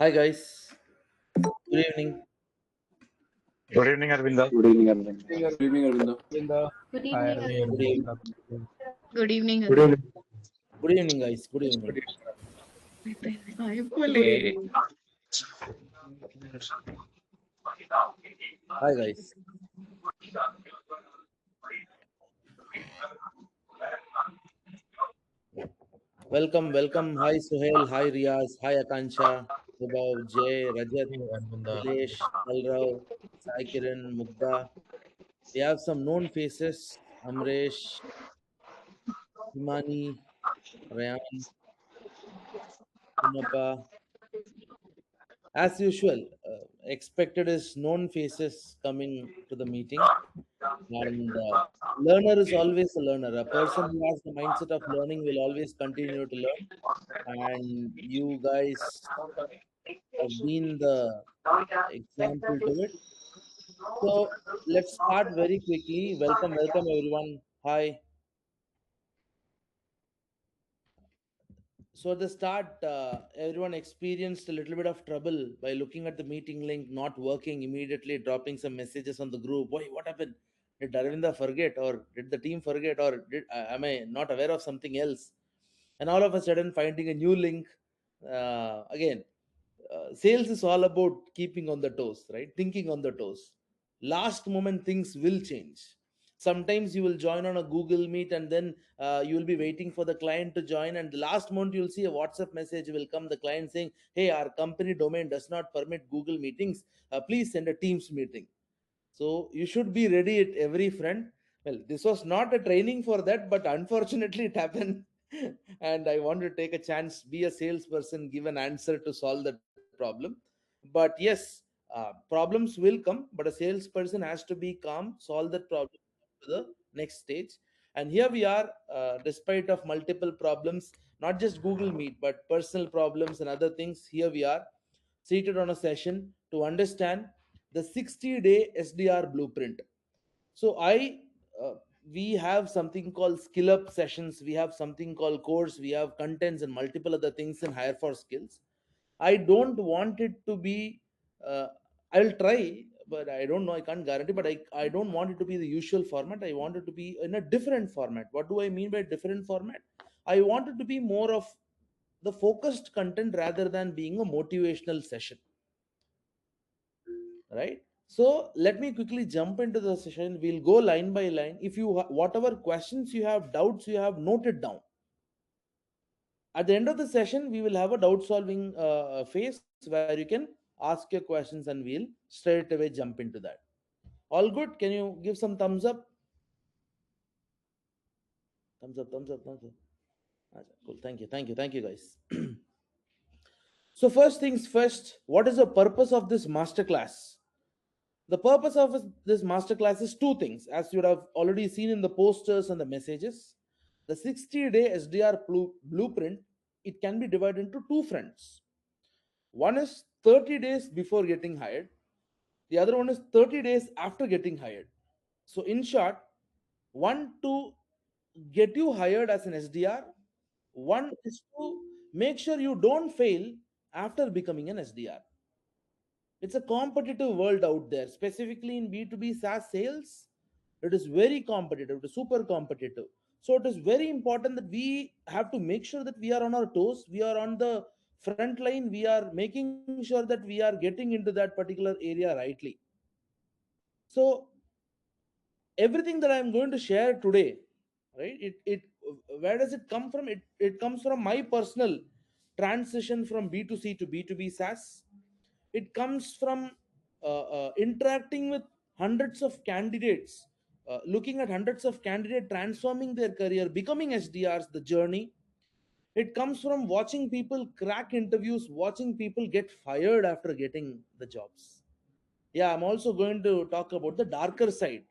Hi guys, good evening. Good evening, Arvinda. Good evening, everyone. Good evening, Arvindo. Linda. Good Hi, evening, Arvind. Good Arvind. evening, Welcome. Good evening, Good Arvind. evening. good evening guys. Good evening. Hi, Pule. Hi guys. Welcome. Hi Suhail. Hi Riaz. Hi Akansha. Subhav, Jay, Rajat, Hey, Arvinda. Nilesh, Kalrav, Sai Kiran, Mugda. We have some known faces. Amresh, Himani, Rayan, Punapa. As usual, expected is known faces coming to the meeting. And learner is always a learner. A person who has the mindset of learning will always continue to learn. And you guys have been the example to it. So let's start very quickly. Welcome everyone. Hi. So at the start, everyone experienced a little bit of trouble by looking at the meeting link not working immediately, dropping some messages on the group. Why? What happened? Did Aravinda forget, or did the team forget, or am I not aware of something else? And all of a sudden, finding a new link. Again, sales is all about keeping on the toes, right? Thinking on the toes. Last moment, things will change. Sometimes you will join on a Google Meet, and then you will be waiting for the client to join, and the last moment you'll see a WhatsApp message will come, the client saying, hey, our company domain does not permit Google meetings, please send a Teams meeting. So you should be ready at every front. Well, this was not a training for that, but unfortunately it happened. And I want to take a chance, be a salesperson, give an answer to solve that problem. But yes, problems will come, but a salesperson has to be calm, solve that problem to the next stage. And here we are, despite of multiple problems, not just Google Meet, but personal problems and other things. Here we are, seated on a session to understand the 60-day SDR blueprint. So we have something called skill up sessions, we have something called course, we have contents and multiple other things in Hire for Skills. I don't want it to be, uh, I'll try, but I don't know, I can't guarantee, but I don't want it to be the usual format. I want it to be in a different format. What do I mean by different format? I want it to be more of the focused content rather than being a motivational session, right? So let me quickly jump into the session. We'll go line by line. If you whatever questions you have, doubts you have, noted down. At the end of the session, we will have a doubt solving phase where you can ask your questions, and we'll straight away jump into that. All good? Can you give some thumbs up? Thumbs up. Acha, cool. Thank you, guys. So first things first, what is the purpose of this masterclass? The purpose of this masterclass is two things, as you would have already seen in the posters and the messages. The 60-day SDR blueprint, it can be divided into two fronts. One is 30 days before getting hired. The other one is 30 days after getting hired. So in short, one to get you hired as an SDR, one is to make sure you don't fail after becoming an SDR. It's a competitive world out there, specifically in B2B SaaS sales. It is very competitive, it is super competitive. So it is very important that we have to make sure that we are on our toes, we are on the front line, we are making sure that we are getting into that particular area rightly. So everything that I'm going to share today, right, it where does it come from? It comes from my personal transition from B2C to B2B SaaS. It comes from interacting with hundreds of candidates, looking at hundreds of candidates transforming their career, becoming SDRs, the journey. It comes from watching people crack interviews, watching people get fired after getting the jobs. Yeah, I'm also going to talk about the darker side.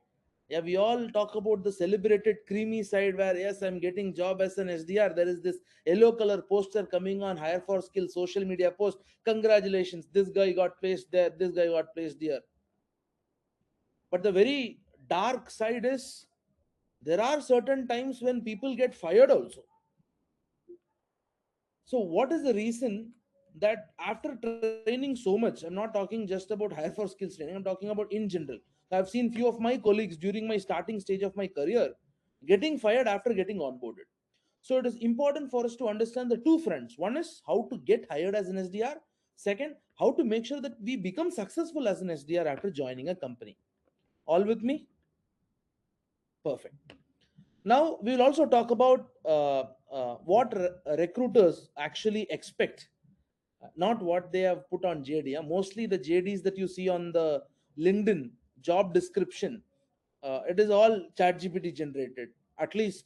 Yeah, we all talk about the celebrated creamy side where, yes, I'm getting job as an SDR. There is this yellow color poster coming on Hire for Skill social media post. Congratulations, this guy got placed there, this guy got placed here. But the very dark side is there are certain times when people get fired also. So what is the reason that after training so much, I'm not talking just about hire for skills training, I'm talking about in general. I've seen few of my colleagues during my starting stage of my career getting fired after getting onboarded. So it is important for us to understand the two fronts. One is how to get hired as an SDR. Second, how to make sure that we become successful as an SDR after joining a company. All with me? Perfect. Now we will also talk about what recruiters actually expect, not what they have put on JD. Mostly the JDs that you see on the LinkedIn job description, it is all chat GPT generated. At least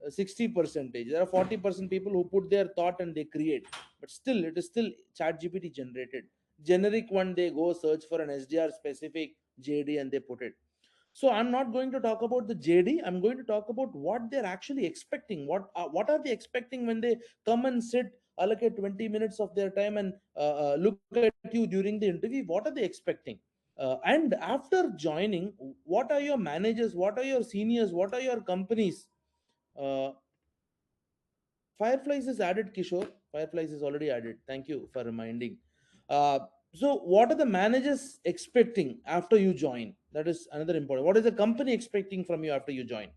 60 percentage. There are 40% people who put their thought and they create, but still it is still chat GPT generated. Generic one, they go search for an SDR specific JD and they put it. So I'm not going to talk about the JD. I'm going to talk about what they're actually expecting. What are they expecting when they come and sit, allocate 20 minutes of their time and look at you during the interview? What are they expecting? And after joining, what are your managers? What are your seniors? What are your companies? Uh, Fireflies is added, Kishore. Fireflies is already added. Thank you for reminding. Uh, so, what are the managers expecting after you join? That is another important. What is the company expecting from you after you join?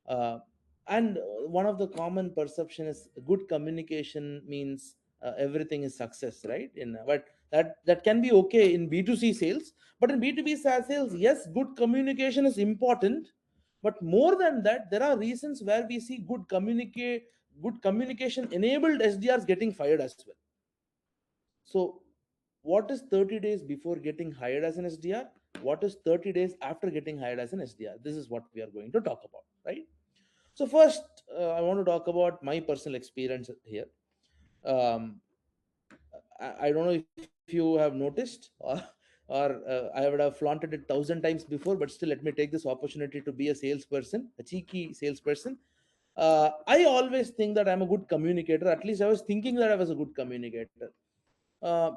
Uh, and one of the common perception is good communication means everything is success, right? But that can be okay in B2C sales, but in B2B sales, yes, good communication is important. But more than that, there are reasons where we see good communication enabled SDRs getting fired as well. So, what is 30 days before getting hired as an SDR? What is 30 days after getting hired as an SDR? This is what we are going to talk about, right? So, first, I want to talk about my personal experience here. Um, I don't know if you have noticed, or I would have flaunted it 1,000 times before, but still, let me take this opportunity to be a salesperson, a cheeky salesperson. I always think that I'm a good communicator. At least I was thinking that I was a good communicator.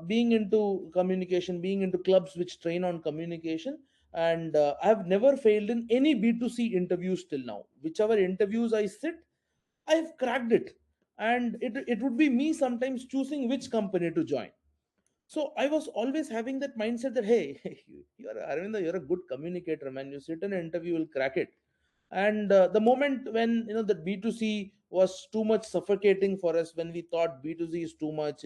Being into communication, being into clubs which train on communication, and I've never failed in any B2C interviews till now. Whichever interviews I sit, I've cracked it. And it would be me sometimes choosing which company to join. So I was always having that mindset that, hey, you are Arvinda, you're a good communicator, man. You sit in an interview, you'll crack it. And the moment when the B2C was too much suffocating for us, when we thought B2C is too much,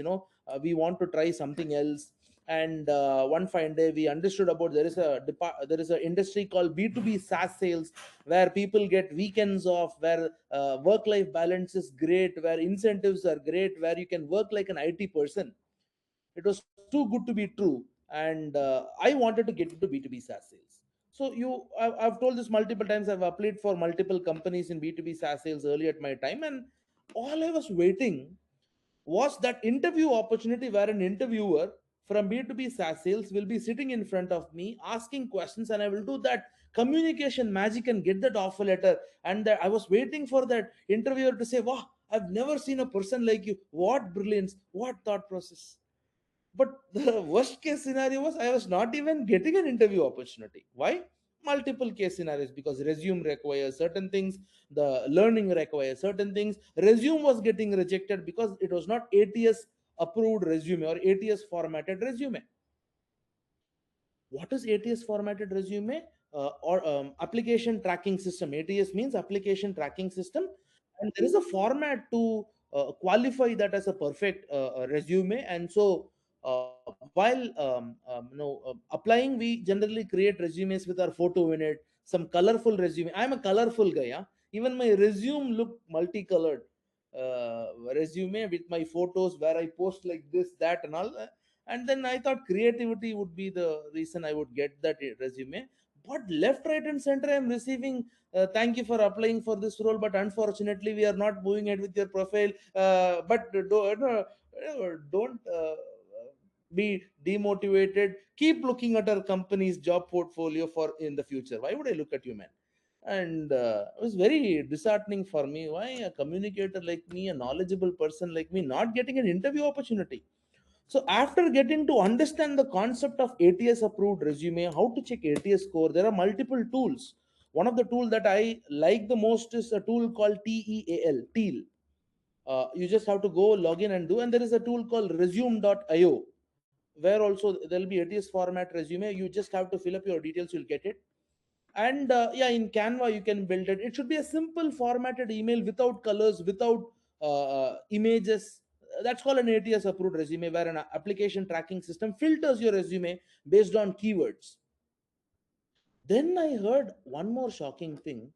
we want to try something else. And one fine day we understood about there is a industry called B2B SaaS sales, where people get weekends off, where work life balance is great, where incentives are great, where you can work like an IT person. It was too good to be true, and I wanted to get into B2B SaaS sales. So I've told this multiple times. I've applied for multiple companies in B2B SaaS sales early at my time, and all I was waiting was that interview opportunity where an interviewer from B2B SaaS sales will be sitting in front of me asking questions, and I will do that communication magic and get that offer letter. And that I was waiting for that interviewer to say, wow, I've never seen a person like you. What brilliance, what thought process. But the worst case scenario was I was not even getting an interview opportunity. Why? Multiple case scenarios, because resume requires certain things, the learning requires certain things. Resume was getting rejected because it was not ATS approved resume or ATS formatted resume. What is ATS formatted resume? Or application tracking system. ATS means application tracking system, and there is a format to qualify that as a perfect resume. And so, while applying, we generally create resumes with our photo in it, some colorful resume. I'm a colorful guy. Yeah? Even my resume look multicolored. Resume with my photos where I post like this, that, and all. And then I thought creativity would be the reason I would get that resume. But left, right, and center, I'm receiving thank you for applying for this role, but unfortunately, we are not moving ahead with your profile. But don't be demotivated. Keep looking at our company's job portfolio for in the future. Why would I look at you, man? And it was very disheartening for me. Why a communicator like me, a knowledgeable person like me, not getting an interview opportunity? So after getting to understand the concept of ATS approved resume, how to check ATS score, there are multiple tools. One of the tool that I like the most is a tool called TEAL, TEAL. You just have to go log in and do. And there is a tool called resume.io, where also there'll be ATS format resume. You just have to fill up your details, you'll get it. And yeah, in Canva you can build it. It should be a simple formatted email without colors, without images. That's called an ATS approved resume, where an application tracking system filters your resume based on keywords. Then I heard one more shocking thing: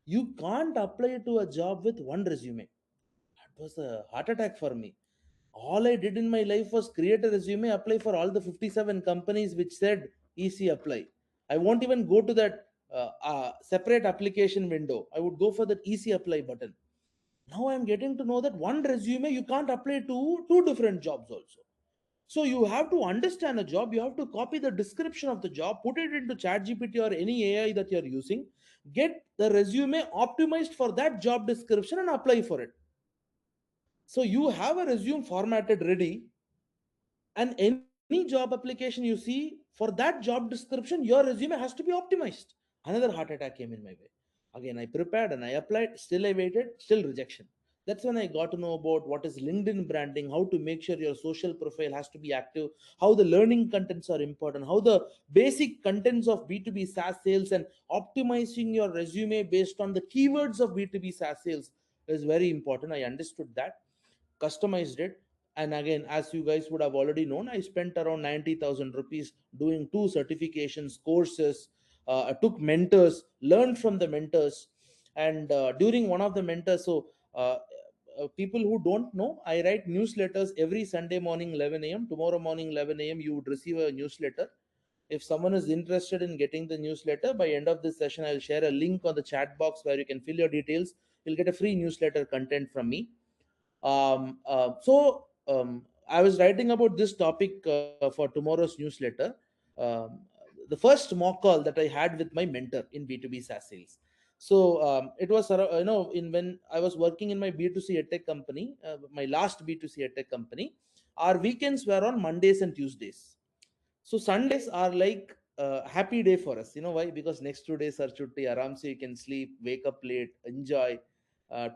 you can't apply to a job with one resume. That was a heart attack for me. All I did in my life was create a resume, apply for all the 57 companies which said EC apply. I won't even go to that separate application window. I would go for that EC apply button. Now I'm getting to know that one resume you can't apply to two different jobs also. So you have to understand a job, you have to copy the description of the job, put it into ChatGPT or any AI that you're using, get the resume optimized for that job description and apply for it. So you have a resume formatted ready, and any job application you see, for that job description your resume has to be optimized. Another heart attack came in my way. Again, I prepared and I applied, still I waited, still rejection. That's when I got to know about what is LinkedIn branding, how to make sure your social profile has to be active, how the learning contents are important, how the basic contents of B2B SaaS sales, and optimizing your resume based on the keywords of B2B SaaS sales is very important. I understood that, customized it. And again, as you guys would have already known, I spent around 90,000 rupees doing two certifications, courses. I took mentors, learned from the mentors. And during one of the mentors, so people who don't know, I write newsletters every Sunday morning 11 a.m. Tomorrow morning 11 a.m. you would receive a newsletter. If someone is interested in getting the newsletter, by end of this session I'll share a link on the chat box where you can fill your details. You'll get a free newsletter content from me. I was writing about this topic for tomorrow's newsletter. Um, the first mock call that I had with my mentor in B2B SaaS sales. So it was, in when I was working in my B2C edtech company, my last B2C edtech company, our weekends were on Mondays and Tuesdays. So Sundays are like a happy day for us. You know why? Because next 2 days are chutti. Aram se you can sleep, wake up late, enjoy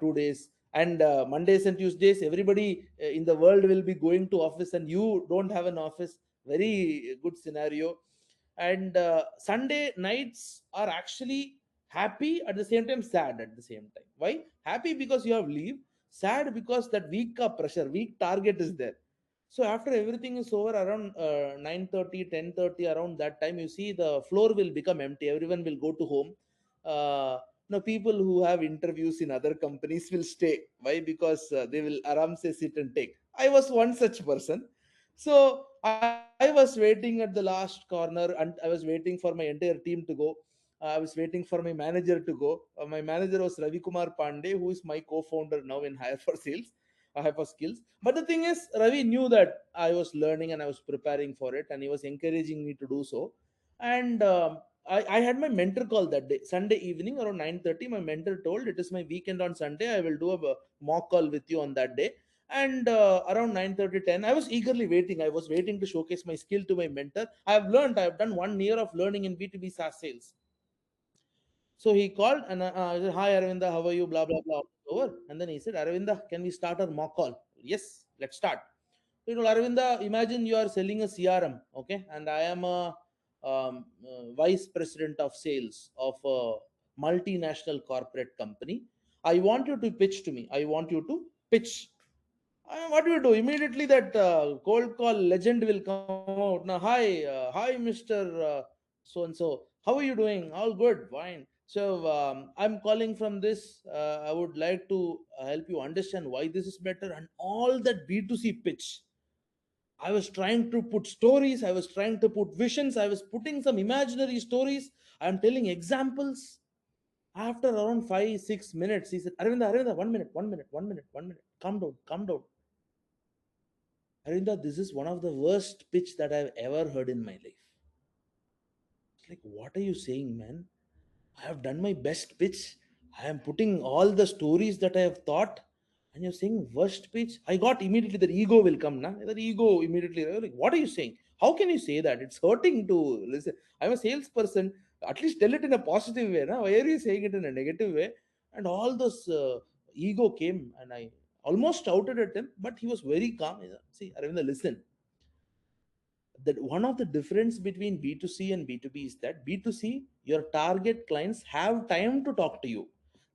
2 days. And Mondays and Tuesdays, everybody in the world will be going to office, and you don't have an office. Very good scenario. And Sunday nights are actually happy, at the same time sad at the same time. Why? Happy because you have leave. Sad because that week ka pressure, week target is there. So after everything is over, around 9:30, 10:30, around that time, you see the floor will become empty. Everyone will go to home. Now people who have interviews in other companies will stay. Why? Because they will aram se sit and take. I was one such person. So I was waiting at the last corner, and I was waiting for my entire team to go. I was waiting for my manager to go. My manager was Ravi Kumar Pandey, who is my co-founder now in Hire for Sales. I have a skills. But the thing is, Ravi knew that I was learning and I was preparing for it, and he was encouraging me to do so. And I had my mentor call that day, Sunday evening around 9:30. My mentor told, it is my weekend on Sunday. I will do a mock call with you on that day. And around 9:30, 10, I was eagerly waiting. I was waiting to showcase my skill to my mentor. I have learned. I have done 1 year of learning in B2B SaaS sales. So he called and I said, "Hi Aravinda, how are you?" Blah blah blah. Over. And then he said, "Aravinda, can we start our mock call?" Yes, let's start. So, Aravinda, imagine you are selling a CRM, okay, and I am a vice president of sales of a multinational corporate company. I want you to pitch to me. I want you to pitch. What do you do? Immediately that cold call legend will come out. Now, hi, Mr. So and so. How are you doing? All good, fine. So I'm calling from this. I would like to help you understand why this is better, and all that B2C pitch. I was trying to put stories. I was trying to put visions. I was putting some imaginary stories. I'm telling examples. After around 5 6 minutes, he said, "Aravinda, Aravinda, 1 minute, 1 minute, 1 minute, 1 minute. Calm down, calm down. Arinda, this is one of the worst pitch that I've ever heard in my life." It's like, what are you saying, man? I have done my best pitch. I am putting all the stories that I have thought, and you're saying worst pitch. I got immediately that ego will come now. That ego immediately, like, what are you saying? How can you say that? It's hurting to listen. I'm a salesperson. At least tell it in a positive way. Now, why are you saying it in a negative way? And all those ego came, and I almost shouted at him, but he was very calm. See, Aravinda, listen. That one of the difference between B2C and B2B is that B2C, your target clients have time to talk to you.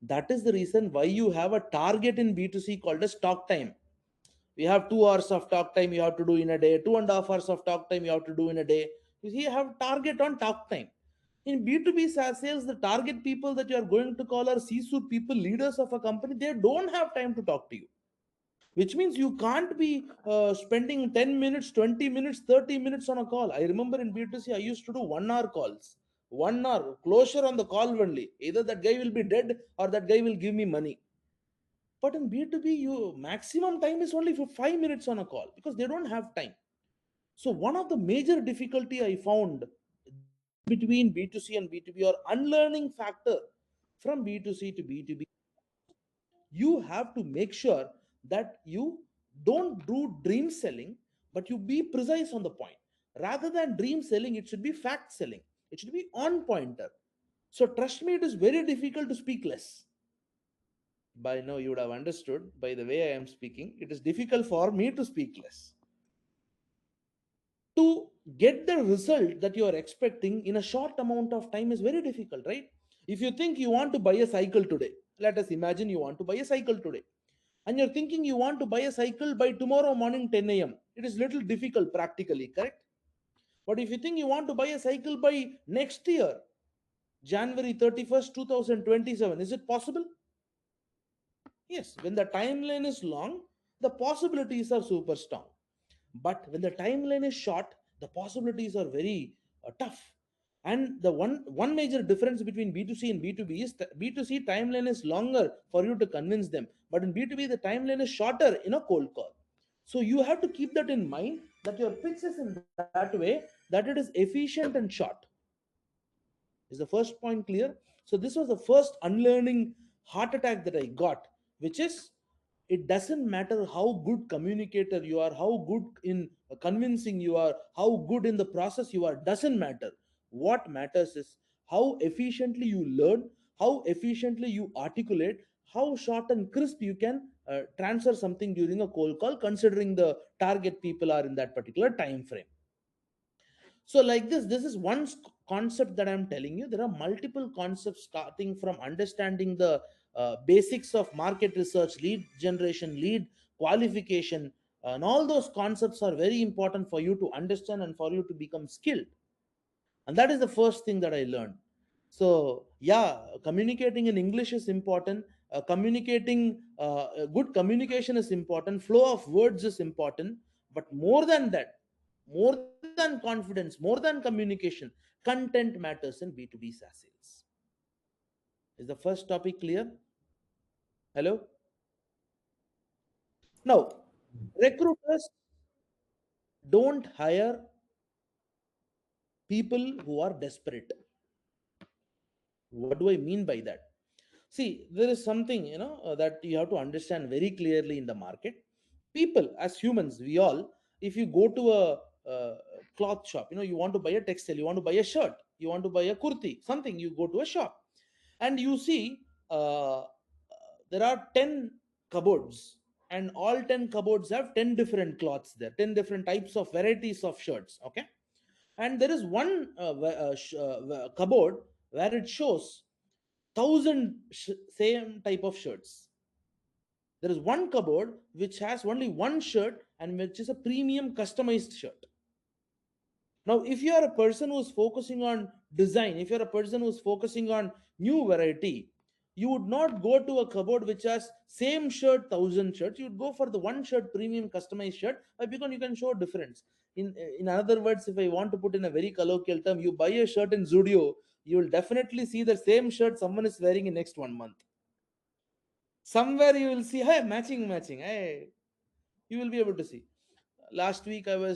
That is the reason why you have a target in B2C called as talk time. We have 2 hours of talk time you have to do in a day, 2.5 hours of talk time you have to do in a day. You see, you have target on talk time. In B2B SaaS sales, the target people that you are going to call are C-suite people, leaders of a company. They don't have time to talk to you, which means you can't be spending 10 minutes, 20 minutes, 30 minutes on a call. I remember in B2C, I used to do 1 hour calls, 1 hour closure on the call only. Either that guy will be dead or that guy will give me money. But in B2B, you maximum time is only for 5 minutes on a call because they don't have time. So one of the major difficulty I found between B2C and B2B or unlearning factor from B2C to B2B, you have to make sure that you don't do dream selling, but you be precise on the point. Rather than dream selling, it should be fact selling. It should be on pointer. So trust me, it is very difficult to speak less. By now you would have understood by the way I am speaking, it is difficult for me to speak less. To get the result that you are expecting in a short amount of time is very difficult, right? If you think you want to buy a cycle today, let us imagine you want to buy a cycle today, and you're thinking you want to buy a cycle by tomorrow morning 10 a.m., it is little difficult practically, correct? But if you think you want to buy a cycle by next year, January 31st 2027, is it possible? Yes, when the timeline is long, the possibilities are super strong. But when the timeline is short, the possibilities are very tough. And the one major difference between B2C and B2B is that B2C timeline is longer for you to convince them, but in B2B the timeline is shorter in a cold call. So you have to keep that in mind, that your pitch is in that way that it is efficient and short. Is the first point clear? So this was the first unlearning heart attack that I got, which is, it doesn't matter how good communicator you are, how good in convincing you are, how good in the process you are, doesn't matter. What matters is how efficiently you learn, how efficiently you articulate, how short and crisp you can transfer something during a cold call, considering the target people are in that particular time frame. So like this is one concept that I'm telling you. There are multiple concepts, starting from understanding the basics of market research, lead generation, lead qualification, and all those concepts are very important for you to understand and for you to become skilled. And that is the first thing that I learned. So yeah, communicating in English is important. Communicating good communication is important, flow of words is important. But more than that, more than confidence, more than communication, content matters in B2B SaaS sales. Is the first topic clear? Hello. Now, recruiters don't hire people who are desperate. What do I mean by that? See, there is something, that you have to understand very clearly in the market. People, as humans, we all, if you go to a cloth shop, you want to buy a textile, you want to buy a shirt, you want to buy a kurti, something, you go to a shop and you see there are 10 cupboards, and all 10 cupboards have 10 different cloths there, 10 different types of varieties of shirts. Okay. And there is one cupboard where it shows 1,000 same type of shirts. There is one cupboard which has only one shirt and which is a premium customized shirt. Now, if you are a person who is focusing on design, if you're a person who is focusing on new variety, you would not go to a cupboard which has same shirt, 1,000 shirts. You would go for the one shirt, premium customized shirt, because you can show difference. In other words, if I want to put in a very colloquial term, you buy a shirt in Zudio, you will definitely see the same shirt someone is wearing in next 1 month. Somewhere you will see, hey, matching, hey, you will be able to see. Last week I went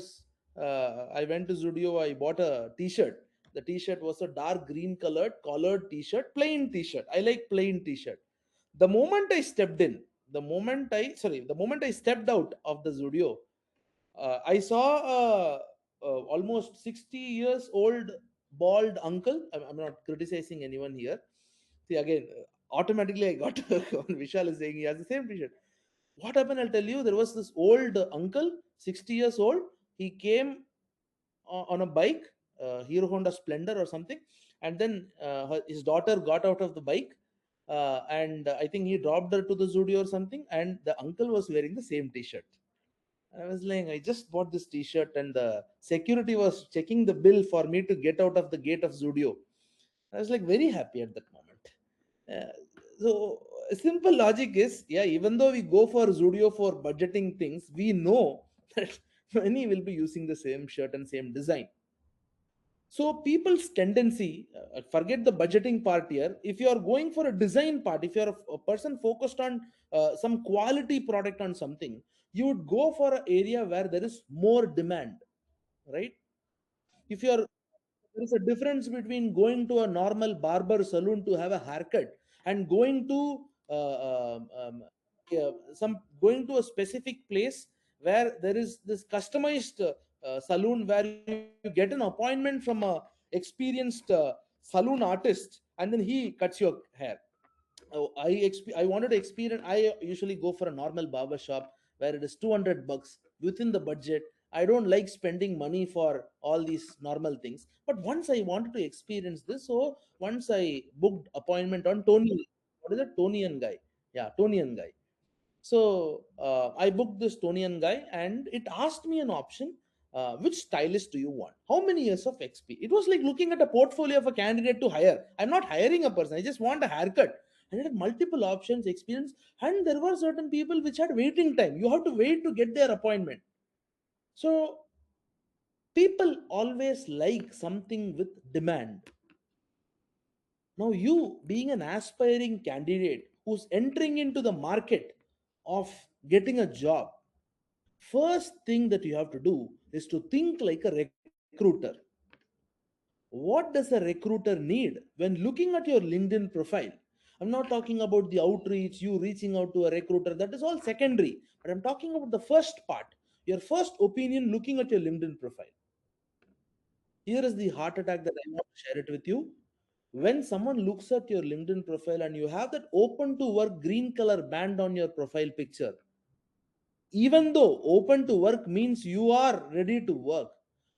to Zudio, I bought a t-shirt. The t-shirt was a dark green colored collared t-shirt, plain t-shirt. I like plain t-shirt. The moment I stepped in, the moment I stepped out of the Zudio, I saw almost 60 years old bald uncle. I'm not criticizing anyone here. See, again, automatically I got Vishal is saying he has the same t-shirt. What happened? I'll tell you. There was this old uncle, 60 years old. He came on a bike, Hero Honda Splendor or something, and then his daughter got out of the bike, and I think he dropped her to the Zudio or something, and the uncle was wearing the same T-shirt. I was like, I just bought this T-shirt, and the security was checking the bill for me to get out of the gate of Zudio. I was like very happy at that moment. Uh, so simple logic is, yeah, even though we go for Zudio for budgeting things, we know that many will be using the same shirt and same design. So people's tendency, forget the budgeting part here. If you are going for a design part, if you are a person focused on some quality product on something, you would go for an area where there is more demand, right? If you are, there is a difference between going to a normal barber salon to have a haircut and going to some going to a specific place where there is this customized saloon where you get an appointment from a experienced saloon artist, and then he cuts your hair. I wanted to experience. I usually go for a normal barber shop where it is 200 bucks within the budget. I don't like spending money for all these normal things. But once I wanted to experience this, so once I booked appointment on Tony. What is it? Tonian guy. Yeah, Tonian guy. So I booked this Tonian guy, and it asked me an option. Which stylist do you want? How many years of XP? It was like looking at a portfolio of a candidate to hire. I'm not hiring a person. I just want a haircut. And it had multiple options, experience, and there were certain people which had waiting time. You have to wait to get their appointment. So people always like something with demand. Now, you being an aspiring candidate who's entering into the market of getting a job, first thing that you have to do is to think like a recruiter. What does a recruiter need when looking at your LinkedIn profile? I'm not talking about the outreach, you reaching out to a recruiter, that is all secondary. But I'm talking about the first part, your first opinion looking at your LinkedIn profile. Here is the heart attack that I want to share it with you. When someone looks at your LinkedIn profile and you have that open to work green color band on your profile picture, even though open to work means you are ready to work,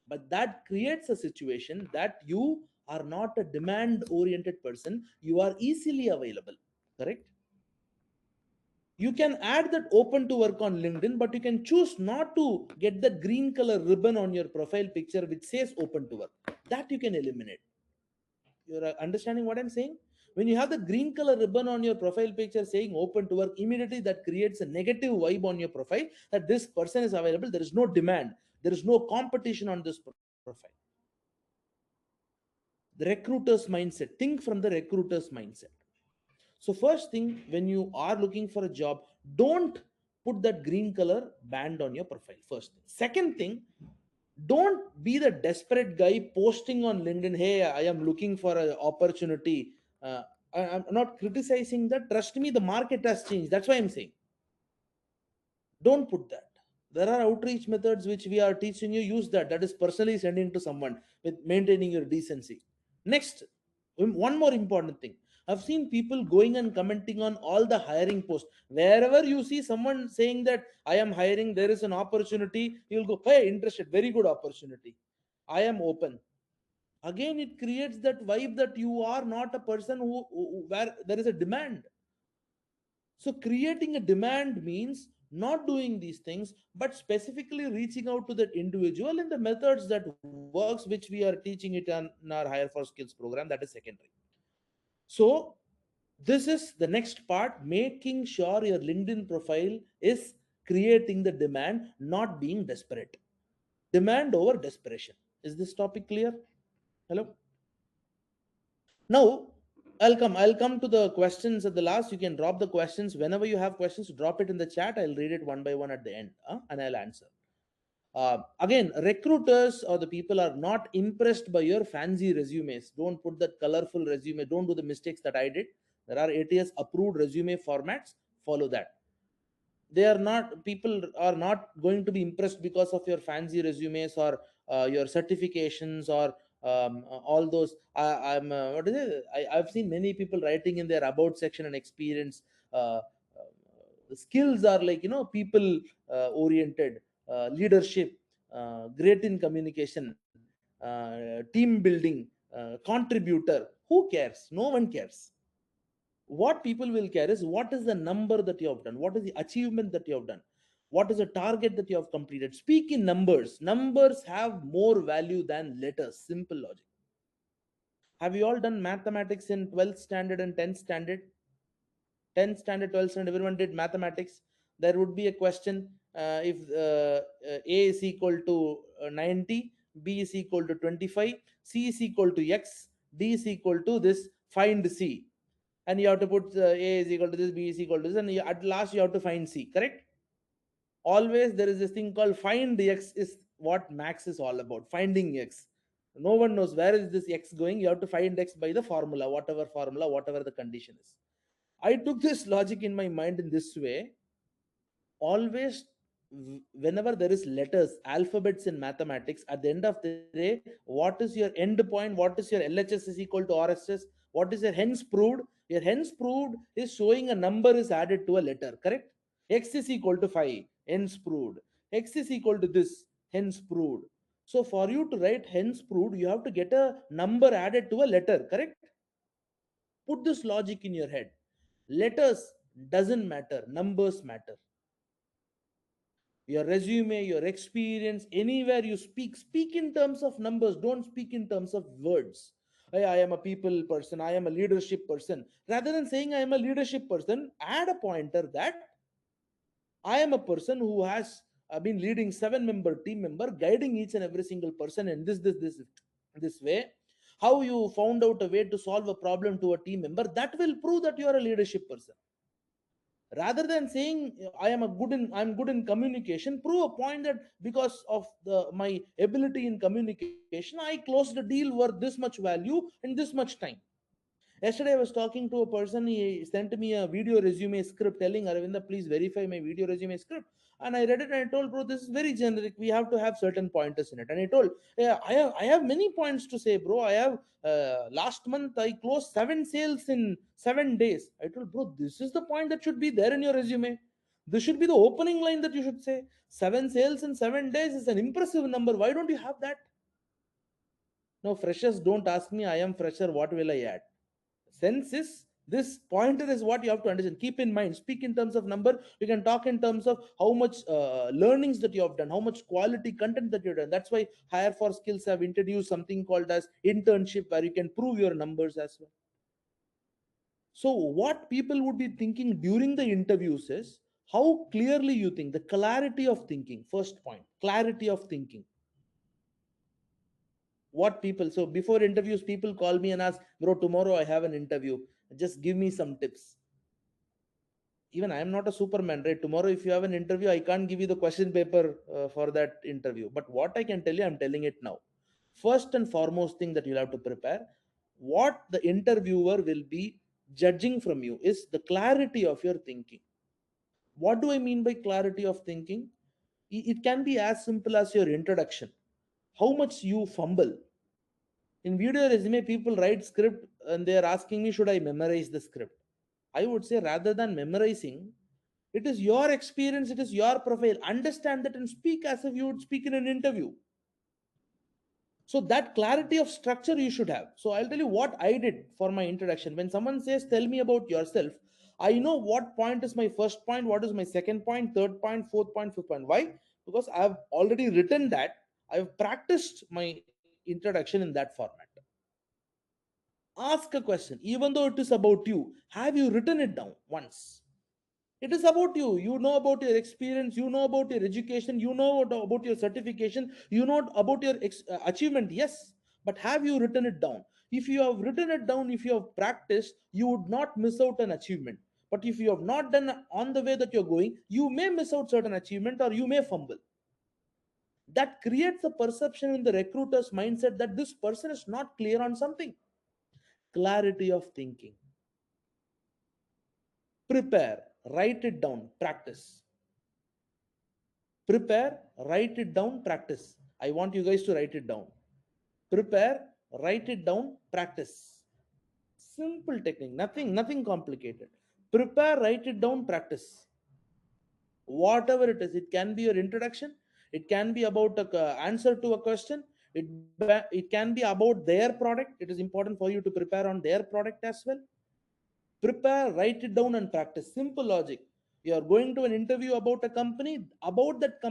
but that creates a situation that you are not a demand oriented person, you are easily available, correct? You can add that open to work on LinkedIn, but you can choose not to get that green color ribbon on your profile picture which says open to work. That you can eliminate. You're understanding what I'm saying? When you have the green color ribbon on your profile picture saying open to work, immediately that creates a negative vibe on your profile that this person is available. There is no demand. There is no competition on this profile. The recruiter's mindset. Think from the recruiter's mindset. So first thing, when you are looking for a job, don't put that green color band on your profile. First thing. Second thing, don't be the desperate guy posting on LinkedIn, hey, I am looking for an opportunity. I'm not criticizing that. Trust me, the market has changed. That's why I'm saying. Don't put that. There are outreach methods which we are teaching you. Use that. That is personally sending to someone with maintaining your decency. Next, one more important thing. I've seen people going and commenting on all the hiring posts. Wherever you see someone saying that I am hiring, there is an opportunity, you'll go, hey, interested, very good opportunity. I am open. Again, it creates that vibe that you are not a person where there is a demand. So creating a demand means not doing these things, but specifically reaching out to that individual in the methods that works, which we are teaching it in our Hire for Skills program. That is secondary. So this is the next part, making sure your LinkedIn profile is creating the demand, not being desperate. Demand over desperation. Is this topic clear? Hello? Now, I'll come to the questions at the last. You can drop the questions whenever you have questions. Drop it in the chat. I'll read it one by one at the end, and I'll answer. Again, recruiters or the people are not impressed by your fancy resumes. Don't put that colorful resume. Don't do the mistakes that I did. There are ATS approved resume formats. Follow that. They are not, people are not going to be impressed because of your fancy resumes or your certifications or all those. I'm what is it? I've seen many people writing in their about section and experience. Uh, The skills are like, people oriented, leadership, great in communication, team building, contributor. Who cares? No one cares. What people will care is what is the number that you have done, what is the achievement that you have done, what is the target that you have completed. Speak in numbers. Numbers have more value than letters. Simple logic. Have you all done mathematics in 12th standard and 10th standard? 10th standard, 12th standard, everyone did mathematics. There would be a question, if A is equal to 90, B is equal to 25, C is equal to X, D is equal to this, find C. And you have to put A is equal to this, B is equal to this, and at last you have to find C, correct? Always there is this thing called find X, is what max is all about, finding X. No one knows where is this X going. You have to find X by the formula, whatever the condition is. I took this logic in my mind in this way. Always, whenever there is letters, alphabets in mathematics, at the end of the day, what is your end point? What is your LHS is equal to RSS? What is your hence proved? Your hence proved is showing a number is added to a letter, correct? X is equal to 5, hence proved. X is equal to this, hence proved. So for you to write hence proved, you have to get a number added to a letter, correct? Put this logic in your head. Letters doesn't matter, numbers matter. Your resume, your experience, anywhere you speak in terms of numbers. Don't speak in terms of words. I am a people person, I am a leadership person. Rather than saying I am a leadership person, add a pointer that I am a person who has been leading 7-member team member, guiding each and every single person in this way. How you found out a way to solve a problem to a team member, that will prove that you are a leadership person. Rather than saying I'm good in communication, prove a point that because of my ability in communication, I closed a deal worth this much value in this much time. Yesterday, I was talking to a person. He sent me a video resume script telling Aravinda, please verify my video resume script. And I read it and I told, bro, this is very generic. We have to have certain pointers in it. And I told, yeah, I have many points to say, bro. I have last month I closed 7 sales in 7 days. I told, bro, this is the point that should be there in your resume. This should be the opening line that you should say. 7 sales in 7 days is an impressive number. Why don't you have that? Now, freshers don't ask me, I am fresher, what will I add? Sense is this pointer is what you have to understand. Keep in mind, speak in terms of number. You can talk in terms of how much learnings that you have done, how much quality content that you've done. That's why Hire for Skills have introduced something called as internship, where you can prove your numbers as well. So what people would be thinking during the interviews is how clearly you think, the clarity of thinking. First point, clarity of thinking. What people, so before interviews, people call me and ask, bro, tomorrow I have an interview, just give me some tips. Even I am not a superman, right? Tomorrow if you have an interview, I can't give you the question paper for that interview, but what I can tell you, I'm telling it now. First and foremost thing that you'll have to prepare, what the interviewer will be judging from you is the clarity of your thinking. What do I mean by clarity of thinking? It can be as simple as your introduction, how much you fumble. In video resume, people write script and they are asking me, should I memorize the script? I would say, rather than memorizing, it is your experience, it is your profile. Understand that and speak as if you would speak in an interview. So that clarity of structure you should have. So I'll tell you what I did for my introduction. When someone says, tell me about yourself, I know what point is my first point, what is my second point, third point, fourth point, fifth point. Why? Because I've already written that. I've practiced my introduction in that format. Ask a question, even though it is about you. Have you written it down once? It is about you. You know about your experience, you know about your education, you know about your certification, you know about your achievement. Yes, but have you written it down? If you have written it down, if you have practiced, you would not miss out an achievement. But if you have not done on the way that you're going, you may miss out certain achievement or you may fumble. That creates a perception in the recruiter's mindset that this person is not clear on something. Clarity of thinking. Prepare, write it down, practice. Prepare, write it down, practice. I want you guys to write it down. Prepare, write it down, practice. Simple technique, nothing complicated. Prepare, write it down, practice. whatever it is. It can be your introduction, it can be about a answer to a question, it can be about their product. It is important for you to prepare on their product as well. Prepare, write it down and practice. Simple logic. You are going to an interview about a company, about that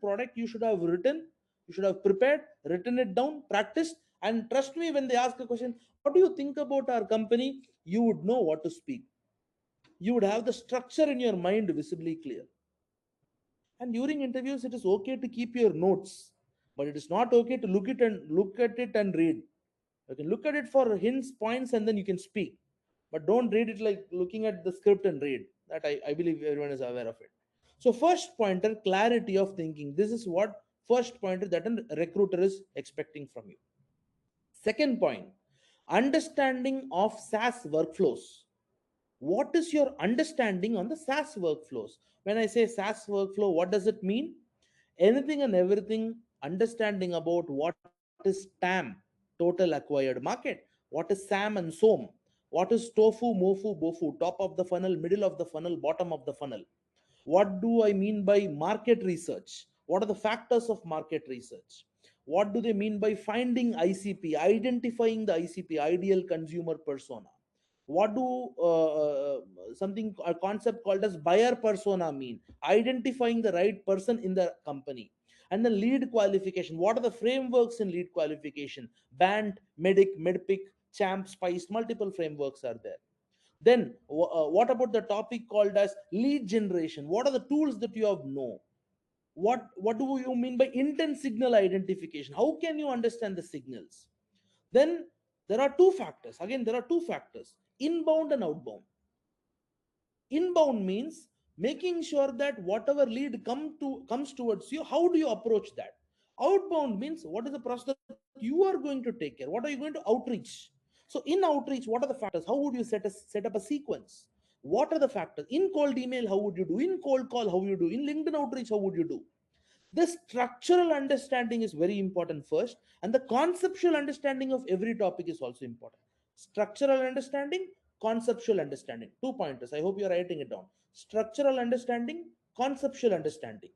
product. You should have written, you should have prepared, written it down, practiced. And trust me, when they ask a question, what do you think about our company, you would know what to speak. You would have the structure in your mind visibly clear. And during interviews, it is okay to keep your notes, but it is not okay to look at it and read. You can look at it for hints, points, and then you can speak. But don't read it like looking at the script and read. That I believe everyone is aware of it. So first pointer, clarity of thinking. This is what first pointer that a recruiter is expecting from you. Second point, understanding of SaaS workflows. What is your understanding on the SaaS workflows? When I say SaaS workflow, what does it mean? Anything and everything, understanding about what is TAM, total acquired market, what is SAM and SOM, what is TOFU, MOFU, BOFU, top of the funnel, middle of the funnel, bottom of the funnel. What do I mean by market research? What are the factors of market research? What do they mean by finding ICP, identifying the ICP, ideal consumer persona? What do something a concept called as buyer persona mean? Identifying the right person in the company. And the lead qualification. What are the frameworks in lead qualification? Band, Medic, Medpic, Champ, Spice, multiple frameworks are there. Then what about the topic called as lead generation? What are the tools that you have know? What do you mean by intent signal identification? How can you understand the signals? Then there are two factors. Again, there are two factors: inbound and outbound. Inbound means making sure that whatever lead comes towards you, how do you approach that? Outbound means what is the process that you are going to take care, what are you going to outreach. So in outreach, what are the factors? How would you set up a sequence? What are the factors? In cold email, how would you do? In cold call, how would you do? In LinkedIn outreach, how would you do? This structural understanding is very important first, and the conceptual understanding of every topic is also important. Structural understanding, conceptual understanding. Two pointers. I hope you're writing it down. Structural understanding, conceptual understanding.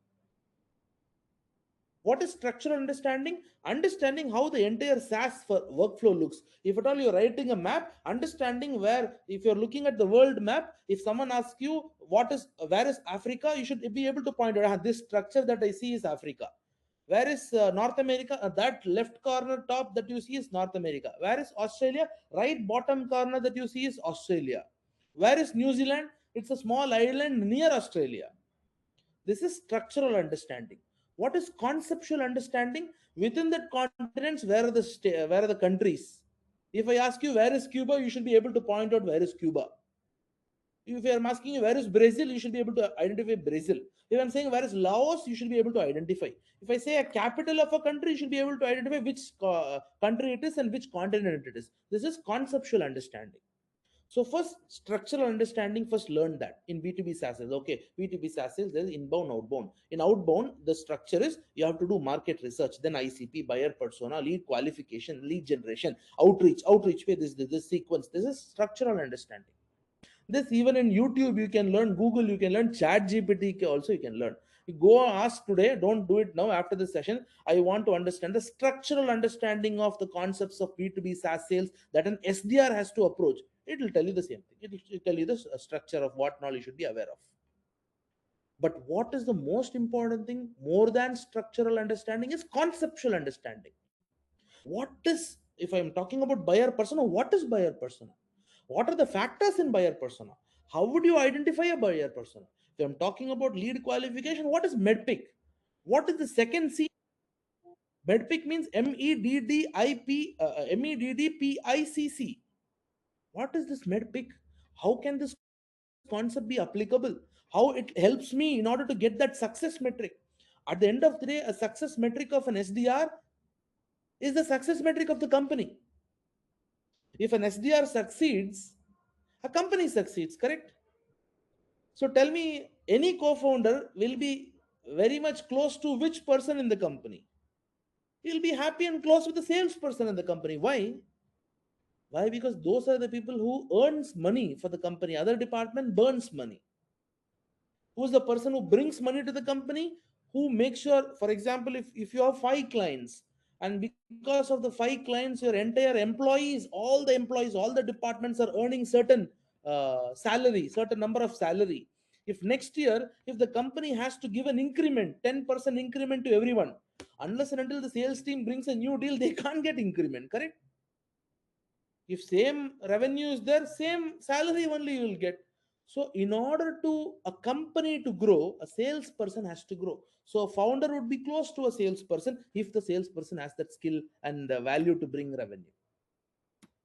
What is structural understanding? Understanding how the entire SaaS workflow looks. If at all you're writing a map, understanding where, if you're looking at the world map, if someone asks you where is Africa, you should be able to point out, this structure that I see is Africa. Where is North America? That left corner top that you see is North America. Where is Australia? Right bottom corner that you see is Australia. Where is New Zealand? It's a small island near Australia. This is structural understanding. What is conceptual understanding? Within that continents, where are the countries? If I ask you where is Cuba, you should be able to point out where is Cuba. If I am asking you where is Brazil, you should be able to identify Brazil. If I'm saying where is Laos, you should be able to identify. If I say a capital of a country, you should be able to identify which country it is and which continent it is. This is conceptual understanding. So first, structural understanding, first learn that in B2B SaaS. Okay, B2B SaaS, there is inbound, outbound. In outbound, the structure is you have to do market research, then ICP, buyer persona, lead qualification, lead generation, outreach, this sequence. This is structural understanding. This even in YouTube you can learn, Google you can learn, Chat GPT also you can learn. You go ask today, don't do it now. After this session, I want to understand the structural understanding of the concepts of B2B SaaS sales that an SDR has to approach. It will tell you the same thing. It will tell you the structure of what knowledge you should be aware of. But what is the most important thing more than structural understanding is conceptual understanding. What is, if I'm talking about buyer persona, what is buyer persona? What are the factors in buyer persona? How would you identify a buyer persona? If I'm talking about lead qualification, what is medpic? What is the second C? Medpic means MEDDPICC. What is this medpic? How can this concept be applicable? How it helps me in order to get that success metric? At the end of the day, a success metric of an SDR is the success metric of the company. If an SDR succeeds, a company succeeds, correct? So tell me, any co-founder will be very much close to which person in the company? He'll be happy and close with the salesperson in the company. Why? Why? Because those are the people who earns money for the company. Other department burns money. Who's the person who brings money to the company? Who makes sure, for example, if you have 5 clients, and because of the 5 clients, your entire employees, all the departments are earning certain salary, certain number of salary. If next year, if the company has to give an increment, 10% increment to everyone, unless and until the sales team brings a new deal, they can't get increment, correct? If same revenue is there, same salary only you will get. So in order to a company to grow, a salesperson has to grow. So a founder would be close to a salesperson if the salesperson has that skill and the value to bring revenue.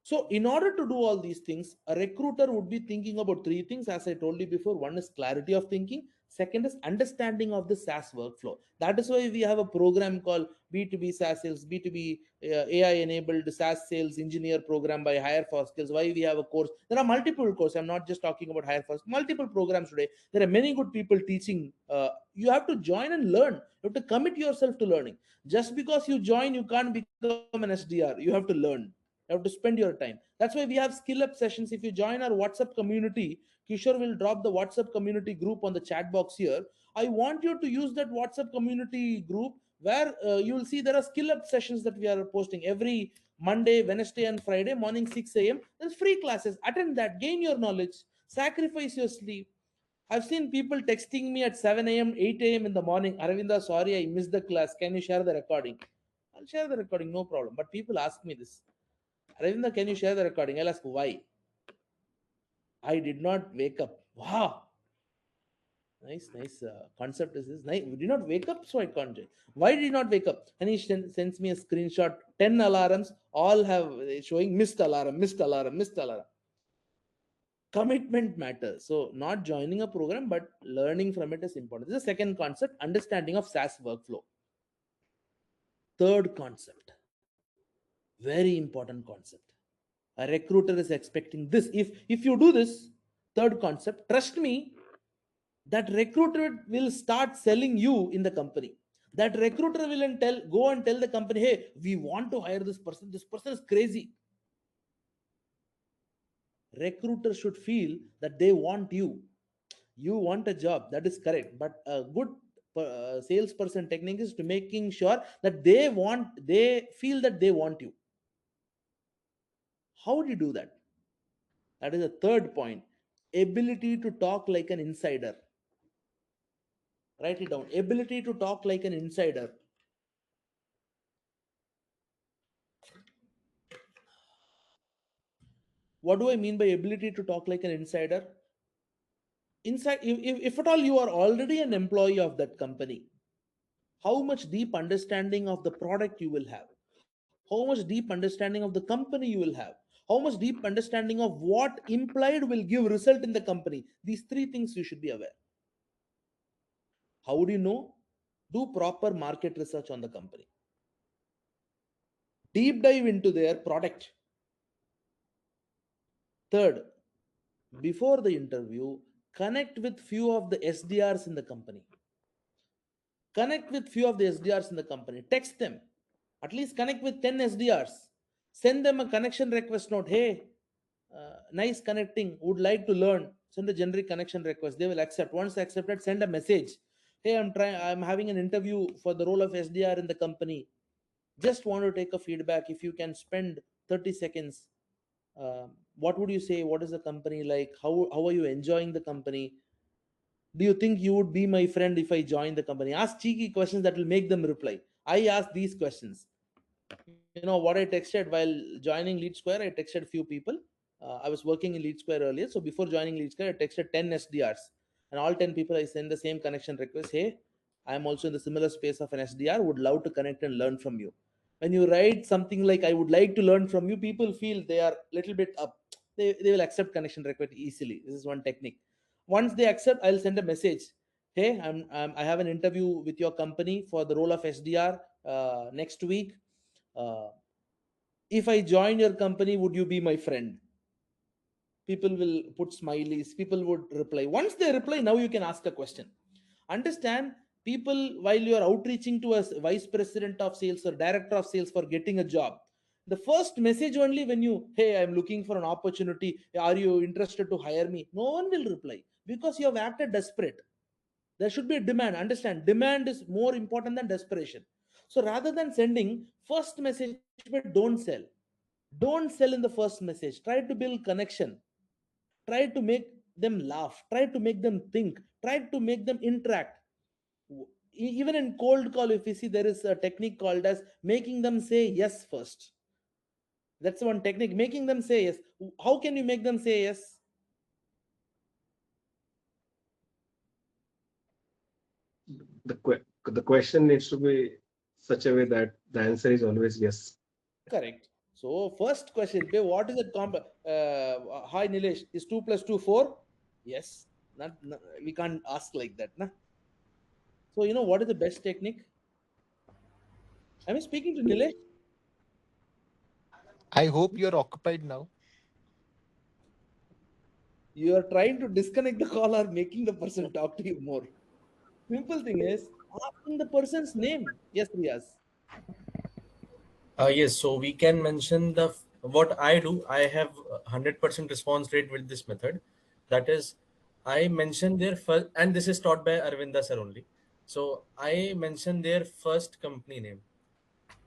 So, in order to do all these things, a recruiter would be thinking about 3 things, as I told you before. One is clarity of thinking, second is understanding of the SaaS workflow. That is why we have a program called B2B SaaS Sales, B2B AI enabled SaaS Sales Engineer program by Hire for Skills. Why we have a course? There are multiple courses. I'm not just talking about Hire for, multiple programs today. There are many good people teaching. You have to join and learn. You have to commit yourself to learning. Just because you join, you can't become an SDR. You have to learn. You have to spend your time. That's why we have skill up sessions. If you join our WhatsApp community, Kishore will drop the WhatsApp community group on the chat box here. I want you to use that WhatsApp community group where you will see there are skill up sessions that we are posting every Monday, Wednesday, and Friday morning 6 a.m. There's free classes. Attend that, gain your knowledge, sacrifice your sleep. I've seen people texting me at 7 a.m., 8 a.m. in the morning. Aravinda, sorry, I missed the class. Can you share the recording? I'll share the recording, no problem. But people ask me this. Ravinda, can you share the recording? I'll ask why. I did not wake up. Wow. Nice concept is this. Nice. We did not wake up, so I can't. Why did you not wake up? And he sends me a screenshot. 10 alarms, all have showing missed alarm, missed alarm, missed alarm. Commitment matters. So, not joining a program, but learning from it is important. This is the second concept, understanding of SaaS workflow. Third concept, very important concept. A recruiter is expecting this. If you do this, third concept, trust me, that recruiter will start selling you in the company. That recruiter will go and tell the company, hey, we want to hire this person. This person is crazy. Recruiter should feel that they want you. You want a job, that is correct. But a good salesperson technique is to making sure that they feel that they want you. How do you do that? That is the third point. Ability to talk like an insider. Write it down. Ability to talk like an insider. What do I mean by ability to talk like an insider? Inside, if at all you are already an employee of that company, how much deep understanding of the product you will have, how much deep understanding of the company you will have, how much deep understanding of what implied will give result in the company. These 3 things you should be aware. How do you know? Do proper market research on the company. Deep dive into their product. Third, before the interview, connect with few of the SDRs in the company. Connect with few of the SDRs in the company. Text them. At least connect with 10 SDRs. Send them a connection request note. Hey, nice connecting. Would like to learn. Send a generic connection request. They will accept. Once accepted, send a message. Hey, I'm having an interview for the role of SDR in the company. Just want to take a feedback. If you can spend 30 seconds, what would you say? What is the company like? How are you enjoying the company? Do you think you would be my friend if I join the company? Ask cheeky questions that will make them reply. I asked these questions. What I texted while joining Lead Square, I texted few people. I was working in Lead Square earlier. So before joining Lead Square, I texted 10 SDRs. And all 10 people, I send the same connection request. Hey, I'm also in the similar space of an SDR. Would love to connect and learn from you. When you write something like, I would like to learn from you, people feel they are a little bit up. They will accept connection request easily. This is one technique. Once they accept, I'll send a message. Hey, I have an interview with your company for the role of SDR next week. Uh, if I join your company, would you be my friend? People will put smileys. People would reply. Once they reply, now you can ask a question. Understand, people, while you are outreaching to a vice president of sales or director of sales for getting a job, the first message only when you, hey, I'm looking for an opportunity. Are you interested to hire me? No one will reply because you have acted desperate. There should be a demand. Understand, demand is more important than desperation. So rather than sending first message, but don't sell. Don't sell in the first message. Try to build connection. Try to make them laugh. Try to make them think. Try to make them interact. Even in cold call, if you see, there is a technique called as making them say yes first. That's one technique, making them say yes. How can you make them say yes? The question needs to be such a way that the answer is always yes. Correct. So first question, what is it? Hi Nilesh, is 2 plus 2 4? Yes. We can't ask like that. Nah? So you know what is the best technique? Am I speaking to Nilesh? I hope you're occupied now. You are trying to disconnect the call or making the person talk to you more. Simple thing is asking the person's name. Yes, Riaz. Yes, so we can mention what I do. I have 100% response rate with this method. That is, I mention their first, and this is taught by Arvinda sir only. So I mention their first company name.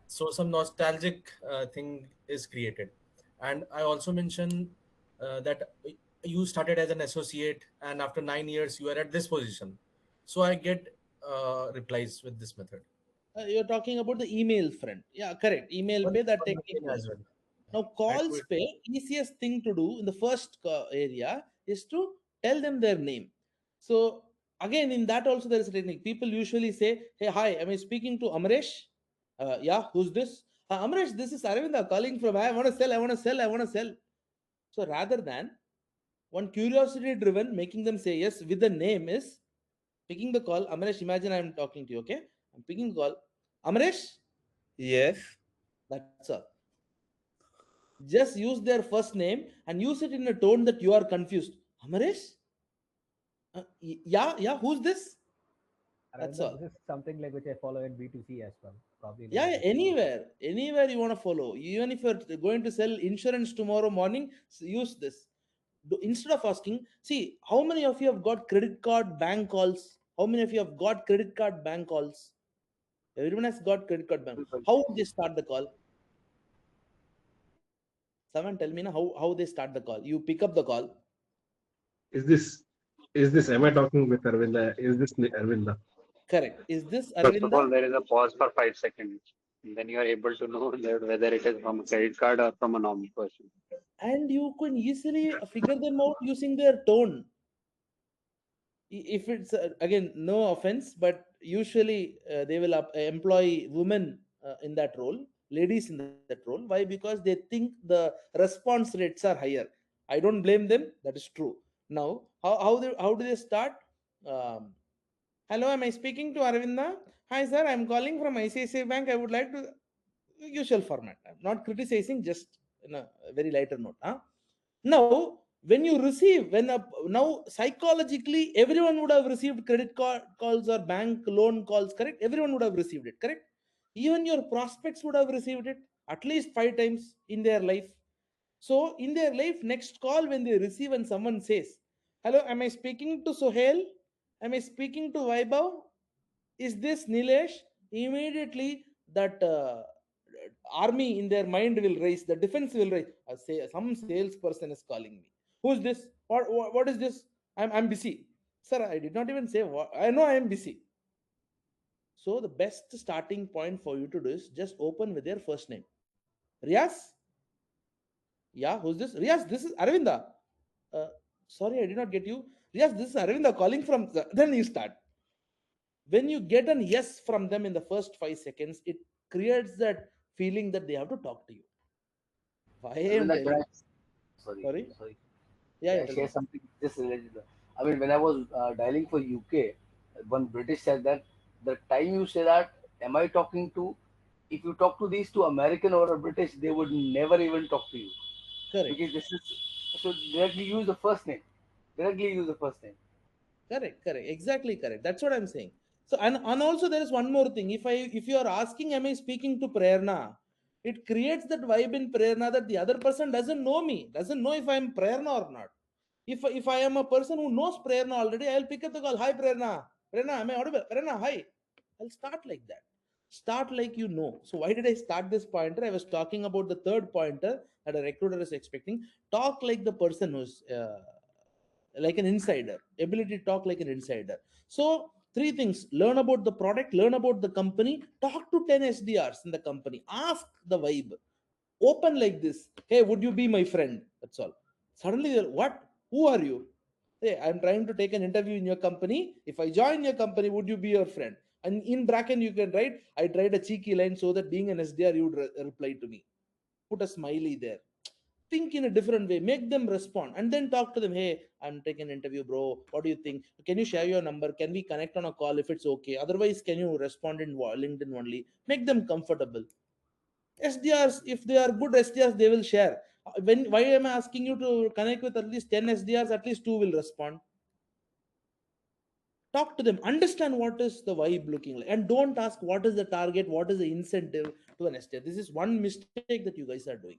So some nostalgic thing is created, and I also mention that you started as an associate, and after 9 years you are at this position. So I get replies with this method. You're talking about the email friend. Yeah, correct. Email Even pay, that on the technique mail as works. well. Now, I calls do it. pay, easiest thing to do in the first area is to tell them their name. So, again, in that also there is a technique. People usually say, hey, hi, am I speaking to Amresh? Yeah, who's this? Amresh, this is Aravinda calling from, I want to sell, I want to sell, I want to sell. So, rather than one curiosity driven, making them say yes with the name is picking the call. Amresh, imagine I'm talking to you, okay? I'm picking the call. Amresh, Yes. that's all. Just use their first name and use it in a tone that you are confused. Amaresh? Yeah, who's this? That's Aravinda, all. this is something like which I follow in B2C as well. Probably like Yeah, this. anywhere you want to follow. Even if you're going to sell insurance tomorrow morning, use this. Instead of asking, see, how many of you have got credit card bank calls? How many of you have got credit card bank calls? Everyone has got credit card bank. How would they start the call? Someone tell me now how they start the call. You pick up the call. Is this am I talking with Arvinda? Is this Arvinda? Correct. Is this First of Aravinda? all, there is a pause for 5 seconds. And then you are able to know that whether it is from a credit card or from a normal person. And you can easily figure them out using their tone. If it's again, no offense, but usually they will employ women in that role, ladies in that role. Why? Because they think the response rates are higher. I don't blame them, that is true. Now how do they start? um, Hello, am I speaking to Aravinda? Hi sir, I'm calling from ICICI bank. I would like to, usual format. I'm not criticizing, just in a very lighter note. Huh? Now, when you receive, now psychologically, everyone would have received credit card calls or bank loan calls, correct? Everyone would have received it, correct? Even your prospects would have received it at least 5 times in their life. So, in their life, next call when they receive and someone says, hello, am I speaking to Sohail? Am I speaking to Vaibhav? Is this Nilesh? Immediately that army in their mind will raise, the defense will raise. Say some salesperson is calling me. Who's this? What is this? I'm busy. Sir, I did not even say what. I know I am busy. So the best starting point for you to do is just open with their first name. Riaz? Yeah, who's this? Riaz, this is Aravinda. Uh, Sorry, I did not get you. Riaz, this is Aravinda calling from. Then you start. When you get an yes from them in the first 5 seconds, it creates that feeling that they have to talk to you. Why I am Arvinda, can telling? I, sorry, Sorry. sorry. Yeah, Can yeah, I tell share me. something just related? I mean, when I was dialing for UK, one British said that the time you say that, am I talking to? If you talk to these two American or a British, they would never even talk to you Correct. because this is so directly use the first name. Directly use the first name. Correct. Exactly correct. That's what I'm saying. So and also there is one more thing. If you are asking, am I speaking to Prerna? It creates that vibe in Prerna that the other person doesn't know me, doesn't know if I am Prerna or not. If I am a person who knows Prerna already, I'll pick up the call. Hi Prerna. Prerna, am I audible? Prerna, hi. I'll start like that. Start like you know. So why did I start this pointer? I was talking about the third pointer that a recruiter is expecting. Talk like the person who's like an insider. Ability to talk like an insider. So three things: learn about the product, learn about the company, talk to 10 SDRs in the company, ask the vibe, open like this. Hey, would you be my friend? That's all. Suddenly, what? Who are you? Hey, I'm trying to take an interview in your company. If I join your company, would you be your friend? And in bracket, you can write, I tried a cheeky line so that being an SDR, you would reply to me. Put a smiley there. Think in a different way. Make them respond. And then talk to them. Hey, I'm taking an interview, bro. What do you think? Can you share your number? Can we connect on a call if it's okay? Otherwise, can you respond in LinkedIn only? Make them comfortable. SDRs, if they are good SDRs, they will share. Why am I asking you to connect with at least 10 SDRs? At least two will respond. Talk to them, understand what is the vibe looking like, and don't ask what is the target, what is the incentive to an SDR. This is one mistake that you guys are doing.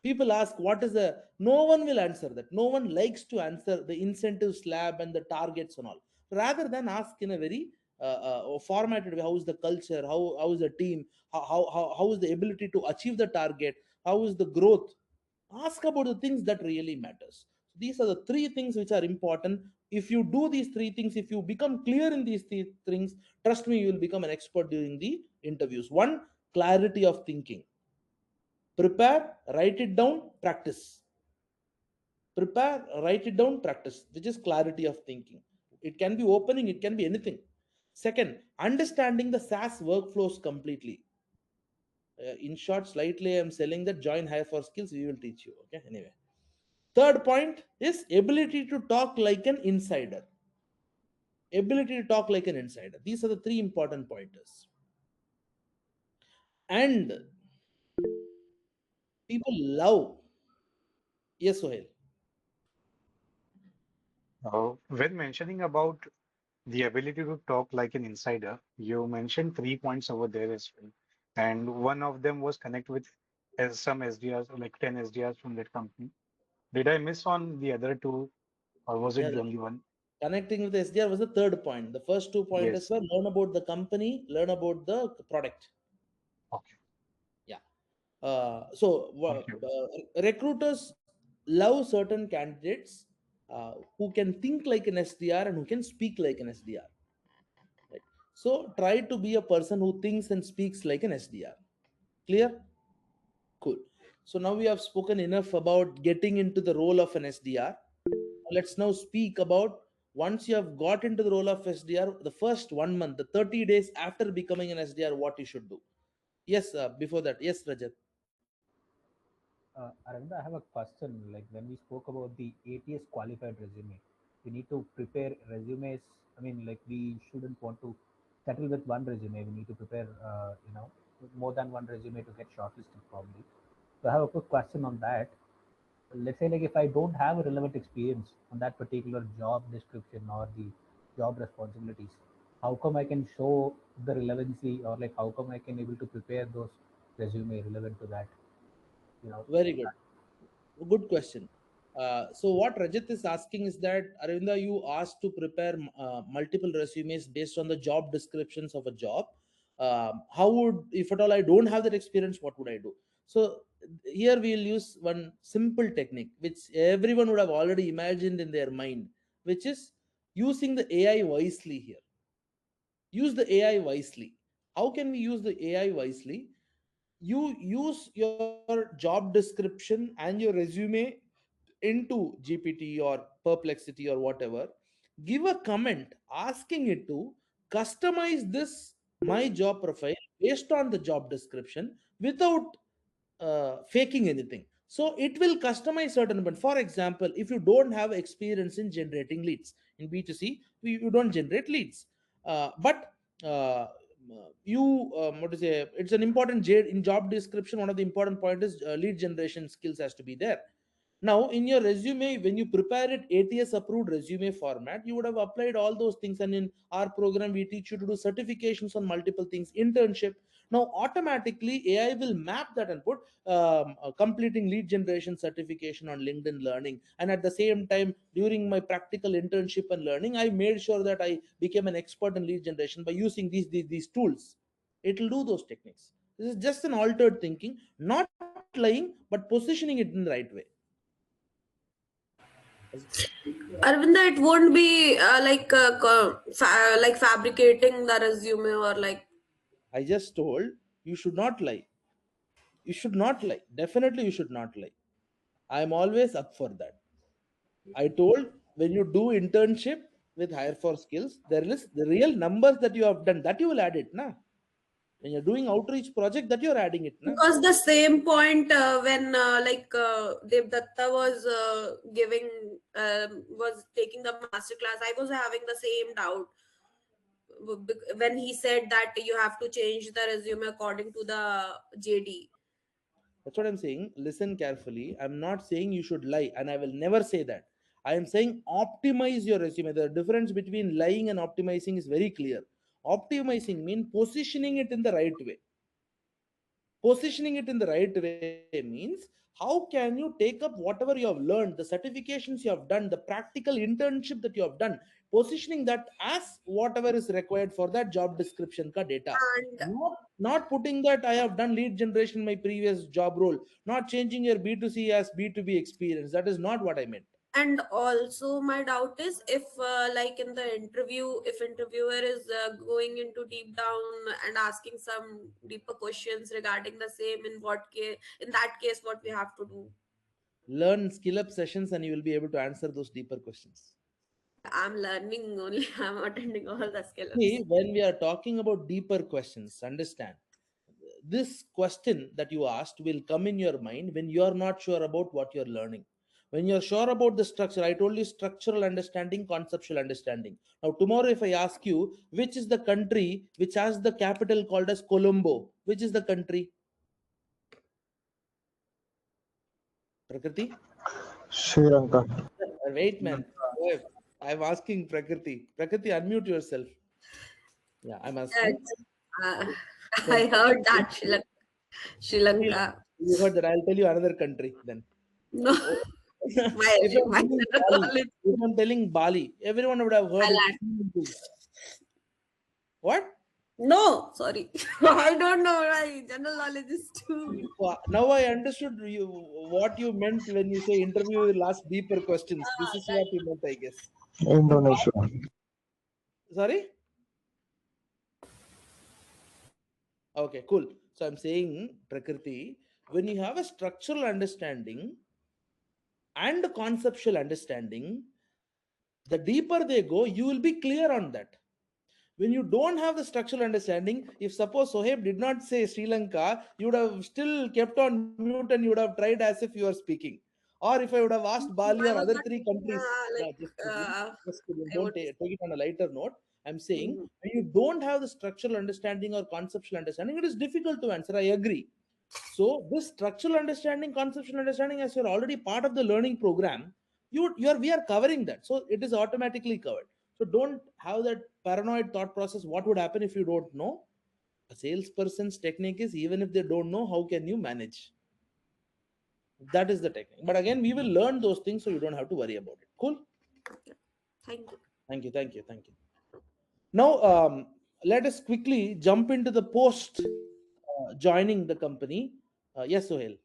People ask what is the, no one will answer that. No one likes to answer the incentive slab and the targets and all. Rather than ask in a very formatted way, how is the culture, how is the team, how is the ability to achieve the target, how is the growth. Ask about the things that really matters. So these are the three things which are important. If you do these three things, if you become clear in these three things, trust me, you will become an expert during the interviews. One, clarity of thinking. Prepare, write it down, practice. Prepare, write it down, practice, which is clarity of thinking. It can be opening, it can be anything. Second, understanding the SaaS workflows completely. In short, slightly I'm selling that. Join Hire for Skills, we will teach you. Okay, anyway. Third point is ability to talk like an insider. Ability to talk like an insider. These are the three important pointers. And people love. Yes, Sohail. When mentioning about the ability to talk like an insider, you mentioned 3 points over there as well. And one of them was connect with some SDRs, like 10 SDRs from that company. Did I miss on the other two, or was Yeah, it the only one? connecting with SDR was the third point. The first two pointers Yes. were learn about the company, learn about the product. Okay. Yeah. So Thank you. recruiters love certain candidates who can think like an SDR and who can speak like an SDR. Right? So try to be a person who thinks and speaks like an SDR. Clear? Cool. So now we have spoken enough about getting into the role of an SDR. Let's now speak about once you have got into the role of SDR, the first 1 month, the 30 days after becoming an SDR, what you should do. Yes, before that, yes, Rajat. Aravind, I have a question. Like when we spoke about the ATS qualified resume, we need to prepare resumes. I mean, like we shouldn't want to settle with one resume. We need to prepare, more than one resume to get shortlisted probably. So I have a quick question on that. Let's say like if I don't have a relevant experience on that particular job description or the job responsibilities, how come I can show the relevancy, or like how come I can able to prepare those resume relevant to that? You know, Very good. Good question. So what Rajat is asking is that Aravinda, you asked to prepare multiple resumes based on the job descriptions of a job. How would, if at all I don't have that experience, what would I do? So here we'll use one simple technique which everyone would have already imagined in their mind, which is using the AI wisely here. Use the AI wisely. How can we use the AI wisely? You use your job description and your resume into GPT or Perplexity or whatever. Give a comment asking it to customize this my job profile based on the job description without faking anything. So it will customize certain. But for example, if you don't have experience in generating leads in B2C, you don't generate leads, but you what to say? It's an important in job description. One of the important point is lead generation skills has to be there. Now, in your resume, when you prepare it ATS approved resume format, you would have applied all those things. And in our program, we teach you to do certifications on multiple things, internship. Now, automatically, AI will map that and put completing lead generation certification on LinkedIn Learning. And at the same time, during my practical internship and learning, I made sure that I became an expert in lead generation by using these tools. It will do those techniques. This is just an altered thinking, not lying, but positioning it in the right way. Arvinda, it won't be like fabricating the resume or like. I just told you should not lie. You should not lie. Definitely, you should not lie. I am always up for that. I told when you do internship with Hire for Skills, there is the real numbers that you have done that you will add it, na. When you're doing outreach project, that you're adding it, na. Because the same point when Dev Datta was was taking the masterclass, I was having the same doubt when he said that you have to change the resume according to the JD. That's what I'm saying. Listen carefully. I'm not saying you should lie, and I will never say that. I am saying optimize your resume. The difference between lying and optimizing is very clear. Optimizing means positioning it in the right way. Positioning it in the right way means how can you take up whatever you have learned, the certifications you have done, the practical internship that you have done, positioning that as whatever is required for that job description ka data. And Not putting that I have done lead generation in my previous job role, not changing your B2C as B2B experience. That is not what I meant. and also my doubt is if like in the interview, if interviewer is going into deep down and asking some deeper questions regarding the same, in what case, in that case, what we have to do. Learn skill up sessions and you will be able to answer those deeper questions. I'm learning only. I'm attending all the See, skills. when we are talking about deeper questions, understand this question that you asked will come in your mind when you are not sure about what you're learning. When you're sure about the structure, I told you structural understanding, conceptual understanding. Now, tomorrow, if I ask you which is the country which has the capital called as Colombo, which is the country? Prakriti? Sri Lanka. Wait, man. Wait. I'm asking Prakriti. Prakriti, unmute yourself. Yeah, I'm asking. That's, uh, I heard that Sri Lanka. You heard that. I'll tell you another country then. No, Oh. my If I'm my telling general Bali, knowledge. if I'm telling Bali, everyone would have heard it. Thailand. What? No, sorry. I don't know. My general knowledge is too. Now I understood you what you meant when you say interview will ask deeper questions. This is what you meant, I guess. Indonesia. Sorry? Okay, cool. So I'm saying, Prakriti, when you have a structural understanding and a conceptual understanding, the deeper they go, you will be clear on that. When you don't have the structural understanding, if suppose Sohaib did not say Sri Lanka, you would have still kept on mute and you would have tried as if you are speaking. Or if I would have asked Bali or I other was not three countries, like just kidding, I don't would. take it on a lighter note. I'm saying Mhm. when you don't have the structural understanding or conceptual understanding, it is difficult to answer. I agree. So this structural understanding, conceptual understanding, as you're already part of the learning program, we are covering that. So it is automatically covered. So don't have that paranoid thought process. What would happen if you don't know? A salesperson's technique is even if they don't know, how can you manage? That is the technique. But again, we will learn those things so you don't have to worry about it. Cool. Thank you. Thank you. Thank you. Thank you. Now, let us quickly jump into the post joining the company. Yes, Sohail.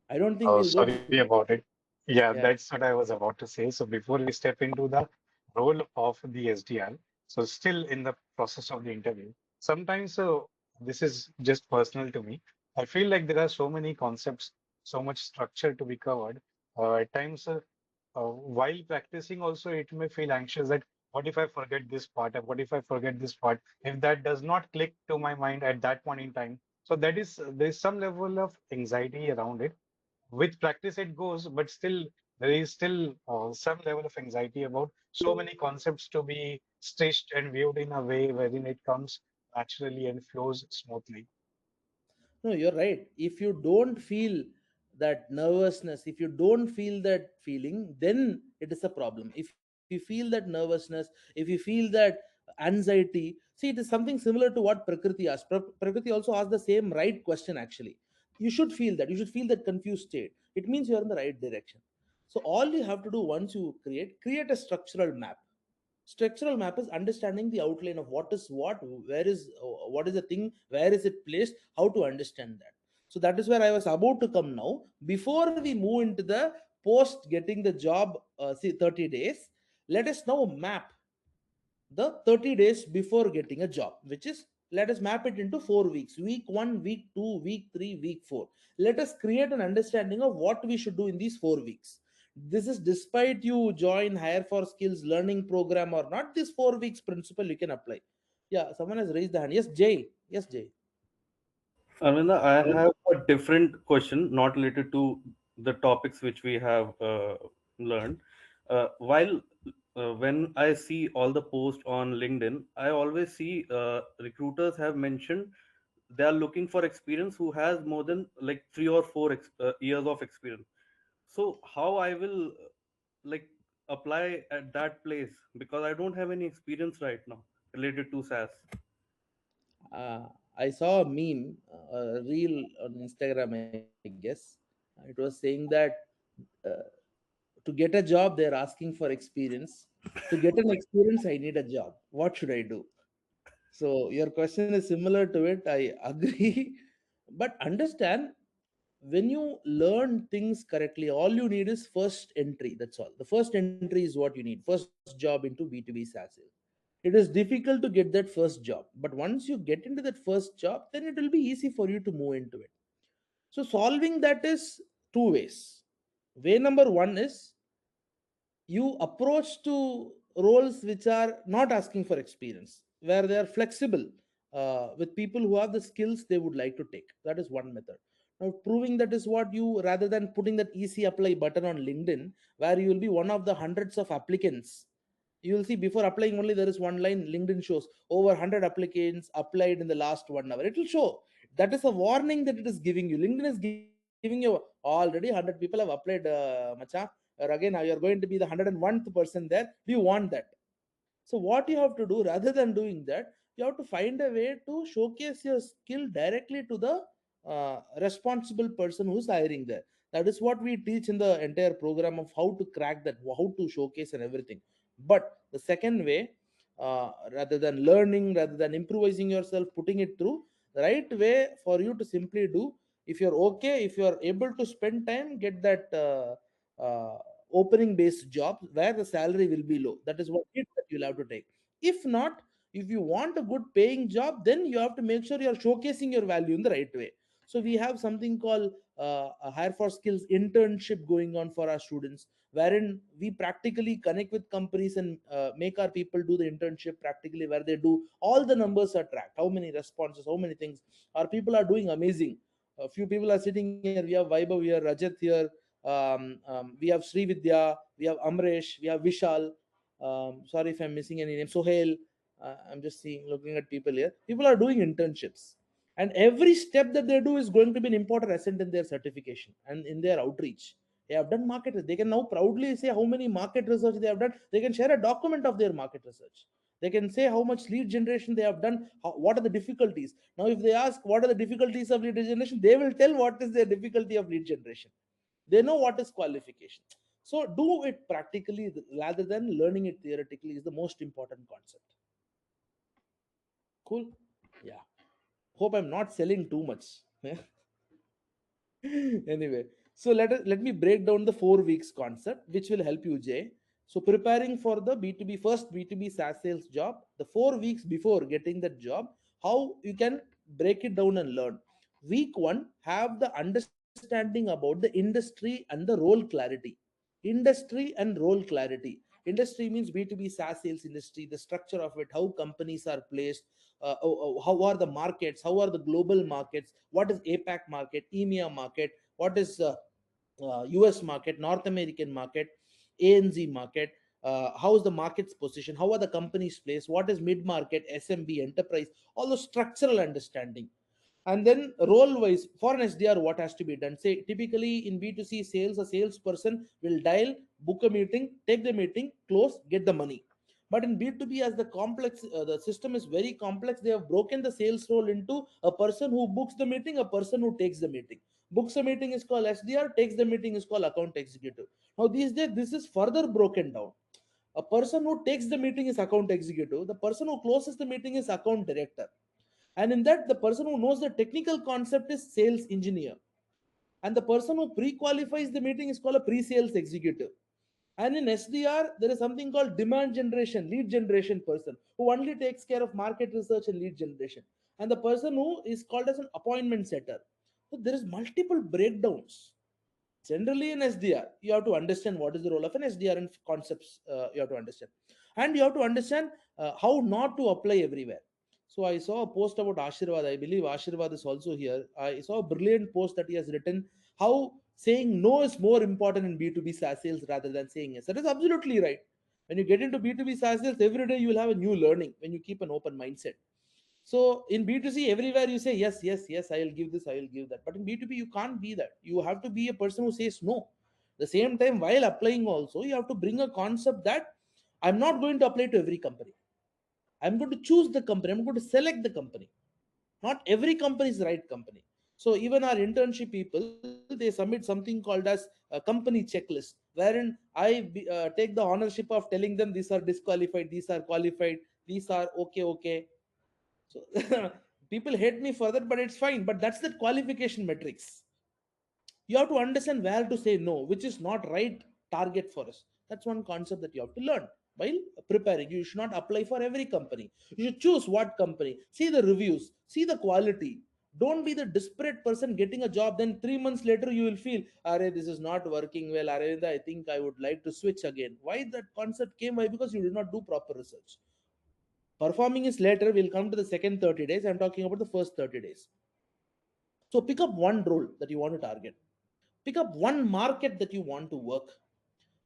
I don't think Oh, we'll go. sorry about it. Yeah, Yeah. that's what I was about to say. So before we step into the role of the SDR, so still in the process of the interview, sometimes this is just personal to me. I feel like there are so many concepts, so much structure to be covered. At times, while practicing, also it may feel anxious that what if I forget this part? And what if I forget this part? If that does not click to my mind at that point in time, so that is there's some level of anxiety around it. With practice it goes, but still there is still some level of anxiety about so many concepts to be stitched and viewed in a way wherein it comes naturally and flows smoothly. No, you're right. If you don't feel that nervousness, if you don't feel that feeling, then it is a problem. If you feel that nervousness, if you feel that anxiety, see, it is something similar to what Prakriti asked. Prakriti also asked the same right question actually. You should feel that. You should feel that confused state. It means you are in the right direction. So all you have to do once you create a structural map. Structural map is understanding the outline of what is what, where is what is the thing, where is it placed, how to understand that. So that is where I was about to come now. Before we move into the post getting the job, see 30 days, let us now map the 30 days before getting a job, which is, let us map it into 4 weeks: week 1, week 2, week 3, week 4. Let us create an understanding of what we should do in these 4 weeks. This is despite you join hire for skills learning program or not, this 4 weeks principle you can apply. Yeah, someone has raised the hand. Yes, Jay. Yes, Jay. Arvinda, I have a different question, not related to the topics which we have learned. While when I see all the posts on LinkedIn, I always see recruiters have mentioned they are looking for experience who has more than like 3 or 4 years of experience. So how I will like apply at that place, because I don't have any experience right now related to SaaS. I saw a meme, a reel on Instagram, I guess. It was saying that uh, to get a job, they're asking for experience. To get an experience, I need a job. What should I do? So your question is similar to it. I agree. But understand, when you learn things correctly, all you need is first entry. That's all. The first entry is what you need. First job into B2B SaaS. It is difficult to get that first job. But once you get into that first job, then it will be easy for you to move into it. So solving that is two ways. Way number one is you approach to roles which are not asking for experience, where they are flexible, with people who have the skills they would like to take. That is one method. Now proving that is what you, rather than putting that easy apply button on LinkedIn where you will be one of the hundreds of applicants, you will see before applying only there is one line. LinkedIn shows over 100 applicants applied in the last 1 hour. It will show. That is a warning that it is giving you. LinkedIn is giving you already 100 people have applied, macha, or again now you are going to be the 101th person there. Do you want that? So what you have to do, rather than doing that, you have to find a way to showcase your skill directly to the responsible person who's hiring there. That is what we teach in the entire program of how to crack that, how to showcase and everything. But the second way, rather than learning, rather than improvising yourself, putting it through, the right way for you to simply do, if you're okay, if you're able to spend time, get that opening based job where the salary will be low. That is what it that you'll have to take. If not, if you want a good paying job, then you have to make sure you're showcasing your value in the right way. So we have something called a hire for skills internship going on for our students, wherein we practically connect with companies and make our people do the internship practically, where they do all the numbers are tracked, how many responses, how many things. Our people are doing amazing. A few people are sitting here. We have Vaibhav here, Rajat here, we have Sri Vidya, we have Amresh, we have Vishal. Sorry if I'm missing any name. Sohail. I'm just seeing, looking at people here. People are doing internships, and every step that they do is going to be an important asset in their certification and in their outreach. They have done market. They can now proudly say how many market research they have done. They can share a document of their market research. They can say how much lead generation they have done. What are the difficulties? Now, if they ask what are the difficulties of lead generation, they will tell what is their difficulty of lead generation. They know what is qualification. So do it practically rather than learning it theoretically is the most important concept. Cool. Yeah, hope I'm not selling too much. Anyway, so let me break down the 4 weeks concept, which will help you, Jay. So preparing for the B2B, first B2B SaaS sales job, the 4 weeks before getting that job, how you can break it down and learn. Week one, have the understanding about the industry and the role clarity. Industry and role clarity. Industry means B2B SaaS sales industry, the structure of it, how companies are placed, how are the markets, how are the global markets, what is APAC market, EMEA market, what is US market, North American market, ANZ market, how is the market's position, how are the companies placed, what is mid market, SMB, enterprise, all the structural understanding. And then role wise for an SDR, what has to be done? Say typically in B2C sales, a salesperson will dial, book a meeting, take the meeting, close, get the money. But in B2B, as the system is very complex, they have broken the sales role into a person who books the meeting, a person who takes the meeting. Books a meeting is called SDR, takes the meeting is called account executive. Now these days, this is further broken down. A person who takes the meeting is account executive. The person who closes the meeting is account director. And in that, the person who knows the technical concept is sales engineer. And the person who pre-qualifies the meeting is called a pre-sales executive. And in SDR, there is something called demand generation, lead generation person, who only takes care of market research and lead generation. And the person who is called as an appointment setter. So there is multiple breakdowns. Generally in SDR, you have to understand what is the role of an SDR and concepts you have to understand. And you have to understand how not to apply everywhere. So I saw a post about Ashirvad. I believe Ashirvad is also here. I saw a brilliant post that he has written how saying no is more important in B2B SaaS sales rather than saying yes. That is absolutely right. When you get into B2B SaaS sales, every day you will have a new learning when you keep an open mindset. So in B2C, everywhere you say yes, yes, yes, I will give this, I will give that. But in B2B, you can't be that. You have to be a person who says no. The same time, while applying also, you have to bring a concept that I'm not going to apply to every company. I'm going to choose the company. I'm going to select the company. Not every company is the right company. So even our internship people, they submit something called as a company checklist, wherein take the ownership of telling them these are disqualified, these are qualified, these are okay, okay. So people hate me for that, but it's fine. But that's the qualification metrics. You have to understand where to say no, which is not right target for us. That's one concept that you have to learn while preparing. You should not apply for every company. You should choose what company. See the reviews. See the quality. Don't be the desperate person getting a job. Then 3 months later, you will feel, Are, this is not working well. Aravinda, I think I would like to switch again. Why that concept came? Why? Because you did not do proper research. Performing is later. We'll come to the second 30 days. I'm talking about the first 30 days. So pick up one role that you want to target. Pick up one market that you want to work.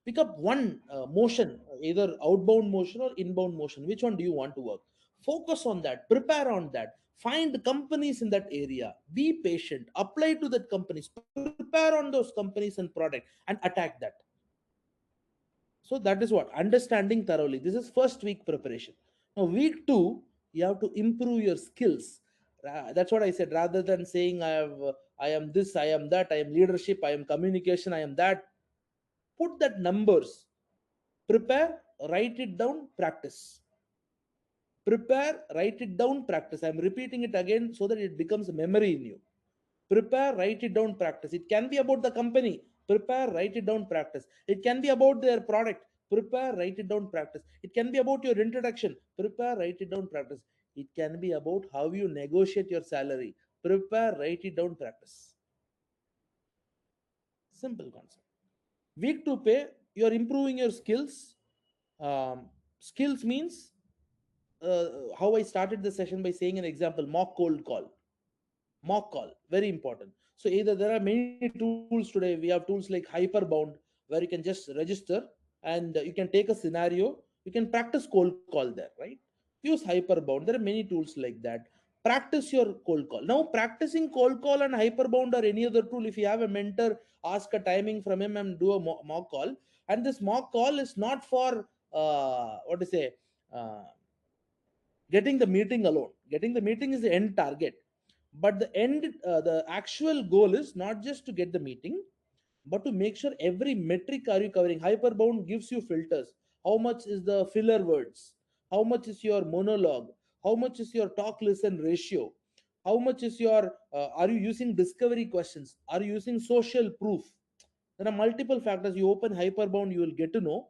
Pick up one motion, either outbound motion or inbound motion. Which one do you want to work? Focus on that. Prepare on that. Find companies in that area. Be patient. Apply to that companies. Prepare on those companies and product and attack that. So that is what understanding thoroughly. This is first week preparation. Now week 2, you have to improve your skills. That's what I said. Rather than saying I am this, I am that, I am leadership, I am communication, I am that. Put that numbers. Prepare, write it down, practice. Prepare, write it down, practice. I am repeating it again so that it becomes a memory in you. Prepare, write it down, practice. It can be about the company. Prepare, write it down, practice. It can be about their product. Prepare, write it down, practice. It can be about your introduction. Prepare, write it down, practice. It can be about how you negotiate your salary. Prepare, write it down, practice. Simple concept. Week 2 pay, you're improving your skills. Skills means how I started the session by saying an example: mock cold call. Mock call, very important. So either there are many tools today. We have tools like Hyperbound, where you can just register and you can take a scenario. You can practice cold call there, right? Use Hyperbound. There are many tools like that. Practice your cold call. Now, practicing cold call and Hyperbound or any other tool, if you have a mentor, ask a timing from him and do a mock call. And this mock call is not for what to say. Getting the meeting alone. Getting the meeting is the end target, but the actual goal is not just to get the meeting, but to make sure every metric are you covering. Hyperbound gives you filters. How much is the filler words? How much is your monologue? How much is your talk listen ratio? How much is your are you using discovery questions? Are you using social proof? There are multiple factors. You open Hyperbound, you will get to know.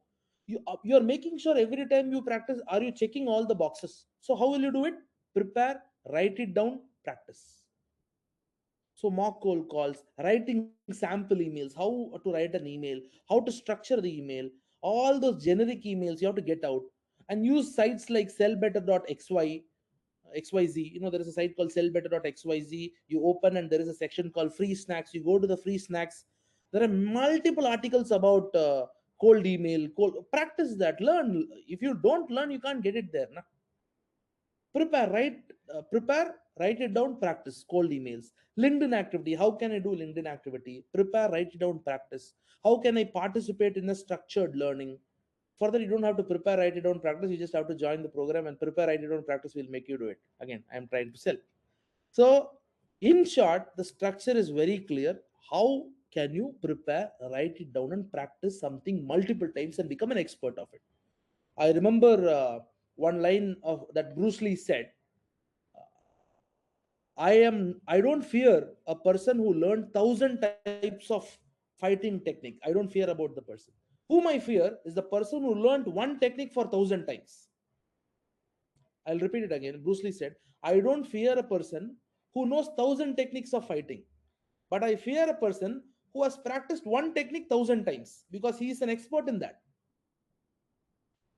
You're making sure every time you practice, are you checking all the boxes? So how will you do it? Prepare, write it down, practice. So mock cold calls, writing sample emails, how to write an email, how to structure the email, all those generic emails you have to get out. And use sites like sellbetter.xy xyz. There is a site called sellbetter.xyz. You open and there is a section called free snacks. You go to the free snacks. There are multiple articles about cold email. Practice that. Learn. If you don't learn, you can't get it there. Na? Prepare, write it down, practice. Cold emails. LinkedIn activity. How can I do LinkedIn activity? Prepare, write it down, practice. How can I participate in a structured learning? For that, you don't have to prepare, write it down, practice. You just have to join the program, and prepare, write it down, practice will make you do it. Again, I am trying to sell. So, in short, the structure is very clear. How can you prepare, write it down, and practice something multiple times and become an expert of it? I remember one line of that Bruce Lee said, I don't fear a person who learned 1,000 types of fighting technique. I don't fear about the person. Whom I fear is the person who learned one technique for 1,000 times. I'll repeat it again. Bruce Lee said, I don't fear a person who knows 1,000 techniques of fighting, but I fear a person who has practiced one technique 1,000 times because he is an expert in that.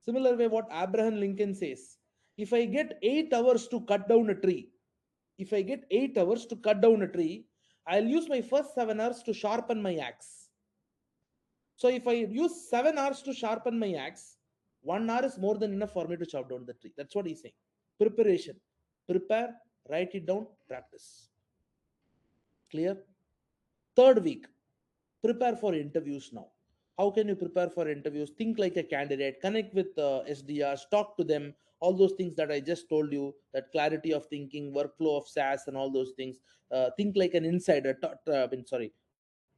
Similar way, what Abraham Lincoln says, if I get 8 hours to cut down a tree, if I get 8 hours to cut down a tree, I'll use my first 7 hours to sharpen my axe. So if I use 7 hours to sharpen my axe, 1 hour is more than enough for me to chop down the tree. That's what he's saying. Preparation. Prepare, write it down, practice. Clear? Third week, prepare for interviews now. How can you prepare for interviews? Think like a candidate, connect with SDRs, talk to them, all those things that I just told you, that clarity of thinking, workflow of SaaS, and all those things. Think like an insider,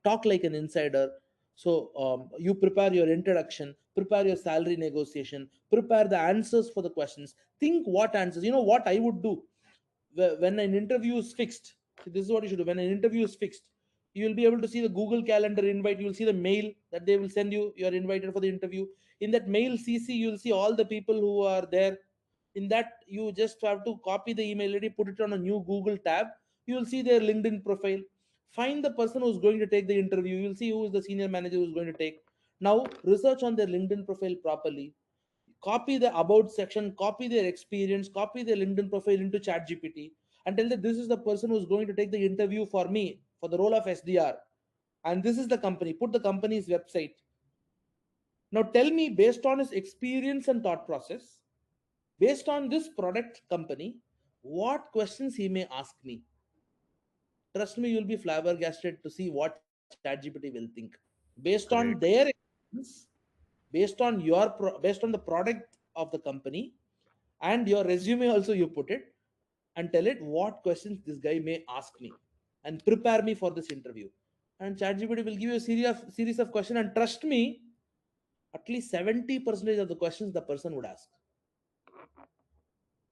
talk like an insider. So you prepare your introduction, prepare your salary negotiation, prepare the answers for the questions. Think what answers. You know what I would do when an interview is fixed. This is what you should do. When an interview is fixed, you will be able to see the Google Calendar invite. You will see the mail that they will send you. You are invited for the interview. In that mail CC, you will see all the people who are there. In that, you just have to copy the email ID, put it on a new Google tab. You will see their LinkedIn profile. Find the person who's going to take the interview. You'll see who is the senior manager who's going to take. Now, research on their LinkedIn profile properly. Copy the about section, copy their experience, copy their LinkedIn profile into ChatGPT, and tell that this is the person who's going to take the interview for me for the role of SDR. And this is the company. Put the company's website. Now tell me, based on his experience and thought process, based on this product company, what questions he may ask me. Trust me, you'll be flabbergasted to see what ChatGPT will think. Based on Great. their experience, based on based on the product of the company, and your resume also, you put it and tell it what questions this guy may ask me, and prepare me for this interview. And ChatGPT will give you a series of questions, and trust me, at least 70% of the questions the person would ask.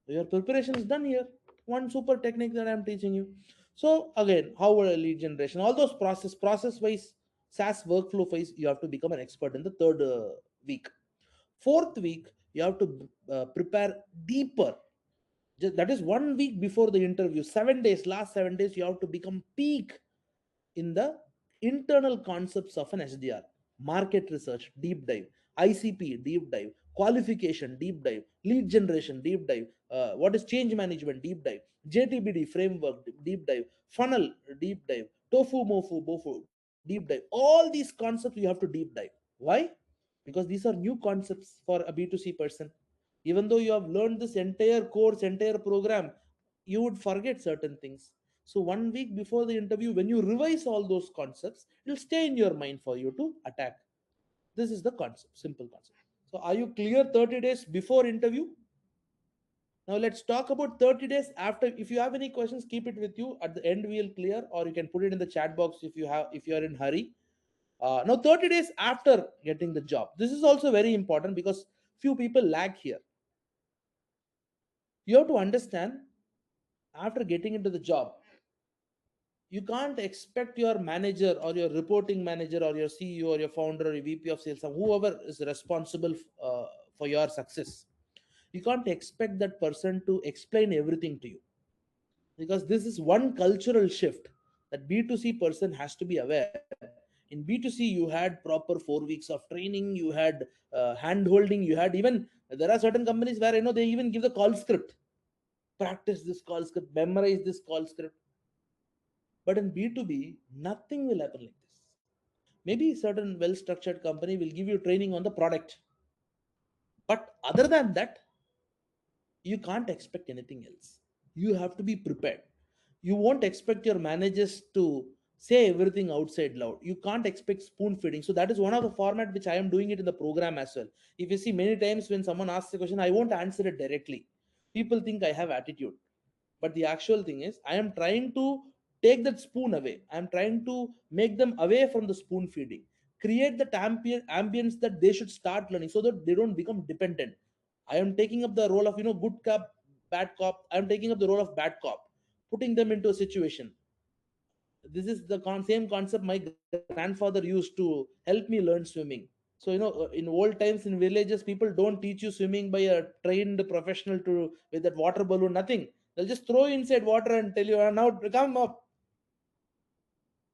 Your preparation is done here. One super technique that I'm teaching you. So again, how will lead generation? All those process wise, SaaS workflow wise, you have to become an expert in the third week. Fourth week, you have to prepare deeper. That is 1 week before the interview. 7 days, last 7 days, you have to become peak in the internal concepts of an SDR. Market research, deep dive. ICP, deep dive. Qualification, deep dive. Lead generation, deep dive. What is change management, deep dive. JTBD framework, deep dive. Funnel, deep dive. Tofu, Mofu, Bofu, deep dive. All these concepts you have to deep dive. Why? Because these are new concepts for a B2C person. Even though you have learned this entire course, entire program, you would forget certain things. So 1 week before the interview, when you revise all those concepts, it'll stay in your mind for you to attack. This is the concept, simple concept. So are you clear 30 days before interview? Now let's talk about 30 days after. If you have any questions, keep it with you. At the end, we'll clear, or you can put it in the chat box if you are in hurry. Now 30 days after getting the job. This is also very important because few people lag here. You have to understand, after getting into the job, you can't expect your manager or your reporting manager or your CEO or your founder or your VP of sales, or whoever is responsible for your success. You can't expect that person to explain everything to you, because this is one cultural shift that B2C person has to be aware. In B2C, you had proper 4 weeks of training, you had hand holding, you had, even there are certain companies where they even give the call script. Practice this call script, memorize this call script. But in B2B, nothing will happen like this. Maybe certain well-structured company will give you training on the product. But other than that, you can't expect anything else. You have to be prepared. You won't expect your managers to say everything outside loud. You can't expect spoon feeding. So that is one of the format which I am doing it in the program as well. If you see many times when someone asks a question, I won't answer it directly. People think I have attitude, but the actual thing is I am trying to take that spoon away. I am trying to make them away from the spoon feeding, create that ambience that they should start learning so that they don't become dependent. I am taking up the role of good cop, bad cop. I am taking up the role of bad cop, putting them into a situation. This is the same concept my grandfather used to help me learn swimming. So in old times in villages, people don't teach you swimming by a trained professional to with that water balloon, nothing. They'll just throw you inside water and tell you, now come up.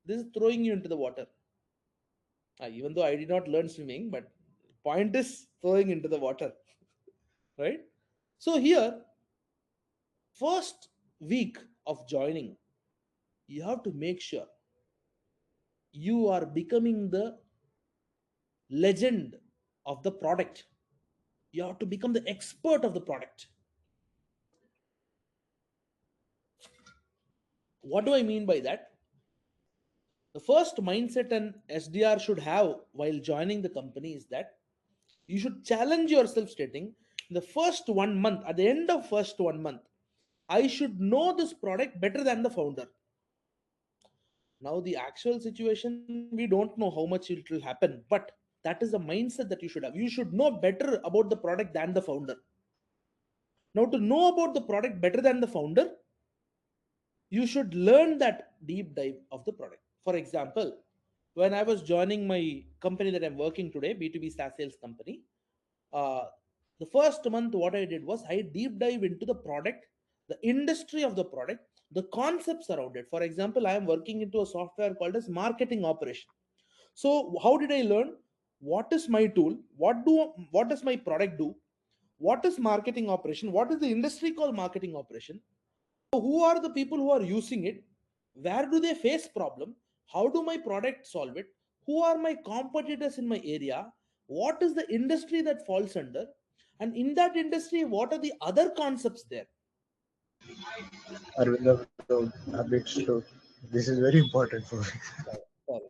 This is throwing you into the water. Even though I did not learn swimming, but point is throwing into the water. Right? So here, first week of joining, you have to make sure you are becoming the legend of the product. You have to become the expert of the product. What do I mean by that? The first mindset an SDR should have while joining the company is that you should challenge yourself, stating in the first 1 month, at the end of first 1 month, I should know this product better than the founder. Now the actual situation, we don't know how much it will happen, but that is the mindset that you should have. You should know better about the product than the founder. Now, to know about the product better than the founder, you should learn that deep dive of the product. For example, when I was joining my company that I'm working today, B2B SaaS sales company, uh, the first month what I did was I deep dive into the product, the industry of the product, the concepts around it. For example, I am working into a software called as marketing operation. So how did I learn? What is my tool? What does my product do? What is marketing operation? What is the industry called marketing operation? Who are the people who are using it? Where do they face problem? How do my product solve it? Who are my competitors in my area? What is the industry that falls under? And in that industry, what are the other concepts there? Arvind, a bit slow. This is very important for me. Sorry.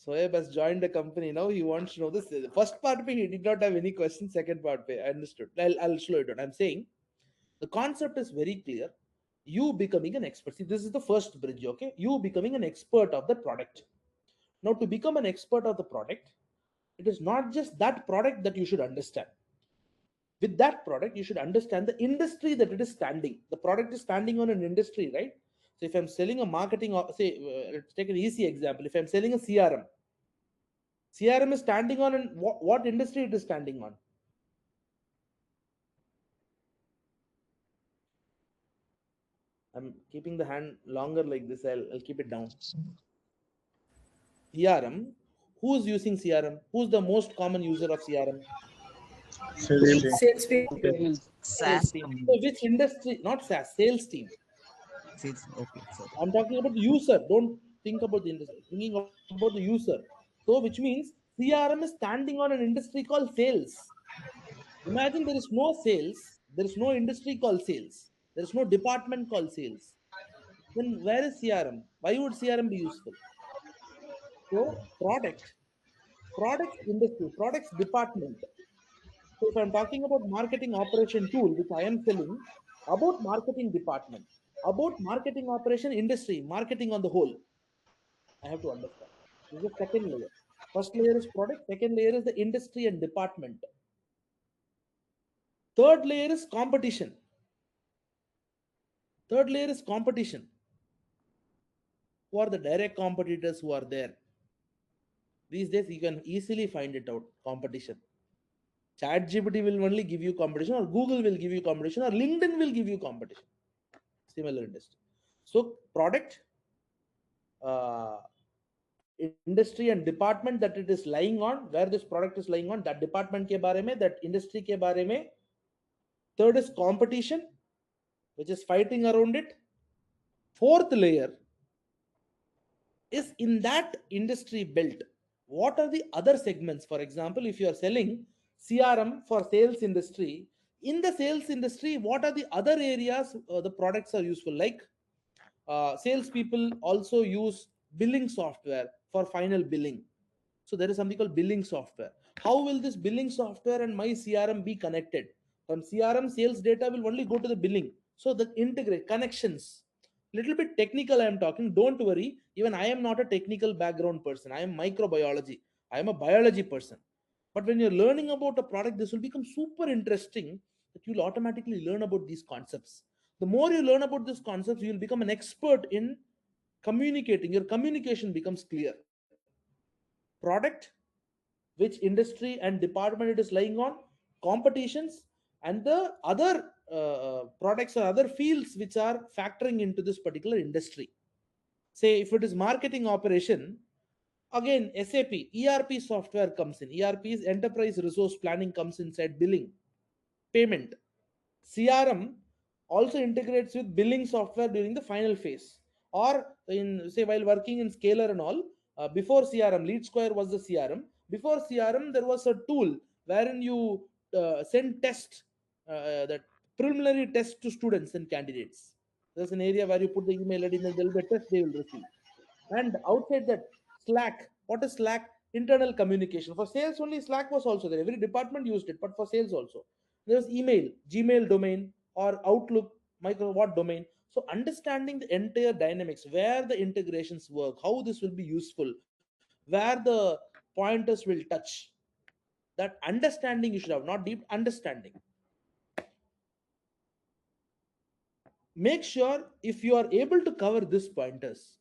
Soeb has joined the company now. He wants to know this. The first part of it, he did not have any questions. Second part, I understood. I'll slow it down. I'm saying the concept is very clear. You becoming an expert. See, this is the first bridge, okay? You becoming an expert of the product. Now, to become an expert of the product, it is not just that product that you should understand. With that product, you should understand the industry that it is standing. The product is standing on an industry, right? So if I'm selling a marketing, let's take an easy example. If I'm selling a CRM, CRM is standing on what industry it is standing on? I'm keeping the hand longer like this. I'll keep it down. CRM. Who's using CRM? Who's the most common user of CRM? Sales team. Sales people. Sales, Sales SaaS team. So companies. which industry? Not SaaS. Sales team. Sales, okay, sorry. I'm talking about the user. Don't think about the industry. Thinking about the user. So which means CRM is standing on an industry called sales. Imagine there is no sales. There is no industry called sales. There is no department called sales. Then where is CRM? Why would CRM be useful? So products industry, products department. So if I'm talking about marketing operation tool, which I am selling, about marketing department, about marketing operation industry, marketing on the whole, I have to understand. This is the second layer. First layer is product, second layer is the industry and department. Third layer is competition. Third layer is competition. Who are the direct competitors who are there? These days you can easily find it out. Competition. ChatGPT will only give you competition, or Google will give you competition, or LinkedIn will give you competition. Similar industry. So product, uh, industry and department that it is lying on, where this product is lying on, that department के बारे में, that industry के बारे में. Third is competition, which is fighting around it. Fourth layer is in that industry built. What are the other segments? For example, if you are selling CRM for sales industry, In the sales industry, what are the other areas the products are useful? Like salespeople also use billing software for final billing. So there is something called billing software. How will this billing software and my CRM be connected? From CRM, sales data will only go to the billing. So the integrate connections. Little bit technical I am talking. Don't worry. Even I am not a technical background person. I am microbiology. I am a biology person. But when you're learning about a product, this will become super interesting that you'll automatically learn about these concepts. The more you learn about these concepts, you will become an expert in communicating. Your communication becomes clear. Product, which industry and department it is lying on, competitions, and the other products or other fields which are factoring into this particular industry. Say if it is marketing operation, again SAP ERP software comes in. ERP is enterprise resource planning, comes inside billing, payment. CRM also integrates with billing software during the final phase, or in say while working in Scalar and all. Before CRM, Lead Square was the CRM. Before CRM, there was a tool wherein you send test, that preliminary test to students and candidates. There's an area where you put the email ID, and there will be a test they will receive. And outside that, Slack. What is Slack? Internal communication. For sales only, Slack was also there. Every department used it, but for sales also. There was email, Gmail domain, or Outlook, micro what domain. So understanding the entire dynamics, where the integrations work, how this will be useful, where the pointers will touch. That understanding you should have, not deep understanding. Make sure if you are able to cover these pointers,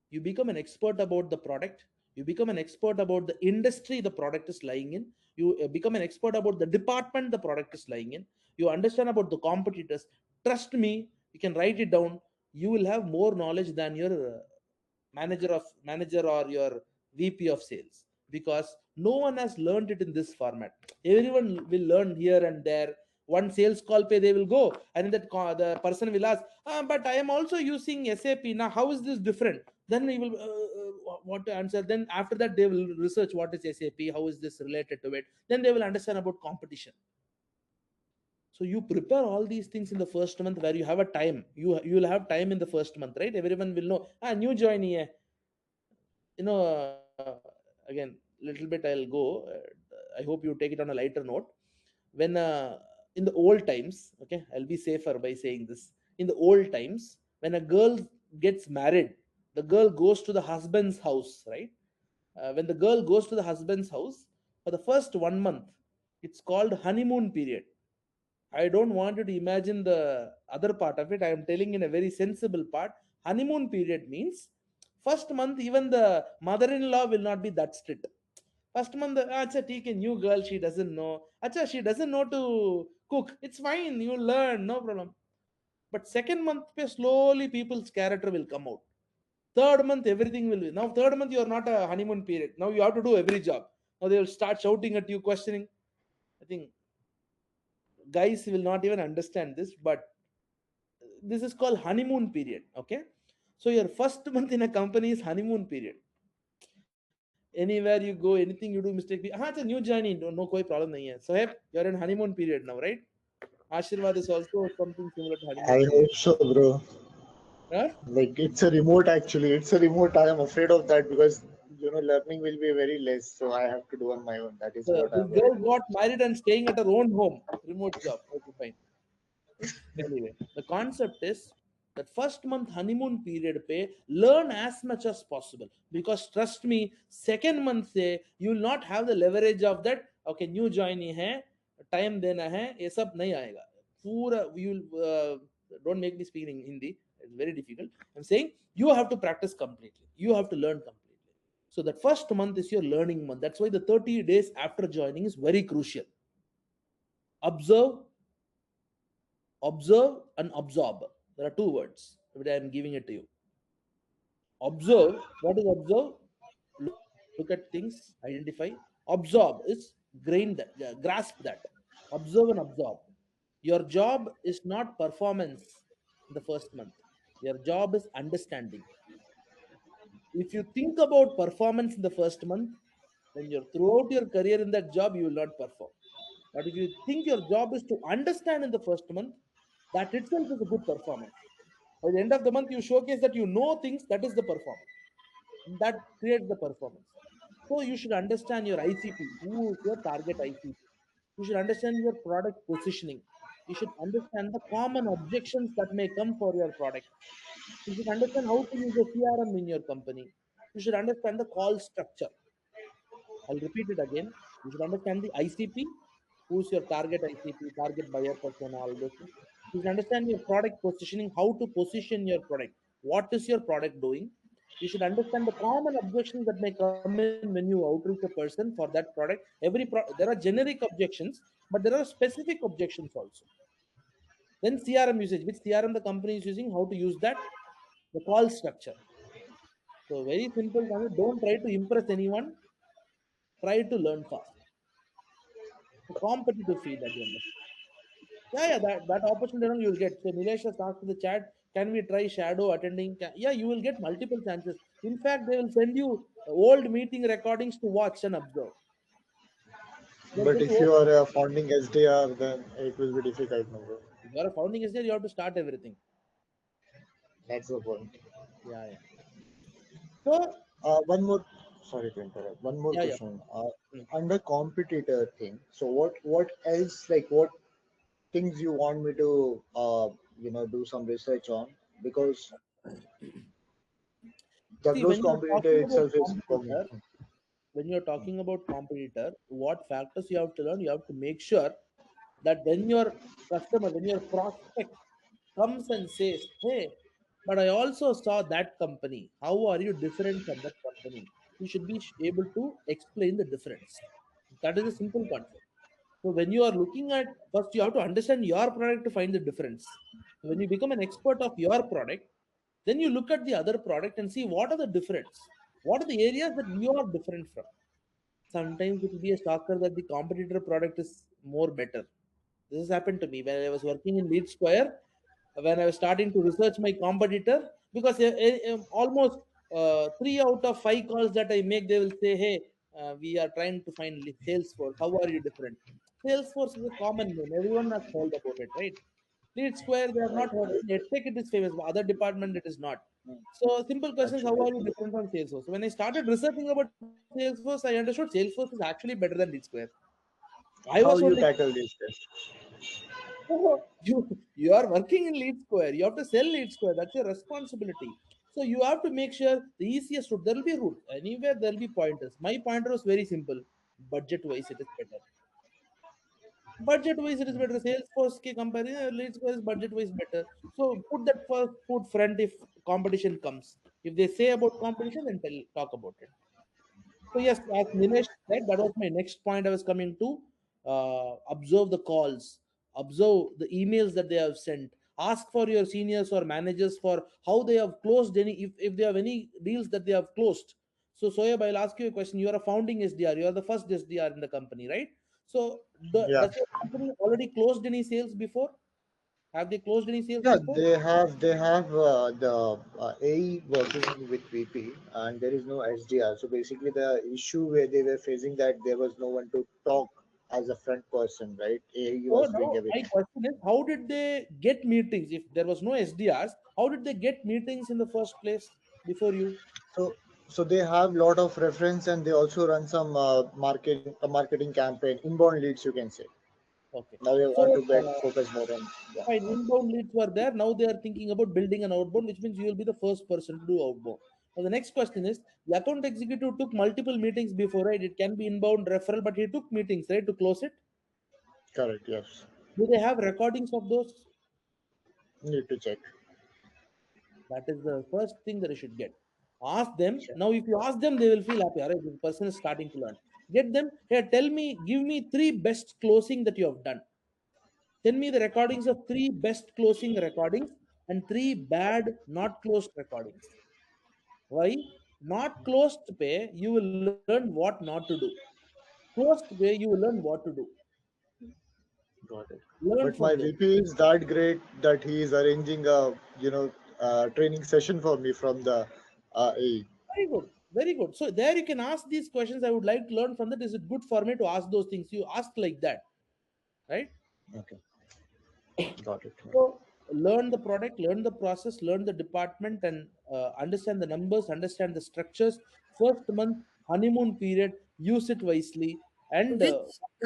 you become an expert about the product, you become an expert about the industry the product is lying in, you become an expert about the department the product is lying in, you understand about the competitors. Trust me, you can write it down. You will have more knowledge than your manager or your VP of sales, because no one has learned it in this format. Everyone will learn here and there. One sales call pay they will go, and that the person will ask, but I am also using SAP now, how is this different? Then he will what to answer. Then after that they will research what is SAP, how is this related to it. Then they will understand about competition. So you prepare all these things in the first month, where you have a time. You will have time in the first month, right? Everyone will know, new joinee hai. Again, little bit I'll go. I hope you take it on a lighter note. When in the old times, okay, I'll be safer by saying this. In the old times, when a girl gets married, the girl goes to the husband's house, right? When the girl goes to the husband's house for the first 1 month, it's called honeymoon period. I don't want you to imagine the other part of it. I am telling in a very sensible part. Honeymoon period means first month even the mother-in-law will not be that strict. First month, acha, take a new girl, she doesn't know. Acha, she doesn't know to cook. It's fine, you learn, no problem. But second month, slowly people's character will come out. Third month, everything will be. Now, third month, you are not a honeymoon period. Now you have to do every job. Now they will start shouting at you, questioning. I think guys will not even understand this, but this is called honeymoon period. Okay. So your first month in a company is honeymoon period. Anywhere you go, anything you do mistake, it's a new journey, no koi problem nahi hai. So hey, you're in honeymoon period now, right? Ashirwad is also something similar to honeymoon I period. hope so, bro. Huh? Like it's a remote actually. It's a remote. I am afraid of that because learning will be very less. So I have to do on my own. That is what This I'm girl worried got about. married and staying at her own home, remote job. Okay, fine. Anyway, the concept is that first month honeymoon period pay, learn as much as possible, because trust me, second month say you will not have the leverage of that. Okay, new joinee hai, time dena hai, ye sab nahi aayega. Pura you will don't make me speak in Hindi. It's very difficult. I'm saying you have to practice completely. You have to learn completely. So that first month is your learning month. That's why the 30 days after joining is very crucial. Observe, observe and absorb. There are two words, but I am giving it to you. Observe. What is observe? Look at things, identify. Absorb is grain that, grasp that. Observe and absorb. Your job is not performance in the first month. Your job is understanding. If you think about performance in the first month, then you're throughout your career in that job, you will not perform. But if you think your job is to understand in the first month, that itself is a good performance. By the end of the month, you showcase that you know things, that is the performance. That creates the performance. So you should understand your ICP, who is your target ICP. You should understand your product positioning. You should understand the common objections that may come for your product. You should understand how to use a CRM in your company. You should understand the call structure. I'll repeat it again. You should understand the ICP, who's your target ICP, target buyer persona, all those things. You should understand your product positioning, how to position your product. What is your product doing? You should understand the common objections that may come in when you outreach a person for that product. There are generic objections, but there are specific objections also. Then CRM usage, which CRM the company is using, how to use that, the call structure. So very simple. Don't try to impress anyone. Try to learn fast. A competitive field at the end of it. Yeah, that opportunity you'll get. So Nilesh has asked in the chat, can we try shadow attending? Yeah, you will get multiple chances. In fact, they will send you old meeting recordings to watch and observe. They'll But send you if you old. are a founding SDR, then it will be difficult, no, bro. If you are a founding engineer, you have to start everything. That's the point. Yeah, yeah. So, One more, sorry to interrupt. One more yeah, yeah. question. Hmm. Under competitor thing. So what else, like what things you want me to do some research on, because the See, close when you're competitor talking about itself is for me. competitor, what factors you have to learn, you have to make sure that when your customer, when your prospect comes and says, hey, but I also saw that company, how are you different from that company? You should be able to explain the difference. That is a simple concept. So when you are looking at, first you have to understand your product to find the difference. When you become an expert of your product, then you look at the other product and see what are the difference. What are the areas that you are different from? Sometimes it will be a shocker that the competitor product is more better. This has happened to me when I was working in Lead Square, when I was starting to research my competitor, because almost 3 out of 5 calls that I make, they will say, hey, we are trying to find Salesforce. How are you different? Salesforce is a common name. Everyone has heard about it, right? Lead Square, they have not Right. heard. In EdTech, it is famous, but other department, it is not. So simple questions, how Actually, are you different from Salesforce? When I started researching about Salesforce, I understood Salesforce is actually better than Lead Square. I was how only, you tackle this test? you are working in Lead Square. You have to sell Lead Square. That's your responsibility. So you have to make sure the easiest route. There will be a route. Anywhere there will be pointers. My pointer was very simple. Budget wise, it is better. Budget wise, it is better. Salesforce ke comparison, Lead Square is budget wise better. So put that first foot front if competition comes. If they say about competition, then talk about it. So yes, as Nilesh said, that was my next point I was coming to. Observe the calls, observe the emails that they have sent. Ask for your seniors or managers for how they have closed any, if they have any deals that they have closed. So Soyab, I'll ask you a question. You are a founding SDR. You are the first SDR in the company, right? So Yeah. does your company already closed any sales before? Have they closed any sales Yeah, before? they have the AE working with VP, and there is no SDR. So basically, the issue where they were facing that there was no one to talk as a front person, right? AE So was doing now my everything. question is, how did they get meetings? If there was no SDRs, how did they get meetings in the first place before you? So so they have lot of reference, and they also run some marketing campaign, inbound leads, you can say. Okay. Now they want So to get focus more on, yeah. fine, inbound leads were there. Now they are thinking about building an outbound, which means you will be the first person to do outbound. Now the next question is, the account executive took multiple meetings before, right? It can be inbound referral, but he took meetings, right, to close it. Correct, yes. Do they have recordings of those? Need to check. That is the first thing that you should get. Ask them. Sure. Now, if you ask them, they will feel happy. All right, this person is starting to learn. Get them. Here, tell me, give me 3 best closing that you have done. Send me the recordings of 3 best closing recordings and 3 bad not closed recordings. Why? Not closed pay, you will learn what not to do. Closed pay, you will learn what to do. Got it. Learn But my from them. VP is that great that he is arranging a training session for me from the AE. Very good. Very good. So there you can ask these questions. I would like to learn from that. Is it good for me to ask those things? You ask like that. right? Okay, got it. So learn the product, learn the process, learn the department, and understand the numbers, understand the structures. First month honeymoon period, use it wisely, and Which put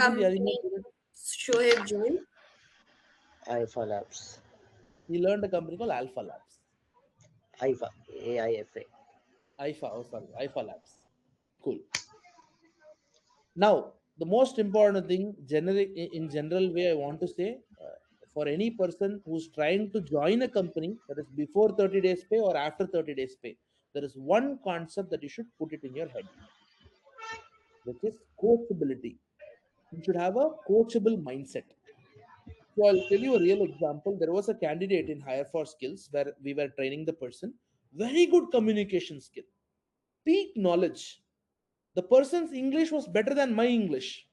in the honeymoon company period. Shoaib joined? Alpha Labs. He learned a company called Alpha Labs. IFA. AIFA. IFA, oh sorry, IFA Labs. Cool. Now, the most important thing, in general way, I want to say, for any person who's trying to join a company, that is before 30 days pay or after 30 days pay, there is one concept that you should put it in your head, which is coachability. You should have a coachable mindset. So I'll tell you a real example. There was a candidate in Hire for Skills where we were training the person. Very good communication skill, peak knowledge. The person's English was better than my English.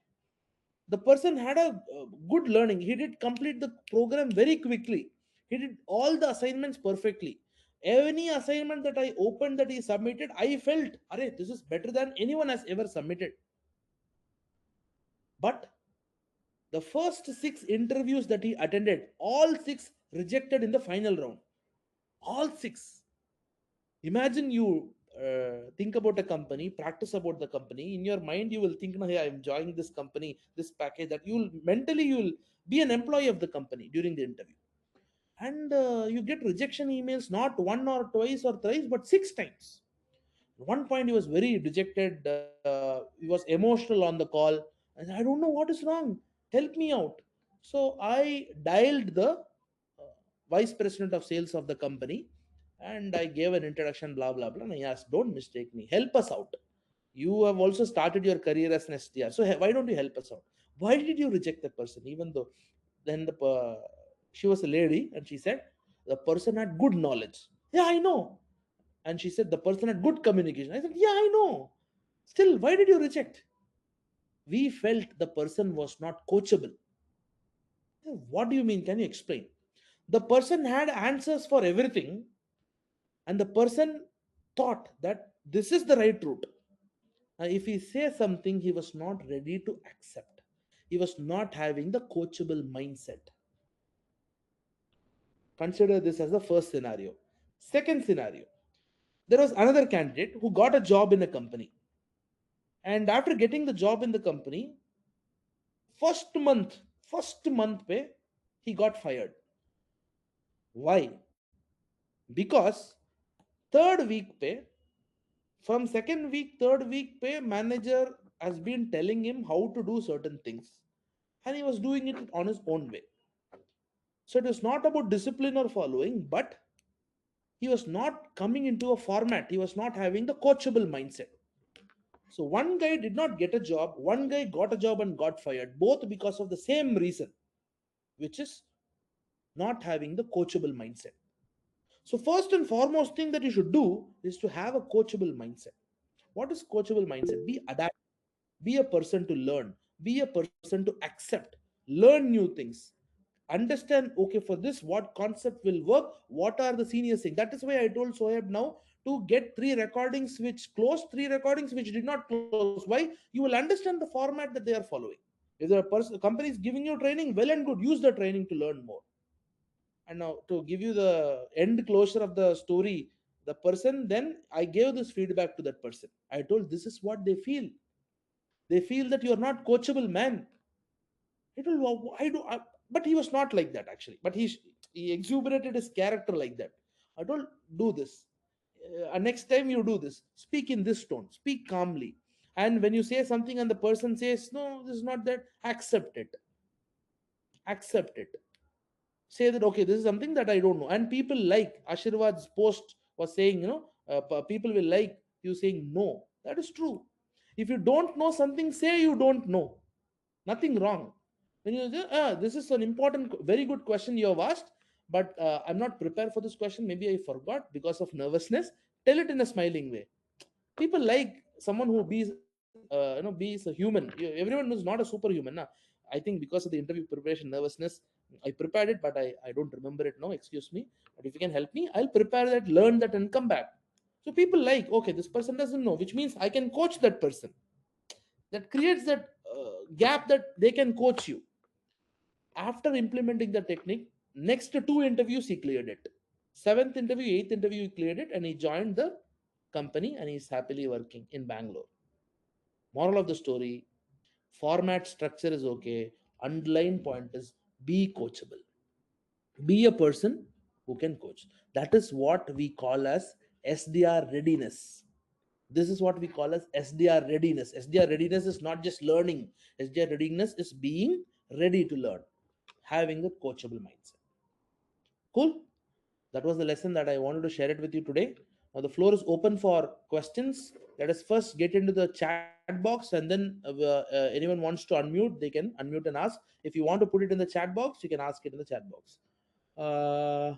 The person had a good learning. He did complete the program very quickly. He did all the assignments perfectly. Any assignment that I opened that he submitted, I felt, Arey, this is better than anyone has ever submitted. But the first 6 interviews that he attended, all 6 rejected in the final round. All 6. Imagine you think about a company, practice about the company. In your mind, you will think, no, hey, I'm enjoying this company, this package. That you'll be an employee of the company during the interview, and you get rejection emails not one or twice or thrice, but 6 times. At one point, he was very dejected. He was emotional on the call, and I don't know what is wrong. Help me out. So I dialed the vice president of sales of the company, and I gave an introduction, blah blah blah. And I asked, "Don't mistake me. Help us out. You have also started your career as an SDR. So why don't you help us out? Why did you reject that person? Even though then she was a lady, and she said the person had good knowledge. Yeah, I know. And she said the person had good communication. I said, yeah, I know. Still, why did you reject? We felt the person was not coachable. What do you mean? Can you explain? The person had answers for everything, and the person thought that this is the right route. If he says something, he was not ready to accept. He was not having the coachable mindset. Consider this as the first scenario. Second scenario, there was another candidate who got a job in a company. And after getting the job in the company, first month pay, he got fired. Why? Because third week pay, from second week, third week pay, manager has been telling him how to do certain things. And he was doing it on his own way. So it was not about discipline or following, but he was not coming into a format. He was not having the coachable mindset. So one guy did not get a job, one guy got a job and got fired, both because of the same reason, which is not having the coachable mindset. So first and foremost thing that you should do is to have a coachable mindset. What is coachable mindset? Be adapt, be a person to learn, be a person to accept, learn new things, understand, okay, for this what concept will work, what are the seniors saying. That is why I told Soheb now to get 3 recordings which closed, 3 recordings which did not close. Why? You will understand the format that they are following. If the company is giving you training, well and good, use the training to learn more. And now to give you the end closure of the story, the person, then I gave this feedback to that person. I told, this is what they feel. They feel that you are not coachable, man. It will, but he was not like that actually. But he exuberated his character like that. I told, do this. Next time you do this, speak in this tone, speak calmly. And when you say something and the person says, no, this is not that, accept it. Accept it. Say that, okay, this is something that I don't know. And people like Ashirvad's post was saying, people will like you saying no. That is true. If you don't know something, say you don't know. Nothing wrong. When you say, this is an important, very good question you have asked, but I'm not prepared for this question. Maybe I forgot because of nervousness. Tell it in a smiling way. People like someone who be a human. Everyone is not a superhuman. Na? I think because of the interview preparation nervousness, I prepared it, but I don't remember it now. Excuse me. But if you can help me, I'll prepare that, learn that, and come back. So people like, okay, this person doesn't know, which means I can coach that person. That creates that gap that they can coach you. After implementing the technique, next two interviews he cleared it. Seventh interview, eighth interview he cleared it, and he joined the company and he's happily working in Bangalore. Moral of the story: format structure is okay. Underlying point is be coachable. Be a person who can coach. That is what we call as SDR readiness. This is what we call as SDR readiness. SDR readiness is not just learning. SDR readiness is being ready to learn, having a coachable mindset. Cool. That was the lesson that I wanted to share it with you today. Now the floor is open for questions. Let us first get into the chat box, and then anyone wants to unmute, they can unmute and ask. If you want to put it in the chat box, you can ask it in the chat box. Uh,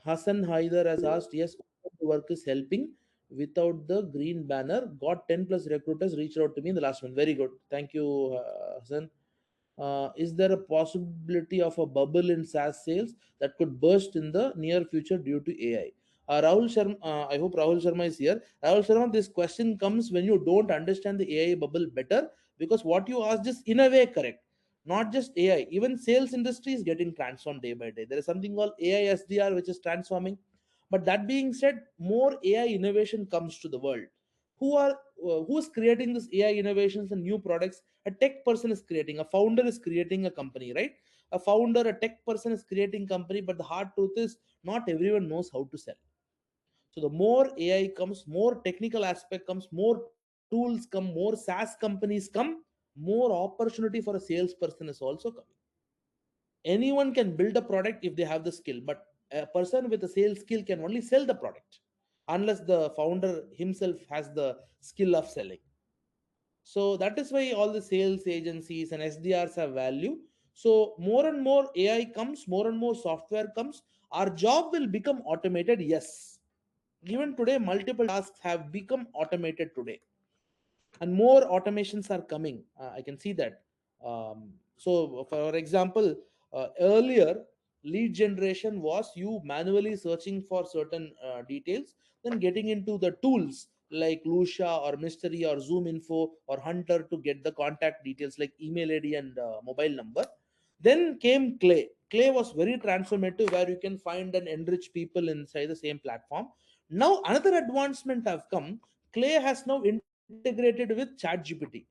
Hassan Haider has asked, yes, open work is helping. Without the green banner, got 10 plus recruiters reached out to me in the last one. Very good. Thank you, Hassan. Is there a possibility of a bubble in SaaS sales that could burst in the near future due to AI? Rahul Sharma, I hope Rahul Sharma is here. Rahul Sharma, this question comes when you don't understand the AI bubble better, because what you asked is in a way correct. Not just AI, even sales industry is getting transformed day by day. There is something called AI SDR which is transforming. But that being said, more AI innovation comes to the world. Who is creating this AI innovations and new products? A tech person is creating, a founder is creating a company, right? A founder, a tech person is creating company, but the hard truth is not everyone knows how to sell. So the more AI comes, more technical aspect comes, more tools come, more SaaS companies come, more opportunity for a salesperson is also coming. Anyone can build a product if they have the skill, but a person with a sales skill can only sell the product unless the founder himself has the skill of selling. So that is why all the sales agencies and SDRs have value. So more and more AI comes, more and more software comes. Our job will become automated. Yes. Even today, multiple tasks have become automated today, and more automations are coming. I can see that. So, for example, earlier lead generation was you manually searching for certain details, then getting into the tools like Lucia or Mystery or Zoom Info or Hunter to get the contact details like email ID and mobile number. Then came Clay. Clay was very transformative, where you can find and enrich people inside the same platform. Now another advancement have come. Clay has now integrated with ChatGPT.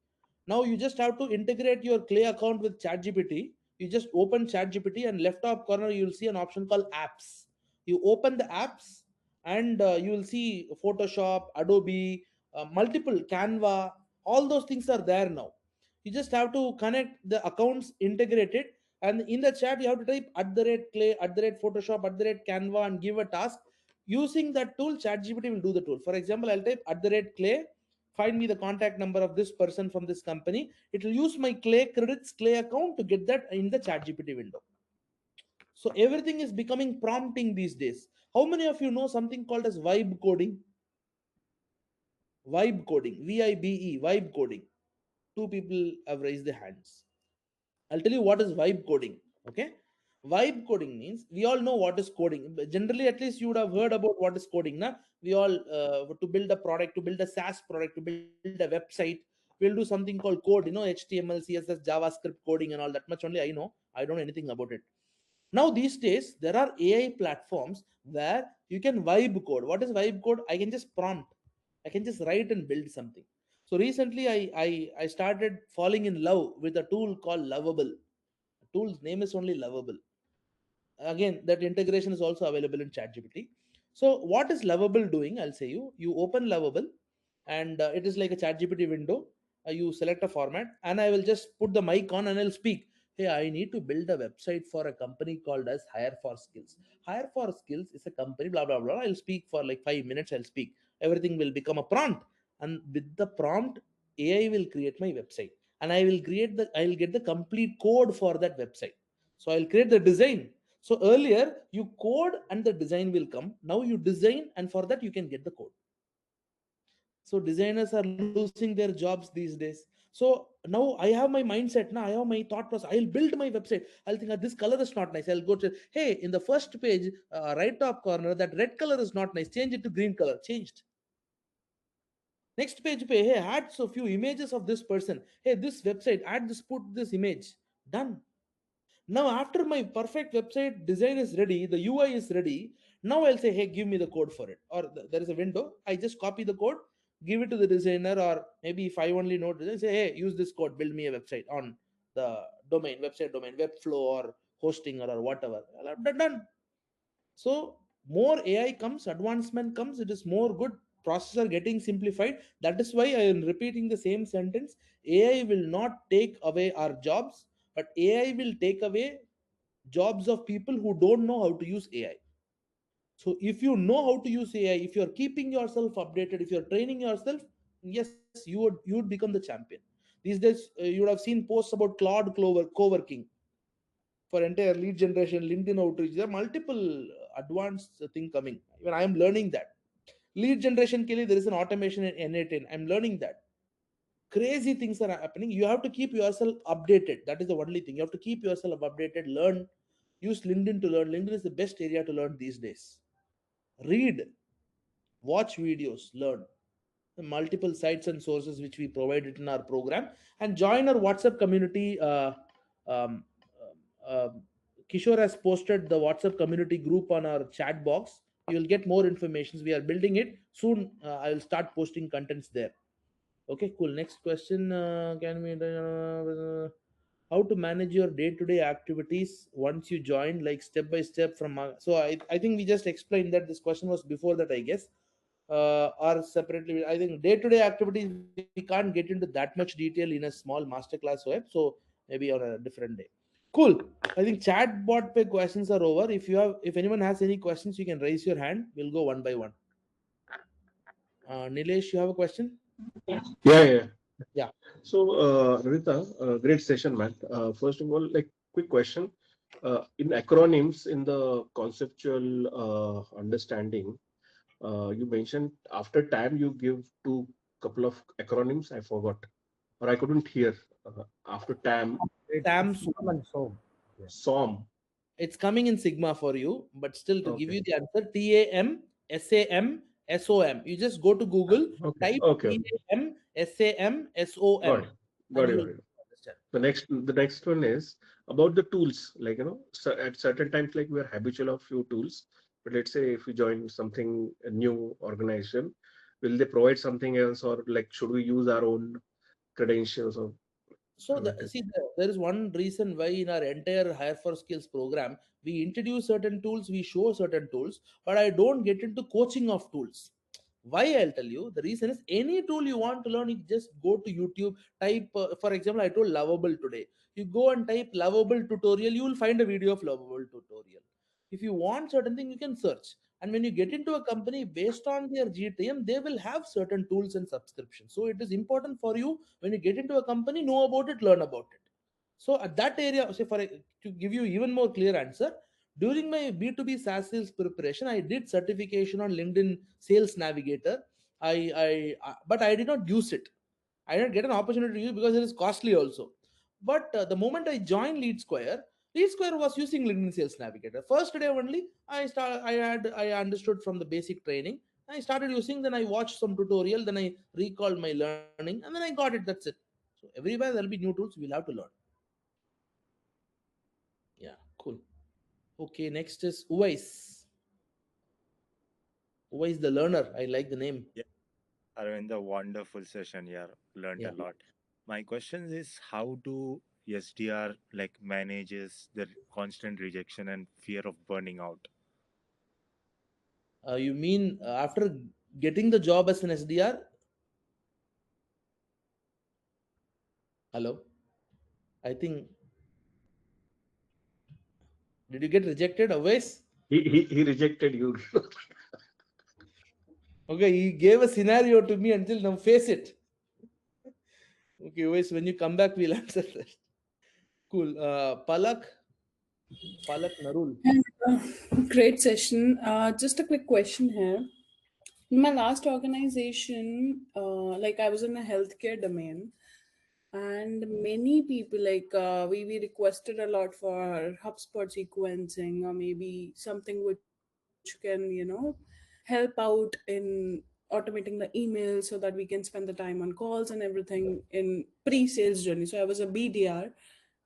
Now you just have to integrate your Clay account with ChatGPT. You just open ChatGPT, and left top corner you will see an option called apps. You open the apps, and you will see Photoshop, Adobe, multiple Canva. All those things are there now. You just have to connect the accounts integrated, and in the chat you have to type @Clay, @Photoshop, @Canva, and give a task. Using that tool, ChatGPT will do the tool. For example, I'll type @Clay, find me the contact number of this person from this company. It will use my Clay credits, Clay account to get that in the ChatGPT window. So everything is becoming prompting these days. How many of you know something called as vibe coding? Vibe coding, VIBE, vibe coding. Two people have raised their hands. I'll tell you what is vibe coding. Okay. Vibe coding means we all know what is coding. Generally, at least you would have heard about what is coding. Na? We all, to build a product, to build a SaaS product, to build a website, we'll do something called code, HTML, CSS, JavaScript coding, and all that much only I know. I don't know anything about it. Now, these days, there are AI platforms where you can vibe code. What is vibe code? I can just prompt, I can just write and build something. So recently, I started falling in love with a tool called Lovable. The tool's name is only Lovable. Again, that integration is also available in ChatGPT. So what is Lovable doing? I'll say you open Lovable, and it is like a ChatGPT window. You select a format, and I will just put the mic on and I'll speak. Hey, I need to build a website for a company called as Hire for Skills. Hire for Skills is a company, blah blah blah. I'll speak for like 5 minutes. I'll speak. Everything will become a prompt, and with the prompt, AI will create my website, and I'll get the complete code for that website. So I'll create the design. So earlier you code and the design will come. Now you design, and for that you can get the code. So designers are losing their jobs these days. So now I have my mindset. Now I have my thought process. I'll build my website. I'll think this color is not nice. I'll go to, hey, in the first page, right top corner, that red color is not nice. Change it to green color. Changed. Next page, hey, add so few images of this person. Hey, this website, add this, put this image. Done. Now, after my perfect website design is ready, the UI is ready. Now I'll say, hey, give me the code for it. Or there is a window. I just copy the code, give it to the designer, or maybe if I only know design, say, hey, use this code, build me a website on the domain, website domain, Webflow or hosting or whatever. Done. So more AI comes, advancement comes, it is more good. Processes are getting simplified. That is why I am repeating the same sentence. AI will not take away our jobs, but AI will take away jobs of people who don't know how to use AI. So if you know how to use AI, if you're keeping yourself updated, if you're training yourself, yes, you would become the champion. These days, you would have seen posts about Claude Clover co-working for entire lead generation, LinkedIn outreach. There are multiple advanced thing coming. Even I am learning that. Lead generation ke liye there is an automation in N8. I'm learning that. Crazy things are happening. You have to keep yourself updated. That is the only thing. You have to keep yourself updated. Learn. Use LinkedIn to learn. LinkedIn is the best area to learn these days. Read, watch videos, learn. The multiple sites and sources which we provided in our program, and join our WhatsApp community. Um, uh, Kishore has posted the WhatsApp community group on our chat box. You will get more information. We are building it soon. I will start posting contents there. Okay, cool. Next question. Can we how to manage your day-to-day activities once you join, like step by step from so I think we just explained that. This question was before that, I guess. Or separately, I think day-to-day activities we can't get into that much detail in a small masterclass web, so maybe on a different day. Cool. I think chat bot pay questions are over. If anyone has any questions, you can raise your hand. We'll go one by one. Nilesh, you have a question? Yeah. Yeah. So, Rita, great session, man. First of all, like, quick question. In acronyms, in the conceptual understanding, you mentioned after TAM you give two couple of acronyms. I forgot, or I couldn't hear. After TAM, TAM SOM and SOM. Yeah. SOM. It's coming in Sigma for you, but still to give Okay. you the answer, TAM, SAM, SOM. You just go to Google, Okay. type Okay. TAM, SAM, SOM, Got it. and Got you it. will Got it. understand. The next one is about the tools. Like, at certain times, like, we're habitual of few tools, but let's say if we join something, a new organization, will they provide something else, or like should we use our own credentials, or So like that? there is one reason why in our entire Hire for Skills program we introduce certain tools, we show certain tools, but I don't get into coaching of tools. Why? I'll tell you. The reason is, any tool you want to learn, you just go to YouTube, type. For example, I told Lovable today. You go and type Lovable tutorial, you will find a video of Lovable tutorial. If you want certain thing, you can search. And when you get into a company, based on their GTM, they will have certain tools and subscriptions. So it is important for you, when you get into a company, know about it, learn about it. So at that area, say to give you even more clear answer, during my B2B SaaS sales preparation, I did certification on LinkedIn Sales Navigator. But I did not use it. I didn't get an opportunity to use because it is costly also. But the moment I joined Lead Square was using LinkedIn Sales Navigator. First day only, I understood from the basic training. I started using, then I watched some tutorial, then I recalled my learning, and then I got it. That's it. So everywhere there'll be new tools, we'll have to learn. Yeah, cool. Okay, next is Uwais. Uwais the learner. I like the name. Yeah, Arvind, a wonderful session here. Learned a Yeah. lot. My question is how do SDR like manages the constant rejection and fear of burning out? You mean after getting the job as an SDR? Hello? I think, did you get rejected, Uwais? He rejected you. Okay, he gave a scenario to me until now. Face it. Okay, Uwais, when you come back, we'll answer that. Cool. Palak Narul. And, great session. Just a quick question here. In my last organization, like I was in a healthcare domain, and many people we requested a lot for HubSpot sequencing or maybe something which can help out in automating the emails so that we can spend the time on calls and everything in pre-sales journey. So I was a BDR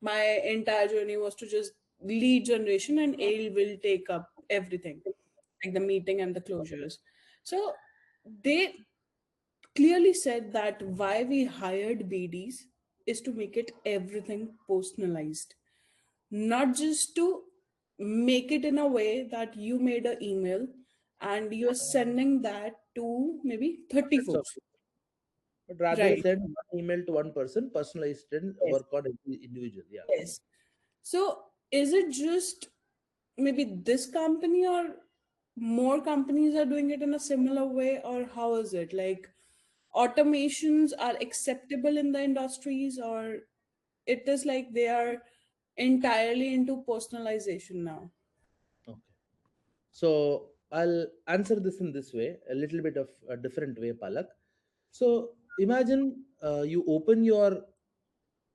my entire journey was to just lead generation, and AIL will take up everything, like the meeting and the closures. So they clearly said that why we hired BDs is to make it everything personalized, not just to make it in a way that you made an email and you're sending that to maybe 30 Hundreds of folks. people. But rather Right. send one email to one person, personalized and Yes. work on individual. Yeah. Yes. So is it just maybe this company, or more companies are doing it in a similar way, or how is it? Like automations are acceptable in the industries, or it is like they are entirely into personalization now? Okay. So I'll answer this in this way, a little bit of a different way, Palak. So imagine you open your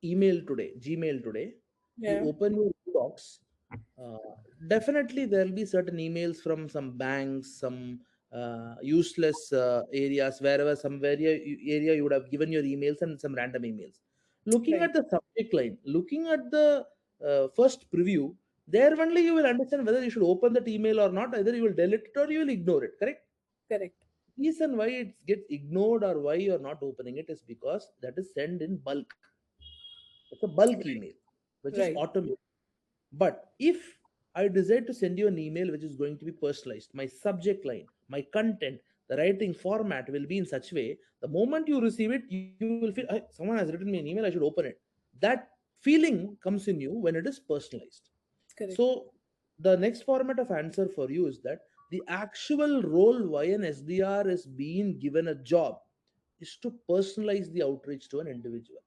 email today, Gmail today, you Yeah. open your inbox. Uh, Definitely, there will be certain emails from some banks, some useless areas, wherever area you would have given your emails and some random emails. Looking Right. at the subject line, looking at the first preview, there only you will understand whether you should open that email or not. Either you will delete it or you will ignore it. Correct? Correct. Reason why it gets ignored or why you are not opening it is because that is sent in bulk. It's a bulk email, which is Right. automated. But if I decide to send you an email which is going to be personalized, my subject line, my content, the writing format will be in such way, the moment you receive it, you will feel, "Hey, someone has written me an email, I should open it." That feeling comes in you when it is personalized. Correct. So the next format of answer for you is that the actual role why an SDR is being given a job is to personalize the outreach to an individual.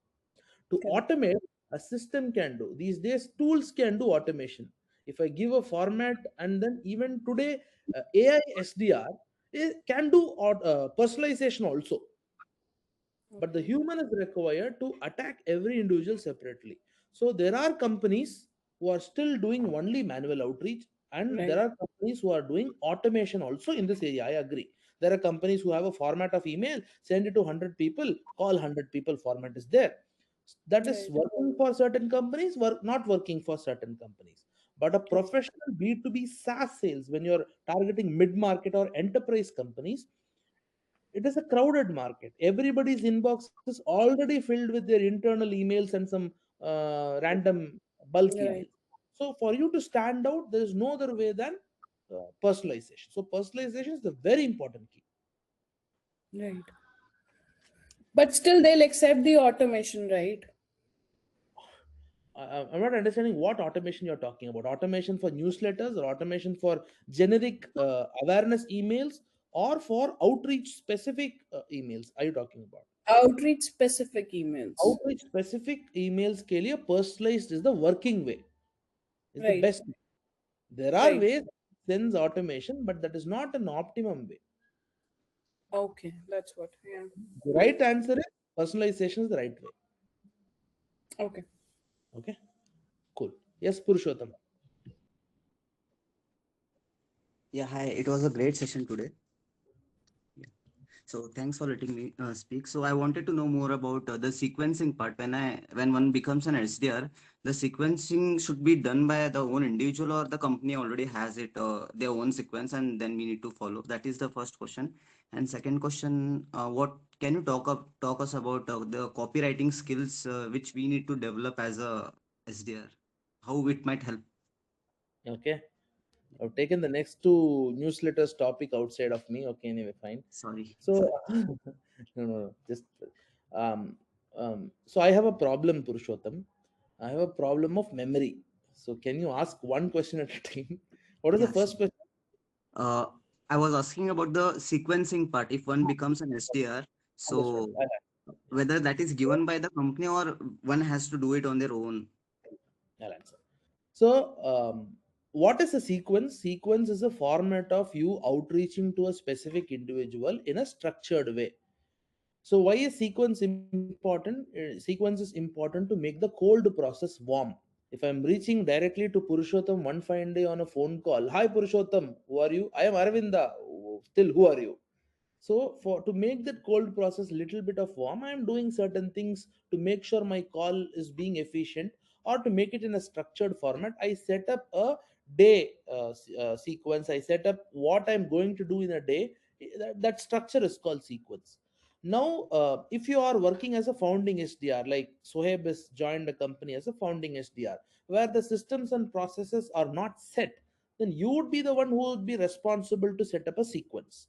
To Correct. automate, a system can do. These days, tools can do automation. If I give a format, and then even today, AI SDR can do personalization also. But the Okay. human is required to attack every individual separately. So there are companies who are still doing only manual outreach, and there Right. are companies who are doing automation also in this area. I agree. There are companies who have a format of email, send it to 100 people, call 100 people, format is there. That is Right. working for certain companies, not working for certain companies. But a Correct. professional B2B SaaS sales, when you're targeting mid-market or enterprise companies, it is a crowded market. Everybody's inbox is already filled with their internal emails and some random bulk Right. emails. So for you to stand out, there is no other way than personalization. So personalization is the very important key. Right. But still, they'll accept the automation, right? I'm not understanding what automation you're talking about. Automation for newsletters, or automation for generic awareness emails, or for outreach specific emails are you talking about? Outreach specific emails. Outreach specific emails के लिए personalized is the working way, is the Right. best way. There are Right. ways sends automation, but that is not an optimum way. Okay. That's what. Yeah. The right answer is personalization is the right way. Okay. Okay, cool. Yes, Purushottam. Yeah, hi. It was a great session today. Yeah. So thanks for letting me speak. So I wanted to know more about the sequencing part. When one becomes an SDR, the sequencing should be done by the own individual, or the company already has it their own sequence, and then we need to follow. That is the first question. And second question, what can you talk us about the copywriting skills which we need to develop as a SDR? How it might help? Okay, I've taken the next two newsletters topic outside of me. Okay, anyway, fine. Sorry. So, no, no, no, just so I have a problem, Purushottam. I have a problem of memory. So, can you ask one question at a time? What is the Yeah, sure. first question? Uh, I was asking about the sequencing part. If one becomes an SDR, Understood. so whether that is given by the company or one has to do it on their own. I'll answer. So, what is a sequence? Sequence is a format of you outreaching to a specific individual in a structured way. So, why is sequence important? Sequence is important to make the cold process warm. If I'm reaching directly to Purushottam one fine day on a phone call, "Hi Purushottam, who are you? I am Aravinda. Still, who are you?" So for to make that cold process little bit of warm, I am doing certain things to make sure my call is being efficient. or to make it in a structured format, I set up a day sequence. I set up what I'm going to do in a day. That structure is called sequence. Now, if you are working as a founding SDR, like Soheb has joined a company as a founding SDR, where the systems and processes are not set, then you would be the one who would be responsible to set up a sequence.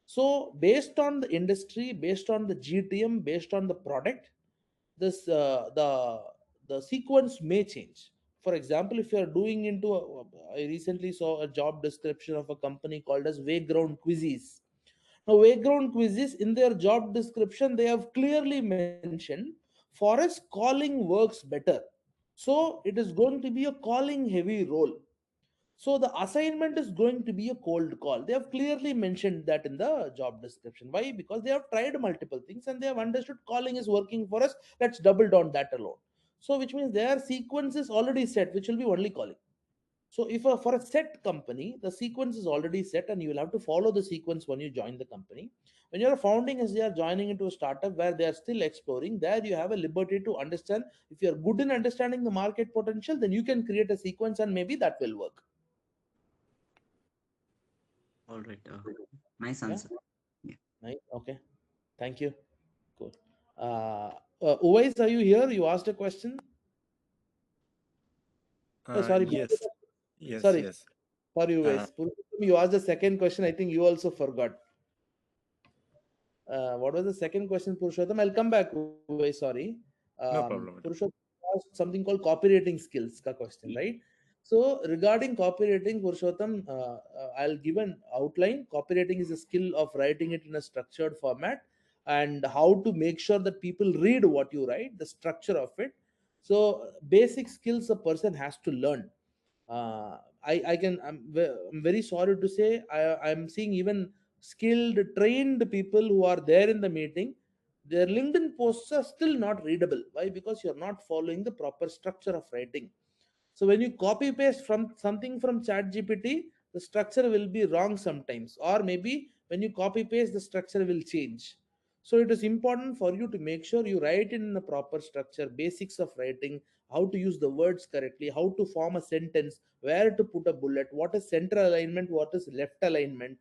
So, based on the industry, based on the GTM, based on the product, this the sequence may change. For example, if you are doing into I recently saw a job description of a company called as Wayground Quizzes. Now, Wayground Quizzes, in their job description, they have clearly mentioned forest calling works better. So it is going to be a calling heavy role. So the assignment is going to be a cold call. They have clearly mentioned that in the job description. Why? Because they have tried multiple things and they have understood calling is working for us. Let's double down that alone. So which means their sequence is already set, which will be only calling. So if for a set company, the sequence is already set and you will have to follow the sequence when you join the company. When you're founding as they are joining into a startup where they are still exploring, there you have a liberty to understand. If you're good in understanding the market potential, then you can create a sequence and maybe that will work. All right. Nice Yeah. answer. Yeah. Nice. Okay. Thank you. Cool. Uwais, are you here? You asked a question. Oh, sorry. Yes, yes, Sorry. yes. Sorry, Uh, Uwais. You asked the second question. I think you also forgot. What was the second question, Purushottam? I'll come back, Uwais. Sorry. no problem at Purushottam asked something called copywriting skills ka question, right? So regarding copywriting, Purushottam, I'll give an outline. Copywriting is a skill of writing it in a structured format and how to make sure that people read what you write, the structure of it. So basic skills a person has to learn. I'm very sorry to say I'm seeing even skilled, trained people who are there in the meeting. Their LinkedIn posts are still not readable. Why? Because you're not following the proper structure of writing. So when you copy paste from something from chat gpt, the structure will be wrong sometimes, or maybe when you copy paste the structure will change. So it is important for you to make sure you write it in a proper structure, basics of writing, how to use the words correctly, how to form a sentence, where to put a bullet, what is center alignment, what is left alignment.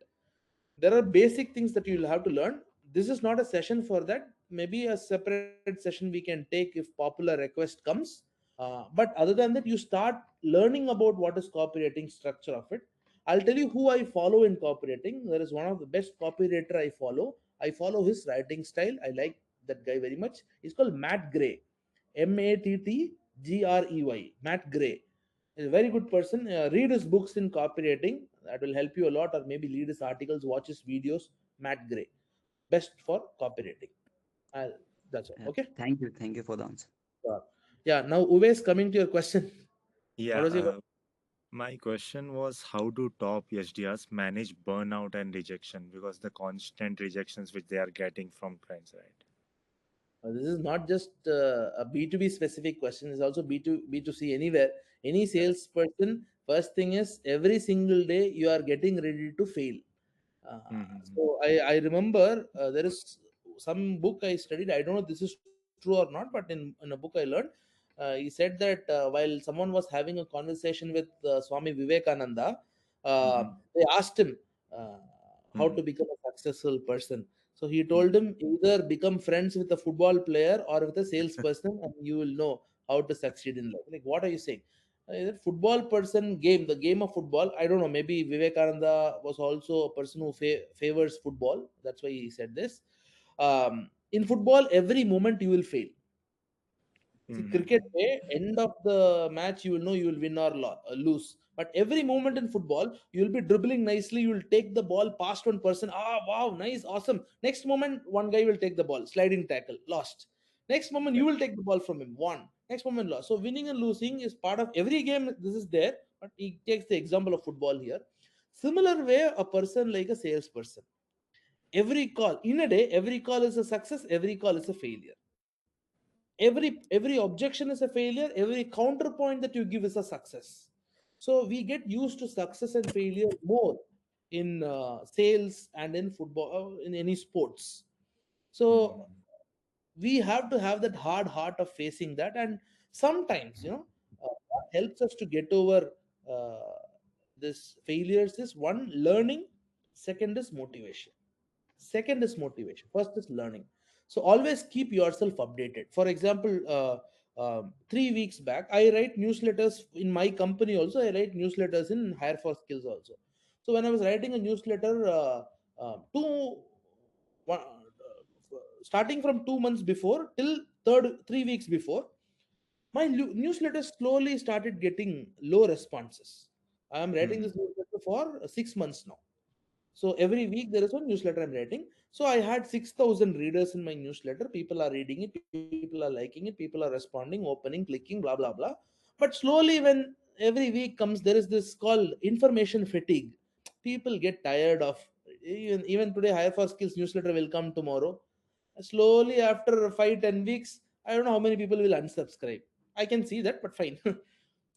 There are basic things that you'll have to learn. This is not a session for that. Maybe a separate session we can take if popular request comes. But other than that, you start learning about what is copywriting, structure of it. I'll tell you who I follow in copywriting. There is one of the best copywriter I follow. I follow his writing style. I like that guy very much. He's called Matt Gray. Mattgrey. Matt Gray. He's a very good person. Read his books in copywriting. That will help you a lot. Or maybe read his articles, watch his videos. Matt Gray. Best for copywriting. That's all. Okay. Thank you. Thank you for the answer. Sure. Yeah. Now, Uwais, coming to your question. yeah, What was your question? my question was how do top SDRs manage burnout and rejection because the constant rejections which they are getting from clients, right? This is not just a B2B specific question. It's also B2C anywhere. Any salesperson, first thing is every single day you are getting ready to fail. Mm-hmm. So I remember there is some book I studied. I don't know if this is true or not, but in a book I learned, he said that while someone was having a conversation with Swami Vivekananda, Mm-hmm. they asked him uh, how Mm-hmm. to become a successful person. So he told him either become friends with a football player or with a salesperson, and you will know how to succeed in life. Like, what are you saying? That football person game, the game of football. I don't know. Maybe Vivekananda was also a person who favors football. That's why he said this. In football, every moment you will fail. See, cricket, Mm-hmm. end of the match, you will know you will win or lose. But every moment in football, you will be dribbling nicely. You will take the ball past one person. Ah, wow, nice, awesome. Next moment, one guy will take the ball, sliding tackle, lost. Next moment, you will take the ball from him, won. Next moment, lost. So winning and losing is part of every game. This is there, but he takes the example of football here. Similar way, a person like a salesperson. Every call in a day, every call is a success. Every call is a failure. Every objection is a failure. Every counterpoint that you give is a success. So we get used to success and failure more in sales and in football, in any sports. So we have to have that hard heart of facing that. And sometimes, helps us to get over uh, this failures is one, learning. Second is motivation. First is learning. So always keep yourself updated. For example, 3 weeks back, I write newsletters in my company also. I write newsletters in Hire for Skills also. So when I was writing a newsletter, starting from 2 months before till 3 weeks before, my newsletter slowly started getting low responses. I am writing Hmm. this newsletter for 6 months now. So every week there is one newsletter I'm writing. So I had 6,000 readers in my newsletter. People are reading it, people are liking it, people are responding, opening, clicking, blah blah blah. But slowly, when every week comes, there is this called information fatigue. People get tired of, even today, Hire for Skills newsletter will come tomorrow. Slowly, after 5-10 weeks, I don't know how many people will unsubscribe. I can see that, but fine.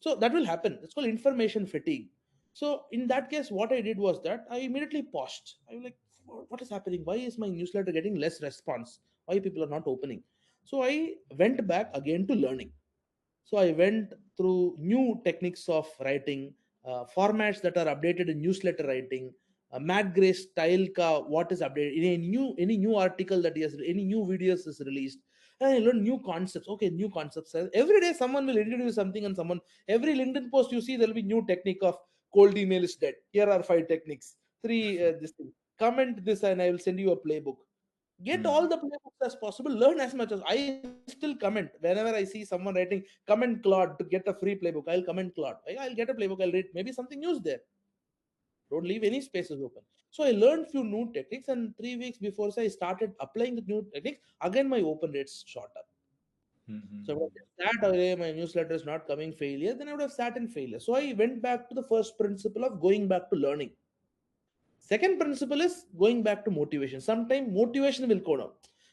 So that will happen. It's called information fatigue. So in that case, what I did was that I immediately paused. I was like, what is happening? Why is my newsletter getting less response? Why people are not opening? So I went back again to learning. So I went through new techniques of writing, formats that are updated in newsletter writing, Matt Gray style ka what is updated, any new article that he has, any new videos is released. And I learned new concepts. Okay, new concepts. Every day someone will introduce something, and every LinkedIn post you see, there will be new technique of cold email is dead. Here are 5 techniques. Three, this thing. Comment this and I will send you a playbook. Get Hmm. all the playbooks as possible. Learn as much as I still comment whenever I see someone writing comment Claude to get a free playbook. I'll comment Claude. I'll get a playbook. I'll read maybe something news there. Don't leave any spaces open. So I learned few new techniques, and 3 weeks before I started applying the new techniques, again my open rates shot up. So if Hmm. I just sat away, my newsletter is not coming failure, then I would have sat in failure. So I went back to the first principle of going back to learning. Second principle is going back to motivation. Sometimes motivation will go down.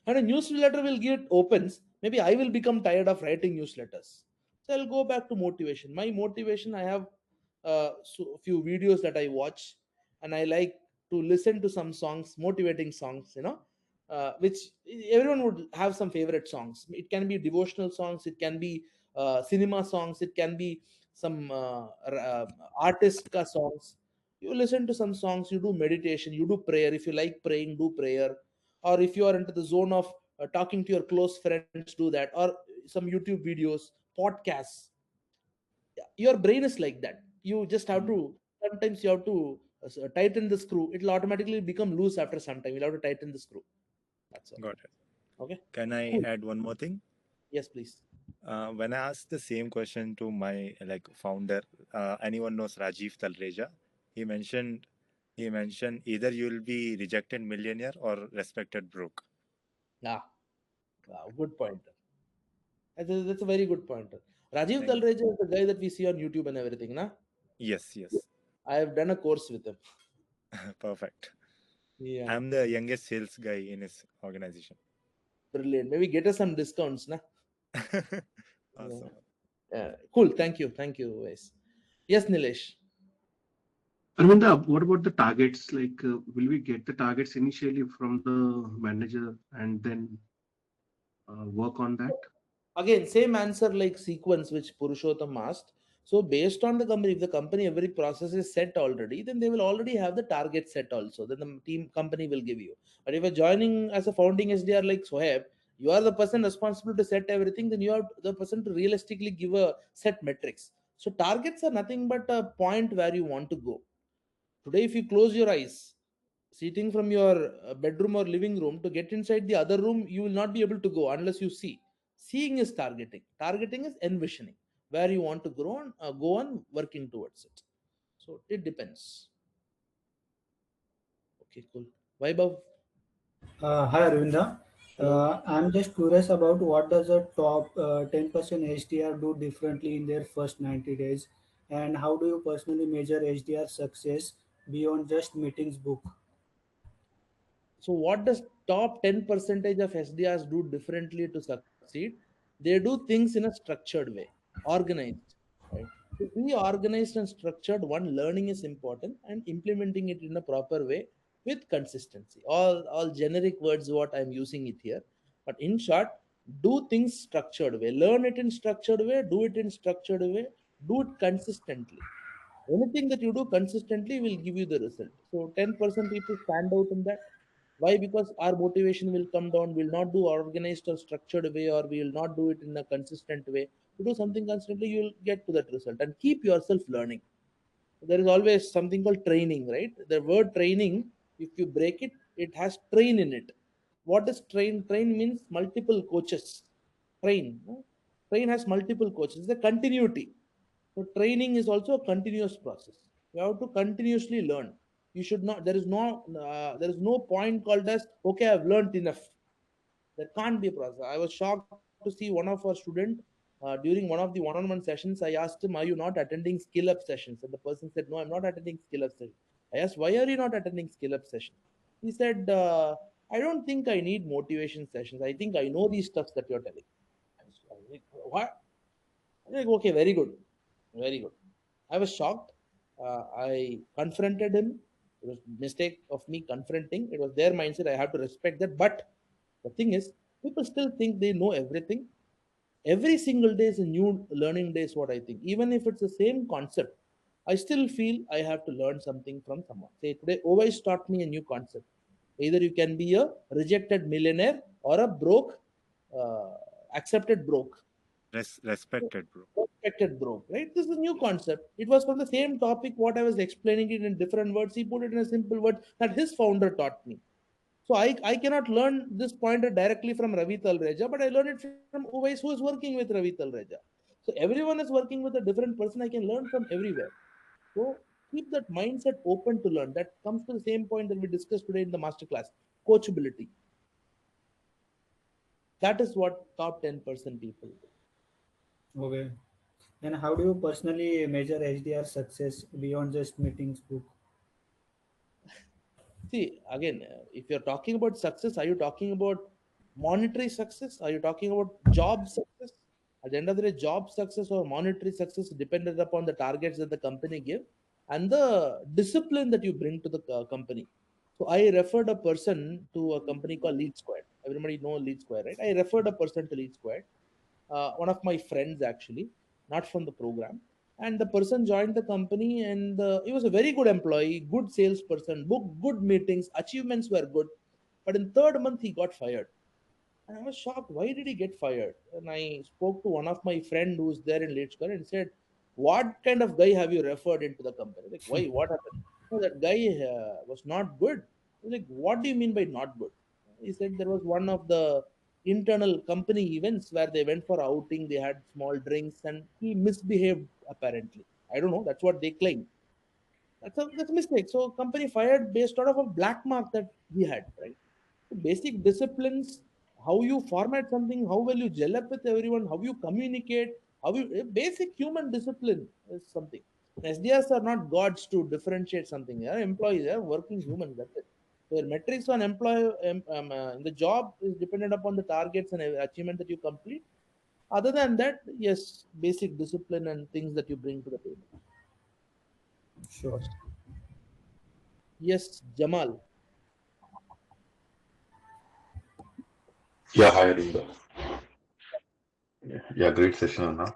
And a newsletter will get opens. Maybe I will become tired of writing newsletters. So I'll go back to motivation. My motivation, I have few videos that I watch, and I like to listen to some songs, motivating songs, which everyone would have some favorite songs. It can be devotional songs, it can be cinema songs, it can be some artist ka songs. You listen to some songs, you do meditation, you do prayer. If you like praying, do prayer. Or if you are into the zone of talking to your close friends, do that. Or some YouTube videos, podcasts. Your brain is like that. You just have Hmm. to, sometimes you have to tighten the screw. It will automatically become loose after some time. You'll have to tighten the screw. That's all. Got it. Okay, Can I cool. add one more thing? Yes, please. When I asked the same question to my founder, anyone knows Rajiv Talreja? He mentioned he mentioned either you will be rejected millionaire or respected broke. Ah, wow, good point. That's a very good point. Rajiv Thank. Talreja is the guy that we see on YouTube and everything, na? Yes, yes. I have done a course with him. Perfect. Yeah, I'm the youngest sales guy in his organization. brilliant. Maybe get us some discounts, na? Yeah. Awesome. Yeah. Cool. Thank you, guys. Yes, Nilesh. Arvinda, what about the targets? Will we get the targets initially from the manager and then work on that? Again, same answer like sequence which Purushottam asked. So based on the company, if the company every process is set already, then they will already have the target set also. Then the team company will give you. But if you're joining as a founding SDR like Soheb, you are the person responsible to set everything. Then you are the person to realistically give a set metrics. So targets are nothing but a point where you want to go. Today, if you close your eyes, sitting from your bedroom or living room to get inside the other room, you will not be able to go unless you see. Seeing is targeting. Targeting is envisioning where you want to go on working towards it. So it depends. Okay, cool. Vaibhav, Hi Arvinda. hello. I'm just curious about what does a top 10% HDR do differently in their first 90 days, and how do you personally measure HDR success beyond just meetings book? So what does top 10 percentage of SDRs do differently to succeed? They do things in a structured way, organized, right? To be organized and structured, one, learning is important, and implementing it in a proper way with consistency. All generic words what I'm using it here. But in short, do things structured way. Learn it in structured way, do it in structured way, Do it consistently. Anything that you do consistently will give you the result. So 10% people stand out in that. Why? Because our motivation will come down. We'll not do organized or structured way, or we will not do it in a consistent way. You do something consistently, you will get to that result. And keep yourself learning. There is always something called training, right? The word training, if you break it, it has train in it. What is train? Train means multiple coaches. Train, no? Train has multiple coaches. It's a continuity. So training is also a continuous process. You have to continuously learn. You should not, there is no point called as okay, I've learned enough. There can't be a process. I was shocked to see one of our student during one of the one-on-one sessions. I asked him, "Are you not attending skill up sessions?" And the person said, "No, I'm not attending skill up sessions." I asked, "Why are you not attending skill up sessions?" He said, "I don't think I need motivation sessions. I think I know these stuffs that you're telling." I was like, what? I'm like, okay, very good, very good. I was shocked. I confronted him. It was mistake of me confronting. It was their mindset. I have to respect that. But the thing is, people still think they know everything. Every single day is a new learning day, is what I think. Even if it's the same concept, I still feel I have to learn something from someone. Say today, always taught me a new concept. Either you can be a rejected millionaire or a broke, uh, accepted broke. Respected, bro. Respected broke, right? This is a new concept. It was from the same topic, what I was explaining it in different words. He put it in a simple word that his founder taught me. So I cannot learn this pointer directly from Ravi Talreja, but I learned it from Uwais, who is working with Ravi Talreja. So everyone is working with a different person. I can learn from everywhere. So keep that mindset open to learn. That comes to the same point that we discussed today in the masterclass. Coachability. That is what top 10% people do. Okay. And how do you personally measure HDR success beyond just meetings book? See, again, if you're talking about success, are you talking about monetary success? Are you talking about job success? At the end of the day, job success or monetary success depended upon the targets that the company give and the discipline that you bring to the company. So I referred a person to a company called Lead Squared. Everybody know Lead Square, right? I referred a person to Lead Squared, one of my friends actually, not from the program. And the person joined the company, and he was a very good employee, good salesperson, booked good meetings, achievements were good. But in third month, he got fired. And I was shocked. Why did he get fired? And I spoke to one of my friend who's there in Late Square and said, "What kind of guy have you referred into the company? Like, why? What happened?" "No, that guy was not good." I was like, "What do you mean by not good?" He said there was one of the internal company events where they went for outing, they had small drinks, and he misbehaved apparently. I don't know. That's what they claim. That's a mistake. So company fired based out of a black mark that he had, right? So basic disciplines, how you format something, how well you gel up with everyone, how you communicate, how you basic human discipline is something. SDRs are not gods to differentiate something. They are employees, they are working humans. That's it. So your metrics on employee in the job is dependent upon the targets and achievement that you complete. Other than that, yes, basic discipline and things that you bring to the table. Sure. Yes, Jamal. Yeah, hi, Arinda. Yeah, great session, Anna.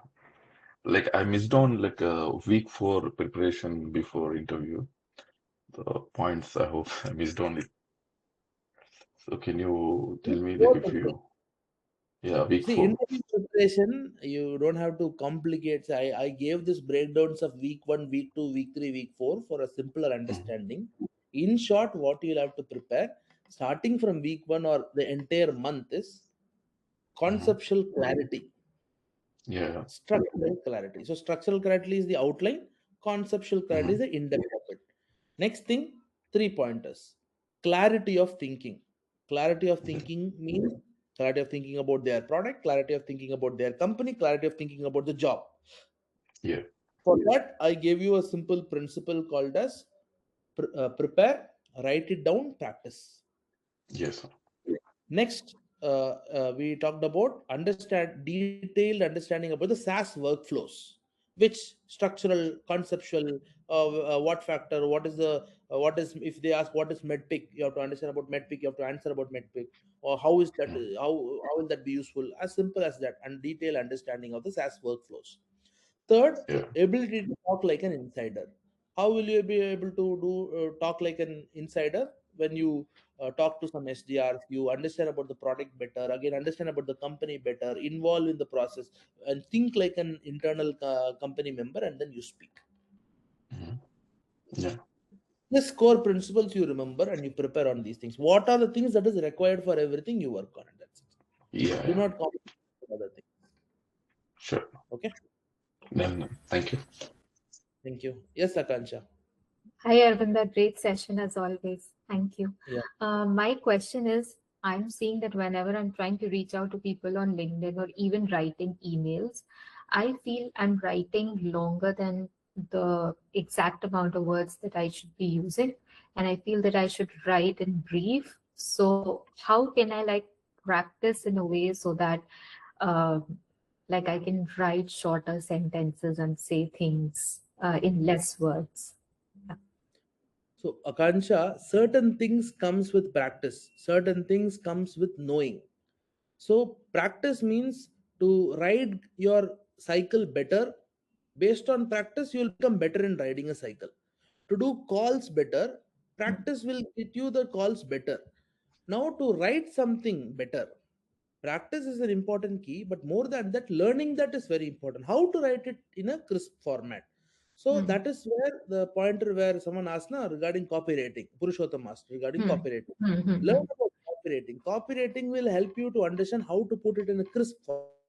Like I missed on like a week for preparation before interview. The points I hope I missed on it. So can you tell me like if you week See, four? interview preparation, you don't have to complicate. I gave this breakdowns of week one, week two, week three, week four for a simpler understanding. In short, what you'll have to prepare starting from week one or the entire month is conceptual clarity, Yeah. structural clarity. So, structural clarity is the outline, conceptual clarity is the in depth of it. Next thing, three pointers. Clarity of thinking. Clarity of thinking means clarity of thinking about their product, clarity of thinking about their company, clarity of thinking about the job. Yeah. For that, I gave you a simple principle called as prepare, write it down, practice. Yes. Sir. Next, we talked about detailed understanding about the SaaS workflows, which structural, conceptual, what factor, what is if they ask what is medpic, you have to understand about medpic, you have to answer about medpic, or how is that how will that be useful? As simple as that, and detailed understanding of the SaaS workflows. Third, Yeah. ability to talk like an insider. How will you be able to talk like an insider? When you talk to some SDRs, you understand about the product better, again understand about the company better, involve in the process, and think like an internal company member, and then you speak. Yeah. This core principles you remember and you prepare on these things. What are the things that is required for everything you work on? And that's it. Yeah. Do not complicate other things. Sure. Okay. Then thank you. Thank you. Yes, Akansha. Hi, Arvinda. Great session as always. Thank you. Yeah. My question is, I'm seeing that whenever I'm trying to reach out to people on LinkedIn or even writing emails, I feel I'm writing longer than the exact amount of words that I should be using. And I feel that I should write in brief. So how can I practice in a way so that I can write shorter sentences and say things in less words? So Akansha, certain things comes with practice. Certain things comes with knowing. So practice means to ride your cycle better. Based on practice, you will become better in riding a cycle. To do calls better, practice will get you the calls better. Now to write something better, practice is an important key, but more than that, learning that is very important. How to write it in a crisp format. So that is where the pointer where someone asked now regarding copywriting, Purushottam asked regarding copywriting. Learn about copywriting. Copywriting will help you to understand how to put it in a crisp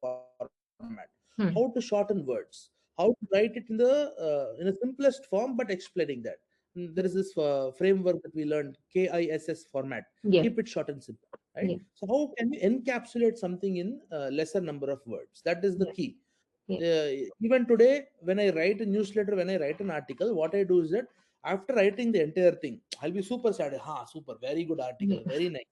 format, how to shorten words, how to write it in the simplest form, but explaining that. There is this framework that we learned, KISS format. Yeah. Keep it short and simple, right? Yeah. So how can we encapsulate something in a lesser number of words? That is the key. Even today, when I write a newsletter, when I write an article, what I do is that after writing the entire thing, I'll be super sad. Super, very good article, very nice.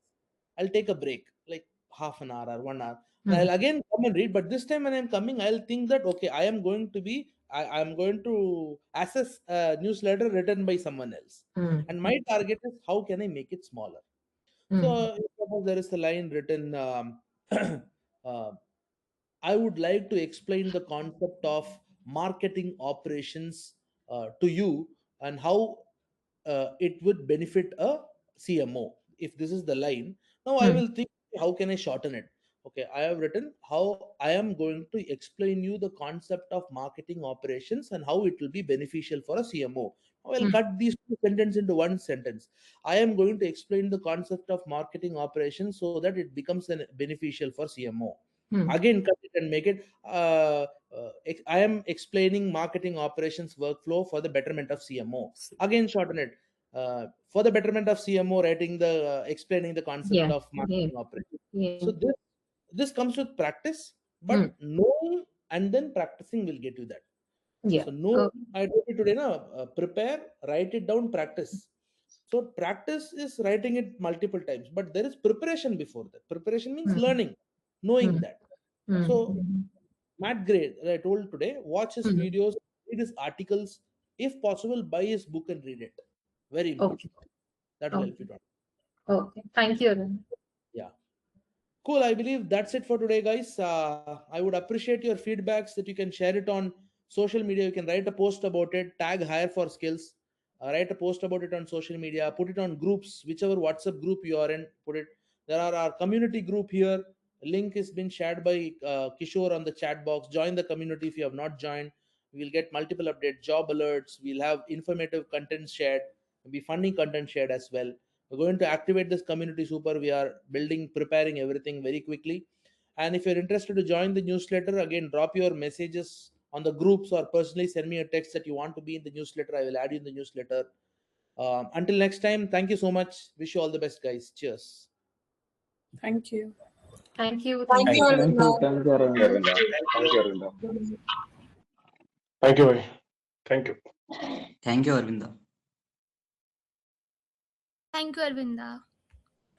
I'll take a break, like half an hour or 1 hour, and I'll again come and read. But this time when I'm coming, I'll think that okay, I'm going to assess a newsletter written by someone else, and my target is how can I make it smaller. So suppose there is a line written, uh, I would like to explain the concept of marketing operations to you and how it would benefit a CMO. If this is the line, now I will think, how can I shorten it? Okay, I have written how I am going to explain you the concept of marketing operations and how it will be beneficial for a CMO. I will cut these two sentences into one sentence. I am going to explain the concept of marketing operations so that it becomes beneficial for CMO. Again, cut it and make it. I am explaining marketing operations workflow for the betterment of CMO. Again, shorten it. For the betterment of CMO, writing the explaining the concept of marketing operations. So this comes with practice, but knowing and then practicing will get you that. Yeah. So no, I told you today, prepare, write it down, practice. So practice is writing it multiple times, but there is preparation before that. Preparation means learning, knowing that. So Matt Gray, that I told today, watch his videos, read his articles, if possible, buy his book and read it. Very important. Okay. That will help you to. Okay. Thank you, Arvind. Yeah. Cool. I believe that's it for today, guys. I would appreciate your feedbacks that you can share it on social media. You can write a post about it, tag Hire for Skills, write a post about it on social media, put it on groups, whichever WhatsApp group you are in, put it. There are our community group here. Link has been shared by Kishore on the chat box. Join the community if you have not joined. We'll get multiple updates, job alerts. We'll have informative content shared, maybe funny content shared as well. We're going to activate this community super. We are preparing everything very quickly. And if you're interested to join the newsletter, again, drop your messages on the groups or personally send me a text that you want to be in the newsletter. I will add you in the newsletter. Until next time, thank you so much. Wish you all the best, guys. Cheers. Thank you. Thank you. Thank you, Thank you. Arvinda. Thank you, Arvinda. Thank you, Arvinda. Thank you, bhai. Thank you. Thank you, Arvinda. Thank you, Arvinda.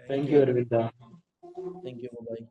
Thank you, Arvinda. Thank you. Bye-bye.